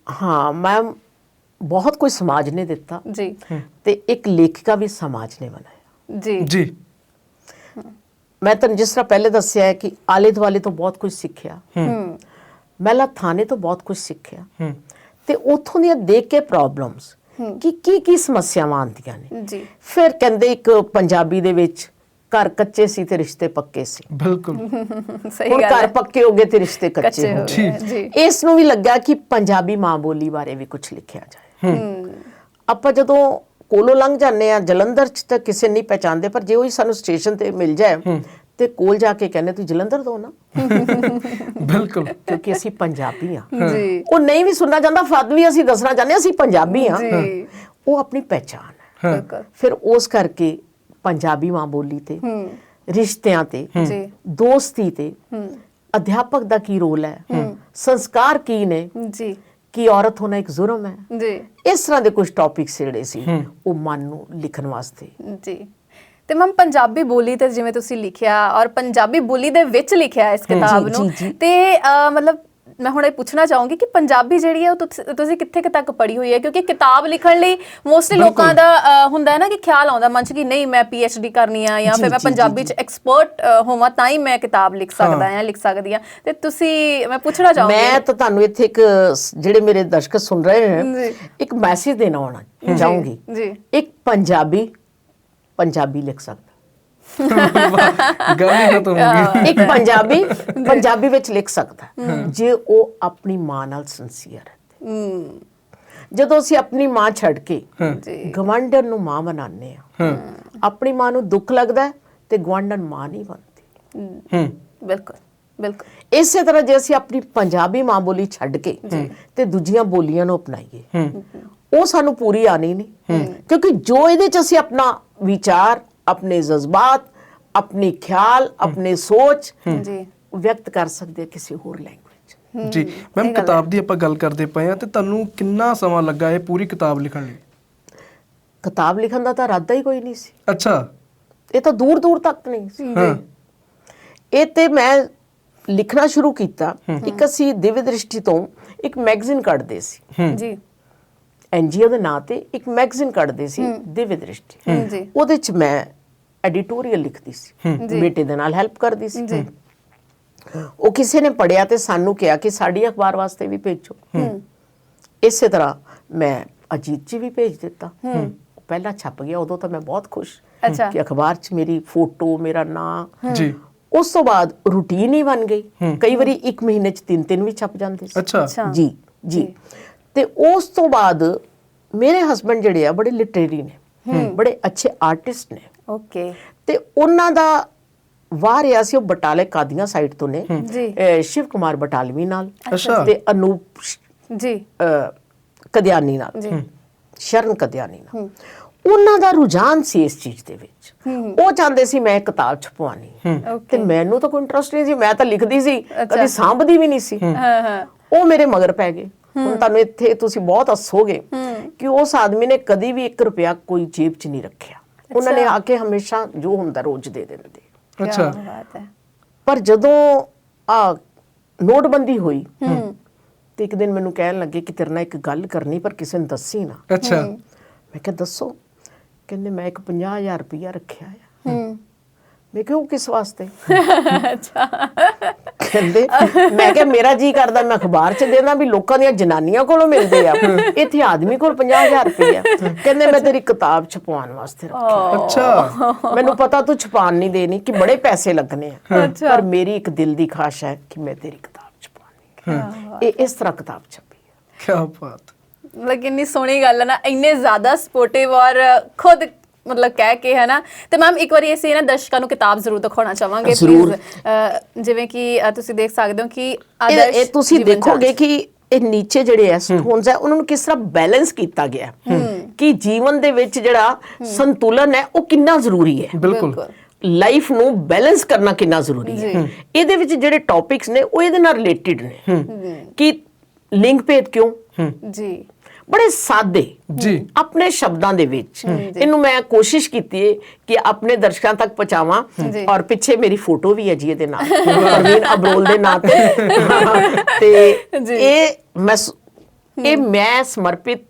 ਹਾਂ ਮੈਮ, ਬਹੁਤ ਕੋਈ ਸਮਾਜ ਨੇ ਦਿੱਤਾ ਜੀ ਤੇ ਇੱਕ ਲੇਖਿਕਾ ਵੀ ਸਮਾਜ ਨੇ ਬਣਾਇਆ ਜੀ ਜੀ। ਮੈਂ ਤੁਹਾਨੂੰ ਜਿਸ ਤਰ੍ਹਾਂ ਪਹਿਲੇ ਦੱਸਿਆ ਹੈ ਕਿ ਆਲੇ ਦੁਆਲੇ ਤੋਂ ਬਹੁਤ ਕੁਝ ਸਿੱਖਿਆ, ਮਹਿਲਾ ਥਾਣੇ ਤੋਂ ਬਹੁਤ ਕੁਝ ਸਿੱਖਿਆ ਤੇ ਉੱਥੋਂ ਦੀਆਂ ਦੇਖ ਕੇ ਪ੍ਰੋਬਲਮਸ ਕਿ ਕੀ ਸਮੱਸਿਆਵਾਂ ਆਉਂਦੀਆਂ ਨੇ। ਜੀ ਫਿਰ ਕਹਿੰਦੇ ਇੱਕ ਪੰਜਾਬੀ ਦੇ ਵਿੱਚ ਘਰ ਕੱਚੇ ਸੀ ਤੇ ਰਿਸ਼ਤੇ ਪੱਕੇ ਸੀ। ਬਿਲਕੁਲ ਸਹੀ ਹੁਣ ਗੱਲ ਘਰ ਹੈ, ਪੱਕੇ ਹੋ ਗਏ ਤੇ ਰਿਸ਼ਤੇ ਕੱਚੇ ਕੱਚੇ ਹੋ ਹੋ ਗਏ। ਗਏ ਜੀ ਇਸ ਨੂੰ ਵੀ ਲੱਗਾ ਕਿ ਪੰਜਾਬੀ ਮਾਂ ਬੋਲੀ ਬਾਰੇ ਵੀ ਕੁਝ ਲਿਖਿਆ ਜਾਏ। ਆਪਾਂ ਜਦੋਂ ਕੋਲੋਂ ਲੰਘ ਜਾਂਦੇ ਆ ਜਲੰਧਰ ਚ ਤਾਂ ਕਿਸੇ ਨਹੀਂ ਪਹਿਚਾਨਦੇ, ਪਰ ਜੇ ਉਹੀ ਸਾਨੂੰ ਸਟੇਸ਼ਨ ਤੇ ਮਿਲ ਜਾਏ ਤੇ ਕੋਲ ਜਾ ਕੇ ਕਹਿੰਦੇ ਤੂੰ ਜਲੰਧਰ ਤੋਂ ਨਾ, ਬਿਲਕੁਲ ਕਿਉਂਕਿ ਅਸੀਂ ਪੰਜਾਬੀ ਆ। ਜੀ ਉਹ ਨਹੀਂ ਵੀ ਸੁਣਨਾ ਚਾਹੁੰਦਾ, ਫੱਦ ਵੀ ਅਸੀਂ ਦੱਸਣਾ ਚਾਹੁੰਦੇ ਹਾਂ ਅਸੀਂ ਪੰਜਾਬੀ ਆ। ਜੀ ਉਹ ਆਪਣੀ ਪਹਿਚਾਨ ਹੈ। ਬਿਲਕੁਲ ਫਿਰ ਉਸ ਕਰਕੇ ਪੰਜਾਬੀ ਮਾਂ ਬੋਲੀ ਤੇ, ਰਿਸ਼ਤਿਆਂ ਤੇ, ਜੀ ਦੋਸਤੀ ਤੇ, ਅਧਿਆਪਕ ਦਾ ਕੀ ਰੋਲ ਹੈ, ਸੰਸਕਾਰ ਕੀ ਨੇ, ਜੀ ਕਿ ਔਰਤ ਹੋਣਾ ਇੱਕ ਜ਼ੁਰਮ ਹੈ, ਜੀ ਇਸ ਤਰ੍ਹਾਂ ਦੇ ਕੁਝ ਟੌਪਿਕਸ ਜਿਹੜੇ ਸੀ ਉਹ ਮਨ ਨੂੰ ਲਿਖਣ ਵਾਸਤੇ। ਜੀ ਤੇ ਮੈਮ ਪੰਜਾਬੀ ਬੋਲੀ ਤੇ ਜਿਵੇਂ ਤੁਸੀਂ ਲਿਖਿਆ ਔਰ ਪੰਜਾਬੀ ਬੋਲੀ ਦੇ ਵਿੱਚ ਲਿਖਿਆ ਇਸ ਕਿਤਾਬ ਨੂੰ, ਤੇ ਮਤਲਬ ਮੈਂ ਹੁਣ ਇਹ ਪੁੱਛਣਾ ਚਾਹੂੰਗੀ ਕਿ ਪੰਜਾਬੀ ਜਿਹੜੀ ਹੈ ਉਹ ਤੁਸੀਂ ਕਿੱਥੇ ਤੱਕ ਪੜ੍ਹੀ ਹੋਈ ਹੈ? ਕਿਉਂਕਿ ਕਿਤਾਬ ਲਿਖਣ ਲਈ ਮੋਸਟਲੀ ਲੋਕਾਂ ਦਾ ਹੁੰਦਾ ਹੈ ਨਾ ਕਿ ਖਿਆਲ ਆਉਂਦਾ ਮਨ 'ਚ ਕਿ ਨਹੀਂ ਮੈਂ PhD ਕਰਨੀ ਆ ਜਾਂ ਫਿਰ ਮੈਂ ਪੰਜਾਬੀ 'ਚ ਐਕਸਪਰਟ ਹੋਵਾਂ ਤਾਂ ਹੀ ਮੈਂ ਕਿਤਾਬ ਲਿਖ ਸਕਦਾ ਜਾਂ ਲਿਖ ਸਕਦੀ ਹਾਂ। ਤੇ ਤੁਸੀਂ, ਮੈਂ ਪੁੱਛਣਾ ਚਾਹੂੰਗੀ, ਮੈਂ ਤਾਂ ਤੁਹਾਨੂੰ ਇੱਥੇ ਇੱਕ ਜਿਹੜੇ ਮੇਰੇ ਦਰਸ਼ਕ ਸੁਣ ਰਹੇ ਹਨ ਇੱਕ ਮੈਸੇਜ ਦੇਣਾ ਹੋਣਾ ਚਾਹੂੰਗੀ। ਜੀ ਇੱਕ ਪੰਜਾਬੀ ਲਿਖ ਸਕਦਾ, ਗੱਲ ਹੀ ਖਤਮ ਹੋ ਗਈ। ਇੱਕ ਪੰਜਾਬੀ ਵਿੱਚ ਲਿਖ ਸਕਦਾ ਜੇ ਉਹ ਆਪਣੀ ਮਾਂ ਨਾਲ ਸਿੰਸੀਅਰ ਹੈ। ਜਦੋਂ ਅਸੀਂ ਆਪਣੀ ਮਾਂ ਛੱਡ ਕੇ ਗਵਾਂਢਣ ਨੂੰ ਮਾਂ ਬਣਾਉਂਦੇ ਆ, ਆਪਣੀ ਮਾਂ ਨੂੰ ਦੁੱਖ ਲੱਗਦਾ ਤੇ ਗਵਾਂਢਣ ਮਾਂ ਨਹੀਂ ਬਣਦੀ। ਬਿਲਕੁਲ ਬਿਲਕੁਲ। ਇਸੇ ਤਰ੍ਹਾਂ ਜੇ ਅਸੀਂ ਆਪਣੀ ਪੰਜਾਬੀ ਮਾਂ ਬੋਲੀ ਛੱਡ ਕੇ ਤੇ ਦੂਜੀਆਂ ਬੋਲੀਆਂ ਨੂੰ ਅਪਣਾਈਏ, ਉਹ ਸਾਨੂੰ ਪੂਰੀ ਆਣੀ ਨਹੀਂ। ਕਿਉਂਕਿ ਜੋ ਇਹਦੇ ਚ ਅਸੀਂ ਆਪਣਾ ਵਿਚਾਰ, ਆਪਣੇ ਜਜ਼ਬਾਤ, ਆਪਣੀ ਖਿਆਲ, ਆਪਣੇ ਸੋਚ ਜੀ ਵਿਅਕਤ ਕਰ ਸਕਦੇ ਕਿਸੇ ਹੋਰ ਲੈਂਗੁਏਜ। ਜੀ ਮੈਮ, ਕਿਤਾਬ ਦੀ ਆਪਾਂ ਗੱਲ ਕਰਦੇ ਪਏ ਆ ਤੇ ਤੁਹਾਨੂੰ ਕਿੰਨਾ ਸਮਾਂ ਲੱਗਾ ਇਹ ਪੂਰੀ ਕਿਤਾਬ ਲਿਖਣ ਲਈ? ਕਿਤਾਬ ਲਿਖਣ ਦਾ ਤਾਂ ਇਰਾਦਾ ਹੀ ਕੋਈ ਨਹੀਂ ਸੀ। ਅੱਛਾ। ਇਹ ਤਾਂ ਦੂਰ ਦੂਰ ਤੱਕ ਨਹੀਂ ਸੀ। ਇਹ ਤੇ ਮੈਂ ਲਿਖਣਾ ਸ਼ੁਰੂ ਕੀਤਾ, ਇੱਕ ਅਸੀਂ ਦਿਵਯ ਦ੍ਰਿਸ਼ਟੀ ਤੋਂ ਇੱਕ ਮੈਗਜ਼ੀਨ ਕੱਢਦੇ ਸੀ ਜੀ, NGO ਦੇ ਨਾਂ ਤੇ ਇੱਕ ਮੈਗਜ਼ੀਨ ਕੱਢਦੇ ਸੀ ਦਿਵਯ ਦ੍ਰਿਸ਼ਟੀ। ਜੀ ਉਹਦੇ ਚ ਮੈਂ ਐਡੀਟੋਰੀਅਲ ਲਿਖਦੀ ਸੀ, ਬੇਟੇ ਦੇ ਨਾਲ ਹੈਲਪ ਕਰਦੀ ਸੀ। ਉਹ ਕਿਸੇ ਨੇ ਪੜਿਆ ਤੇ ਸਾਨੂੰ ਕਿਹਾ ਕਿ ਸਾਡੀ ਅਖਬਾਰ ਵਾਸਤੇ ਵੀ ਭੇਜੋ। ਇਸੇ ਤਰ੍ਹਾਂ ਮੈਂ ਅਜੀਤ ਜੀ ਵੀ ਭੇਜ ਦਿੱਤਾ, ਪਹਿਲਾਂ ਛਪ ਗਿਆ। ਉਦੋਂ ਤਾਂ ਮੈਂ ਬਹੁਤ ਖੁਸ਼ ਕਿ ਅਖਬਾਰ 'ਚ ਮੇਰੀ ਫੋਟੋ, ਮੇਰਾ ਨਾਂ। ਜੀ। ਉਸ ਤੋਂ ਬਾਅਦ ਰੂਟੀਨ ਹੀ ਬਣ ਗਈ। ਕਈ ਵਾਰੀ ਇੱਕ ਮਹੀਨੇ 'ਚ 3 ਵੀ ਛਪ ਜਾਂਦੇ ਸੀ। ਅੱਛਾ ਜੀ। ਤੇ ਉਸ ਤੋਂ ਬਾਅਦ ਮੇਰੇ ਹਸਬੰਡ ਜਿਹੜੇ ਆ ਬੜੇ ਲਿਟਰੇਰੀ ਨੇ, ਬੜੇ ਅੱਛੇ ਆਰਟਿਸਟ ਨੇ। ਓਕੇ। ਤੇ ਉਹਨਾਂ ਦਾ ਵਾਹ ਰਿਹਾ ਸੀ, ਉਹ ਬਟਾਲੇ ਕਾਦੀਆਂ ਸਾਈਡ ਤੋਂ ਨੇ, ਸ਼ਿਵ ਕੁਮਾਰ ਬਟਾਲਵੀ ਨਾਲ ਤੇ ਅਨੂਪ ਜੀ ਕਦਿਆਨੀ ਨਾਲ, ਸ਼ਰਨ ਕਦਿਆਨੀ ਨਾਲ। ਉਹਨਾਂ ਦਾ ਰੁਝਾਨ ਸੀ ਇਸ ਚੀਜ਼ ਦੇ ਵਿੱਚ। ਉਹ ਚਾਹੁੰਦੇ ਸੀ ਮੈਂ ਕਿਤਾਬ ਛਪਵਾਣੀ, ਤੇ ਮੈਨੂੰ ਤਾਂ ਕੋਈ ਇੰਟਰਸਟ ਨਹੀਂ ਸੀ। ਮੈਂ ਤਾਂ ਲਿਖਦੀ ਸੀ, ਕਦੀ ਸਾਂਭਦੀ ਵੀ ਨਹੀਂ ਸੀ। ਉਹ ਮੇਰੇ ਮਗਰ ਪੈ ਗਏ। ਹੁਣ ਤੁਹਾਨੂੰ ਇੱਥੇ ਤੁਸੀਂ ਬਹੁਤ ਹੱਸੋਗੇ ਕਿ ਉਸ ਆਦਮੀ ਨੇ ਕਦੀ ਵੀ 1 ਰੁਪਿਆ ਕੋਈ ਜੇਬ 'ਚ ਨਹੀਂ ਰੱਖਿਆ। ਉਹਨਾਂ ਨੇ ਆ ਕੇ ਹਮੇਸ਼ਾ ਜੋ ਹੁੰਦਾ ਰੋਜ਼ ਦੇ ਦਿੰਦੇ। ਅੱਛਾ। ਪਰ ਜਦੋਂ ਆ ਨੋਟਬੰਦੀ ਹੋਈ ਤੇ ਇੱਕ ਦਿਨ ਮੈਨੂੰ ਕਹਿਣ ਲੱਗੇ ਕਿ ਤੇਰੇ ਨਾਲ ਇੱਕ ਗੱਲ ਕਰਨੀ, ਪਰ ਕਿਸੇ ਨੂੰ ਦੱਸੀ ਨਾ। ਅੱਛਾ। ਮੈਂ ਕਿਹਾ ਦੱਸੋ। ਕਹਿੰਦੇ ਮੈਂ ਇੱਕ 50,000 ਰੁਪਇਆ ਰੱਖਿਆ ਆ। ਮੈਂ ਕਿਹਾ ਉਹ ਕਿਸ ਵਾਸਤੇ? ਅੱਛਾ। ਕਹਿੰਦੇ, ਮੈਂ ਕਿਹਾ ਮੇਰਾ ਜੀ ਕਰਦਾ ਮੈਂ ਅਖਬਾਰ 'ਚ ਦੇਣਾ ਵੀ ਲੋਕਾਂ ਦੀਆਂ ਜਨਾਨੀਆਂ ਕੋਲੋਂ ਮਿਲਦੇ ਆ, ਇੱਥੇ ਆਦਮੀ ਕੋਲ 50,000 ਰੁਪਇਆ। ਕਹਿੰਦੇ ਮੈਂ ਤੇਰੀ ਕਿਤਾਬ ਛਪਵਾਉਣ ਵਾਸਤੇ ਰੱਖਿਆ। ਅੱਛਾ। ਮੈਨੂੰ ਪਤਾ ਤੂੰ ਛਪਾਉਣ ਨਹੀਂ ਦੇਣੀ, ਕਿ ਬੜੇ ਪੈਸੇ ਲੱਗਣੇ ਆ, ਪਰ ਮੇਰੀ ਇੱਕ ਦਿਲ ਦੀ ਖਾਸ਼ ਹੈ ਕਿ ਮੈਂ ਤੇਰੀ ਕਿਤਾਬ ਛਪਵਾਉਣੀ। ਇਹ ਇਸ ਤਰ੍ਹਾਂ ਕਿਤਾਬ ਛਪੀ ਹੈ। ਕੀ ਬਾਤ। ਲੇਕਿਨ ਇੰਨੀ ਸੋਹਣੀ ਗੱਲ ਹੈ ਨਾ, ਇੰਨੇ ਜ਼ਿਆਦਾ ਸਪੋਰਟਿਵ ਔਰ ਖੁਦ ਮਤਲਬ ਕਹਿ ਕੇ, ਹੈ ਨਾ। ਤੇ ਮੈਮ ਇੱਕ ਵਾਰੀ ਅਸੀਂ ਨਾ ਦਰਸ਼ਕਾਂ ਨੂੰ ਕਿਤਾਬ ਜ਼ਰੂਰ ਦਿਖਾਉਣਾ ਚਾਹਾਂਗੇ ਪਲੀਜ਼। ਜਿਵੇਂ ਕਿ ਤੁਸੀਂ ਦੇਖ ਸਕਦੇ ਹੋ ਕਿ ਇਹ ਤੁਸੀਂ ਦੇਖੋਗੇ ਕਿ ਇਹ ਨੀਚੇ ਜਿਹੜੇ ਐ ਸਟੋਨਸ ਹੈ ਉਹਨਾਂ ਨੂੰ ਕਿਸ ਤਰ੍ਹਾਂ ਬੈਲੈਂਸ ਕੀਤਾ ਗਿਆ, ਕਿ ਜੀਵਨ ਦੇ ਵਿੱਚ ਜਿਹੜਾ ਸੰਤੁਲਨ ਹੈ ਉਹ ਕਿੰਨਾ ਜ਼ਰੂਰੀ ਹੈ। ਬਿਲਕੁਲ। ਲਾਈਫ ਨੂੰ ਬੈਲੈਂਸ ਕਰਨਾ ਕਿੰਨਾ ਜ਼ਰੂਰੀ ਹੈ। ਇਹਦੇ ਵਿੱਚ ਜਿਹੜੇ ਟੌਪਿਕਸ ਨੇ ਉਹ ਇਹਦੇ ਨਾਲ ਰਿਲੇਟਡ ਨੇ, ਕਿ ਲਿੰਗ ਭੇਦ ਕਿਉਂ, ਜੀ ਬੜੇ ਸਾਦੇ ਜੀ ਆਪਣੇ ਸ਼ਬਦਾਂ ਦੇ ਵਿੱਚ ਇਹਨੂੰ ਮੈਂ ਕੋਸ਼ਿਸ਼ ਕੀਤੀ ਹੈ ਕਿ ਆਪਣੇ ਦਰਸ਼ਕਾਂ ਤੱਕ ਪਹੁੰਚਾਵਾਂ। ਔਰ ਪਿੱਛੇ ਮੇਰੀ ਫੋਟੋ ਵੀ ਹੈ ਜੀ ਇਹਦੇ ਨਾਲ, ਪ੍ਰਵੀਨ ਅਬਰੋਲ ਦੇ ਨਾਂ ਤੇ ਇਹ ਮੈਂ ਸਮਰਪਿਤ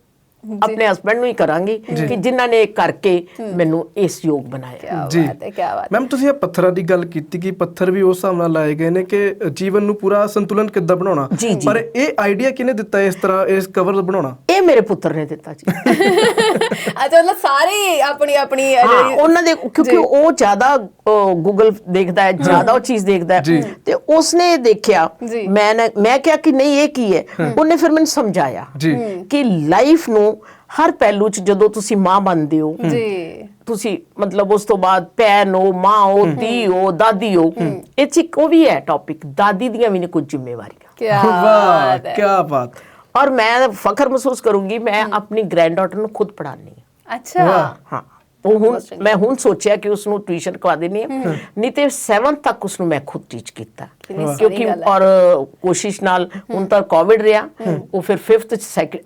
ਆਪਣੇ ਹਸਬੰਡ ਨੂੰ ਹੀ ਕਰਾਂਗੀ ਕਿ ਜਿਨ੍ਹਾਂ ਨੇ ਕਰਕੇ ਮੈਨੂੰ ਇਸ ਯੋਗ ਬਣਾਇਆ। ਜੀ ਕੀ ਬਾਤ। ਮੈਮ ਤੁਸੀਂ ਇਹ ਪੱਥਰਾਂ ਦੀ ਗੱਲ ਕੀਤੀ ਕਿ ਪੱਥਰ ਵੀ ਉਸ ਹਿਸਾਬ ਨਾਲ ਲਾਏ ਗਏ ਨੇ ਕਿ ਜੀਵਨ ਨੂੰ ਪੂਰਾ ਸੰਤੁਲਨ ਕਿੱਦਾਂ ਬਣਾਉਣਾ, ਪਰ ਇਹ ਆਈਡੀਆ ਕਿਹਨੇ ਦਿੱਤਾ ਇਸ ਤਰ੍ਹਾਂ ਇਸ ਕਵਰ ਬਣਾਉਣਾ? ਇਹ ਮੇਰੇ ਪੁੱਤਰ ਨੇ ਦਿੱਤਾ ਜੀ। ਅੱਛਾ, ਮਤਲਬ ਸਾਰੇ ਆਪਣੀ ਆਪਣੀ ਹਾਂ, ਉਹਨਾਂ ਦੇ ਕਿਉਂਕਿ ਉਹ ਜ਼ਿਆਦਾ ਗੂਗਲ ਦੇਖਦਾ ਹੈ, ਜ਼ਿਆਦਾ ਉਹ ਚੀਜ਼ ਦੇਖਦਾ ਹੈ, ਤੇ ਉਸਨੇ ਇਹ ਦੇਖਿਆ। ਮੈਂ ਕਿਹਾ ਕਿ ਨਹੀਂ ਇਹ ਕੀ ਹੈ, ਉਹਨੇ ਫਿਰ ਮੈਨੂੰ ਸਮਝਾਇਆ ਕਿ ਲਾਈਫ ਨੂੰ ਹਰ ਪਹਿਲੂ 'ਚ ਜਦੋਂ ਤੁਸੀਂ ਮਾਂ ਬਣਦੇ ਹੋ ਜੀ, ਤੁਸੀਂ ਮਤਲਬ ਉਸ ਤੋਂ ਬਾਅਦ ਭੈਣ ਹੋ, ਮਾਂ ਹੋ, ਧੀ ਹੋ, ਦਾਦੀ ਹੋ, ਇਹ 'ਚ ਇੱਕ ਉਹ ਵੀ ਹੈ ਟੌਪਿਕ, ਦਾਦੀ ਦੀਆਂ ਵੀ ਨੇ ਕੁਝ ਜ਼ਿੰਮੇਵਾਰੀਆਂ। ਵਾਹ, ਕੀ ਬਾਤ। ਔਰ ਮੈਂ ਫਖਰ ਮਹਿਸੂਸ ਕਰੂੰਗੀ, ਮੈਂ ਆਪਣੀ ਗ੍ਰੈਂਡ ਡਾਟਰ ਨੂੰ ਖੁਦ ਪੜ੍ਹਾਉਂਦੀ ਹਾਂ। ਅੱਛਾ, ਹਾਂ, ਉਹ ਹੁਣ ਮੈਂ ਸੋਚਿਆ ਕਿ ਉਸ ਨੂੰ ਟਿਊਸ਼ਨ ਕਰਵਾ ਦੇਣੀ ਹੈ, ਨਹੀਂ ਤੇ 7th ਤੱਕ ਉਸ ਨੂੰ ਮੈਂ ਖੁਦ ਟੀਚ ਕੀਤਾ, ਕਿਉਂਕਿ ਔਰ ਕੋਸ਼ਿਸ਼ ਨਾਲ ਹੁਣ ਤਾਂ ਕੋਵਿਡ ਰਿਹਾ, ਉਹ ਫਿਰ 5th 'ਚ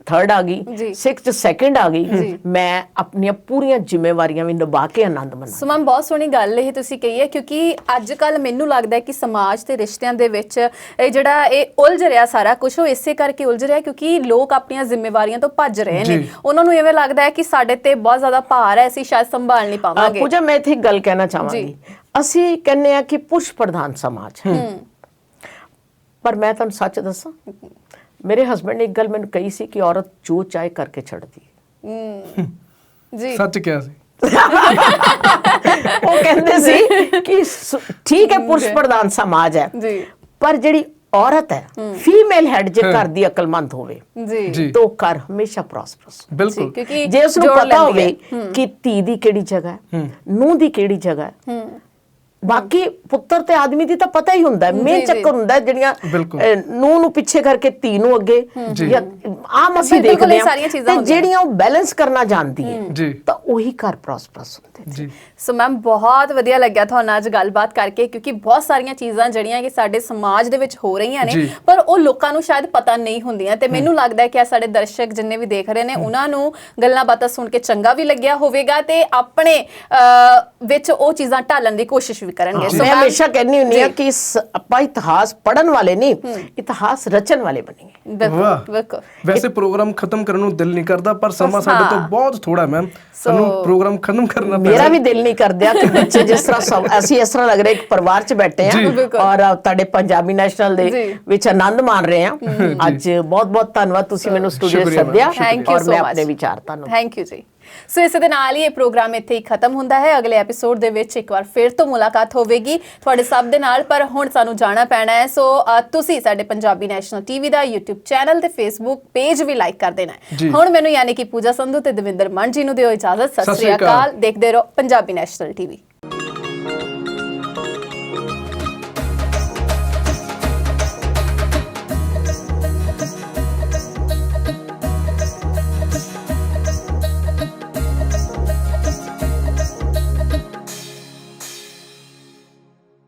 3rd ਆ ਗਈ, 6th 'ਚ 2nd ਆ ਗਈ। ਮੈਂ ਆਪਣੀਆਂ ਪੂਰੀਆਂ ਜ਼ਿੰਮੇਵਾਰੀਆਂ ਵੀ ਨਿਭਾ ਕੇ ਆਨੰਦ ਮਨਾਇਆ। ਸੋ ਮੈਮ, ਬਹੁਤ ਸੋਹਣੀ ਗੱਲ ਇਹ ਤੁਸੀਂ ਕਹੀ ਹੈ, ਕਿਉਂਕਿ ਅੱਜ ਕੱਲ ਮੈਨੂੰ ਲੱਗਦਾ ਹੈ ਕਿ ਸਮਾਜ ਤੇ ਰਿਸ਼ਤਿਆਂ ਦੇ ਵਿੱਚ ਇਹ ਜਿਹੜਾ ਇਹ ਉਲਝ ਰਿਹਾ ਸਾਰਾ ਕੁਝ, ਉਹ ਇਸੇ ਕਰਕੇ ਉਲਝ ਰਿਹਾ ਕਿਉਂਕਿ ਲੋਕ ਆਪਣੀਆਂ ਜ਼ਿੰਮੇਵਾਰੀਆਂ ਤੋਂ ਭੱਜ ਰਹੇ ਨੇ। ਉਹਨਾਂ ਨੂੰ ਇਵੇਂ ਲੱਗਦਾ ਹੈ ਕਿ ਸਾਡੇ ਤੇ ਬਹੁਤ ਜ਼ਿਆਦਾ ਭਾਰ ਹੈ, ਅਸੀਂ ਸ਼ਾਇਦ ਸੰਭਾਲ ਨਹੀਂ ਪਾਵਾਂਗੇ। ਪੂਜਾ, ਮੈਂ ਇੱਥੇ ਇੱਕ ਗੱਲ ਕਹਿਣਾ ਚਾਹਾਂਗੀ, ਅਸੀਂ ਕਹਿੰਦੇ ਆ ਕਿ ਪੁਰਸ਼ ਪ੍ਰਧਾਨ ਸਮਾਜ ਹੈ, ਪਰ ਮੈਂ ਤੁਹਾਨੂੰ ਸੱਚ ਦੱਸਾਂ, ਮੇਰੇ ਹਸਬੰਡ ਨੇ ਇੱਕ ਗੱਲ ਮੈਨੂੰ ਕਹੀ ਸੀ ਕਿ ਔਰਤ ਜੋ ਚਾਹੇ ਕਰਕੇ ਛੱਡਦੀ ਹੈ। ਜੀ, ਸੱਚ ਕਿਹਾ ਸੀ। ਉਹ ਕਹਿੰਦੇ ਸੀ ਕਿ ਠੀਕ ਹੈ ਪੁਰਸ਼ ਪ੍ਰਧਾਨ ਸਮਾਜ ਹੈ, ਪਰ ਜਿਹੜੀ ਔਰਤ ਹੈ, ਫੀਮੇਲ ਹੈਡ, ਜੇ ਘਰ ਦੀ ਅਕਲਮੰਦ ਹੋਵੇ ਤਾਂ ਘਰ ਹਮੇਸ਼ਾ ਪ੍ਰੋਸਪਰਸ। ਬਿਲਕੁਲ, ਜੇ ਉਸ ਨੂੰ ਪਤਾ ਹੋਵੇ ਕਿ ਧੀ ਦੀ ਕਿਹੜੀ ਜਗ੍ਹਾ ਹੈ, ਨੂੰਹ ਦੀ ਕਿਹੜੀ ਜਗ੍ਹਾ ਹੈ। ਬਾਕੀ ਪੁੱਤਰ ਤੇ ਆਦਮੀ ਦੀ ਤਾਂ ਪਤਾ ਹੀ ਹੁੰਦਾ, ਮੇਨ ਚੱਕਰ ਹੁੰਦਾ ਜਿਹੜੀਆਂ ਨੂੰਹ ਨੂੰ ਪਿੱਛੇ ਕਰਕੇ ਧੀ ਨੂੰ ਅੱਗੇ, ਆਮ ਅਸੀਂ ਦੇਖਦੇ ਹਾਂ, ਤੇ ਜਿਹੜੀਆਂ ਉਹ ਬੈਲੈਂਸ ਕਰਨਾ ਜਾਣਦੀ ਹੈ ਤਾਂ ਉਹੀ ਘਰ ਪ੍ਰੋਸਪਰਸ ਹੁੰਦੇ। ਸੋ ਮੈਮ, ਬਹੁਤ ਵਧੀਆ ਲੱਗਿਆ ਤੁਹਾਨੂੰ ਅੱਜ ਗੱਲਬਾਤ ਕਰਕੇ, ਕਿਉਂਕਿ ਬਹੁਤ ਸਾਰੀਆਂ ਚੀਜ਼ਾਂ ਜਿਹੜੀਆਂ ਕਿ ਸਾਡੇ ਸਮਾਜ ਦੇ ਵਿੱਚ ਹੋ ਰਹੀਆਂ ਨੇ, ਪਰ ਉਹ ਲੋਕਾਂ ਨੂੰ ਸ਼ਾਇਦ ਪਤਾ ਨਹੀਂ ਹੁੰਦੀਆਂ, ਤੇ ਮੈਨੂੰ ਲੱਗਦਾ ਹੈ ਕਿ ਸਾਡੇ ਦਰਸ਼ਕ ਜਿੰਨੇ ਵੀ ਦੇਖ ਰਹੇ ਨੇ, ਉਹਨਾਂ ਨੂੰ ਗੱਲਾਂ ਬਾਤਾਂ ਸੁਣ ਕੇ ਚੰਗਾ ਵੀ ਲੱਗਿਆ ਹੋਵੇਗਾ, ਤੇ ਆਪਣੇ ਵਿੱਚ ਉਹ ਚੀਜ਼ਾਂ ਢਾਲਣ ਦੀ ਕੋਸ਼ਿਸ਼ ਕਰਨਗੇ। ਮੈਂ ਹਮੇਸ਼ਾ ਕਹਿੰਦੀ ਹੁੰਦੀ ਹਾਂ ਕਿ ਆਪਾਂ ਇਤਿਹਾਸ ਪੜਨ ਵਾਲੇ ਨਹੀਂ, ਇਤਿਹਾਸ ਰਚਣ ਵਾਲੇ ਬਣੀਏ। ਬਿਲਕੁਲ। ਵੈਸੇ ਪ੍ਰੋਗਰਾਮ ਖਤਮ ਕਰਨ ਨੂੰ ਦਿਲ ਨਹੀਂ ਕਰਦਾ, ਪਰ ਸਮਾਂ ਸਾਡੇ ਤੋਂ ਬਹੁਤ ਥੋੜਾ ਮੈਮ, ਸਾਨੂੰ ਪ੍ਰੋਗਰਾਮ ਖਤਮ ਕਰਨਾ ਪੈਂਦਾ। ਮੇਰਾ ਵੀ ਦਿਲ ਨਹੀਂ ਕਰਦਾ ਕਿ ਬੱਚੇ ਜਿਸ ਤਰ੍ਹਾਂ ਅਸੀਂ ਇਸ ਤਰ੍ਹਾਂ ਲੱਗ ਰਿਹਾ ਇੱਕ ਪਰਿਵਾਰ 'ਚ ਬੈਠੇ ਆ ਔਰ ਤੁਹਾਡੇ ਪੰਜਾਬੀ ਨੈਸ਼ਨਲ ਦੇ ਵਿੱਚ ਆਨੰਦ ਮਾਣ ਰਹੇ ਆ। ਅੱਜ ਬਹੁਤ ਬਹੁਤ ਧੰਨਵਾਦ, ਤੁਸੀਂ ਮੈਨੂੰ ਸਟੂਡੀਓ ਸੱਦਿਆ ਔਰ ਮੈਂ ਆਪਣੇ ਵਿਚਾਰ ਤੁਹਾਨੂੰ। ਥੈਂਕ ਯੂ ਜੀ। ਸੋ ਇਸੇ ਦੇ ਨਾਲ ਹੀ ਇਹ ਪ੍ਰੋਗਰਾਮ ਇੱਥੇ ਹੀ ਖਤਮ ਹੁੰਦਾ ਹੈ। ਅਗਲੇ ਐਪੀਸੋਡ ਦੇ ਵਿੱਚ ਇੱਕ ਵਾਰ ਫਿਰ ਤੋਂ ਮੁਲਾਕਾਤ ਹੋਵੇਗੀ ਤੁਹਾਡੇ ਸਭ ਦੇ ਨਾਲ, ਪਰ ਹੁਣ ਸਾਨੂੰ ਜਾਣਾ ਪੈਣਾ ਹੈ। ਸੋ ਤੁਸੀਂ ਸਾਡੇ ਪੰਜਾਬੀ ਨੈਸ਼ਨਲ ਟੀਵੀ ਦਾ YouTube ਚੈਨਲ ਤੇ Facebook ਪੇਜ ਵੀ ਲਾਈਕ ਕਰ ਦੇਣਾ ਹੈ। ਹੁਣ ਮੈਨੂੰ ਯਾਨੀ ਕਿ ਪੂਜਾ ਸੰਧੂ ਤੇ ਦਵਿੰਦਰ ਮੰਨ ਜੀ ਨੂੰ ਦਿਓ ਇਜਾਜ਼ਤ। ਸਤਿ ਸ੍ਰੀ ਅਕਾਲ। ਦੇਖਦੇ ਰਹੋ ਪੰਜਾਬੀ ਨੈਸ਼ਨਲ ਟੀਵੀ।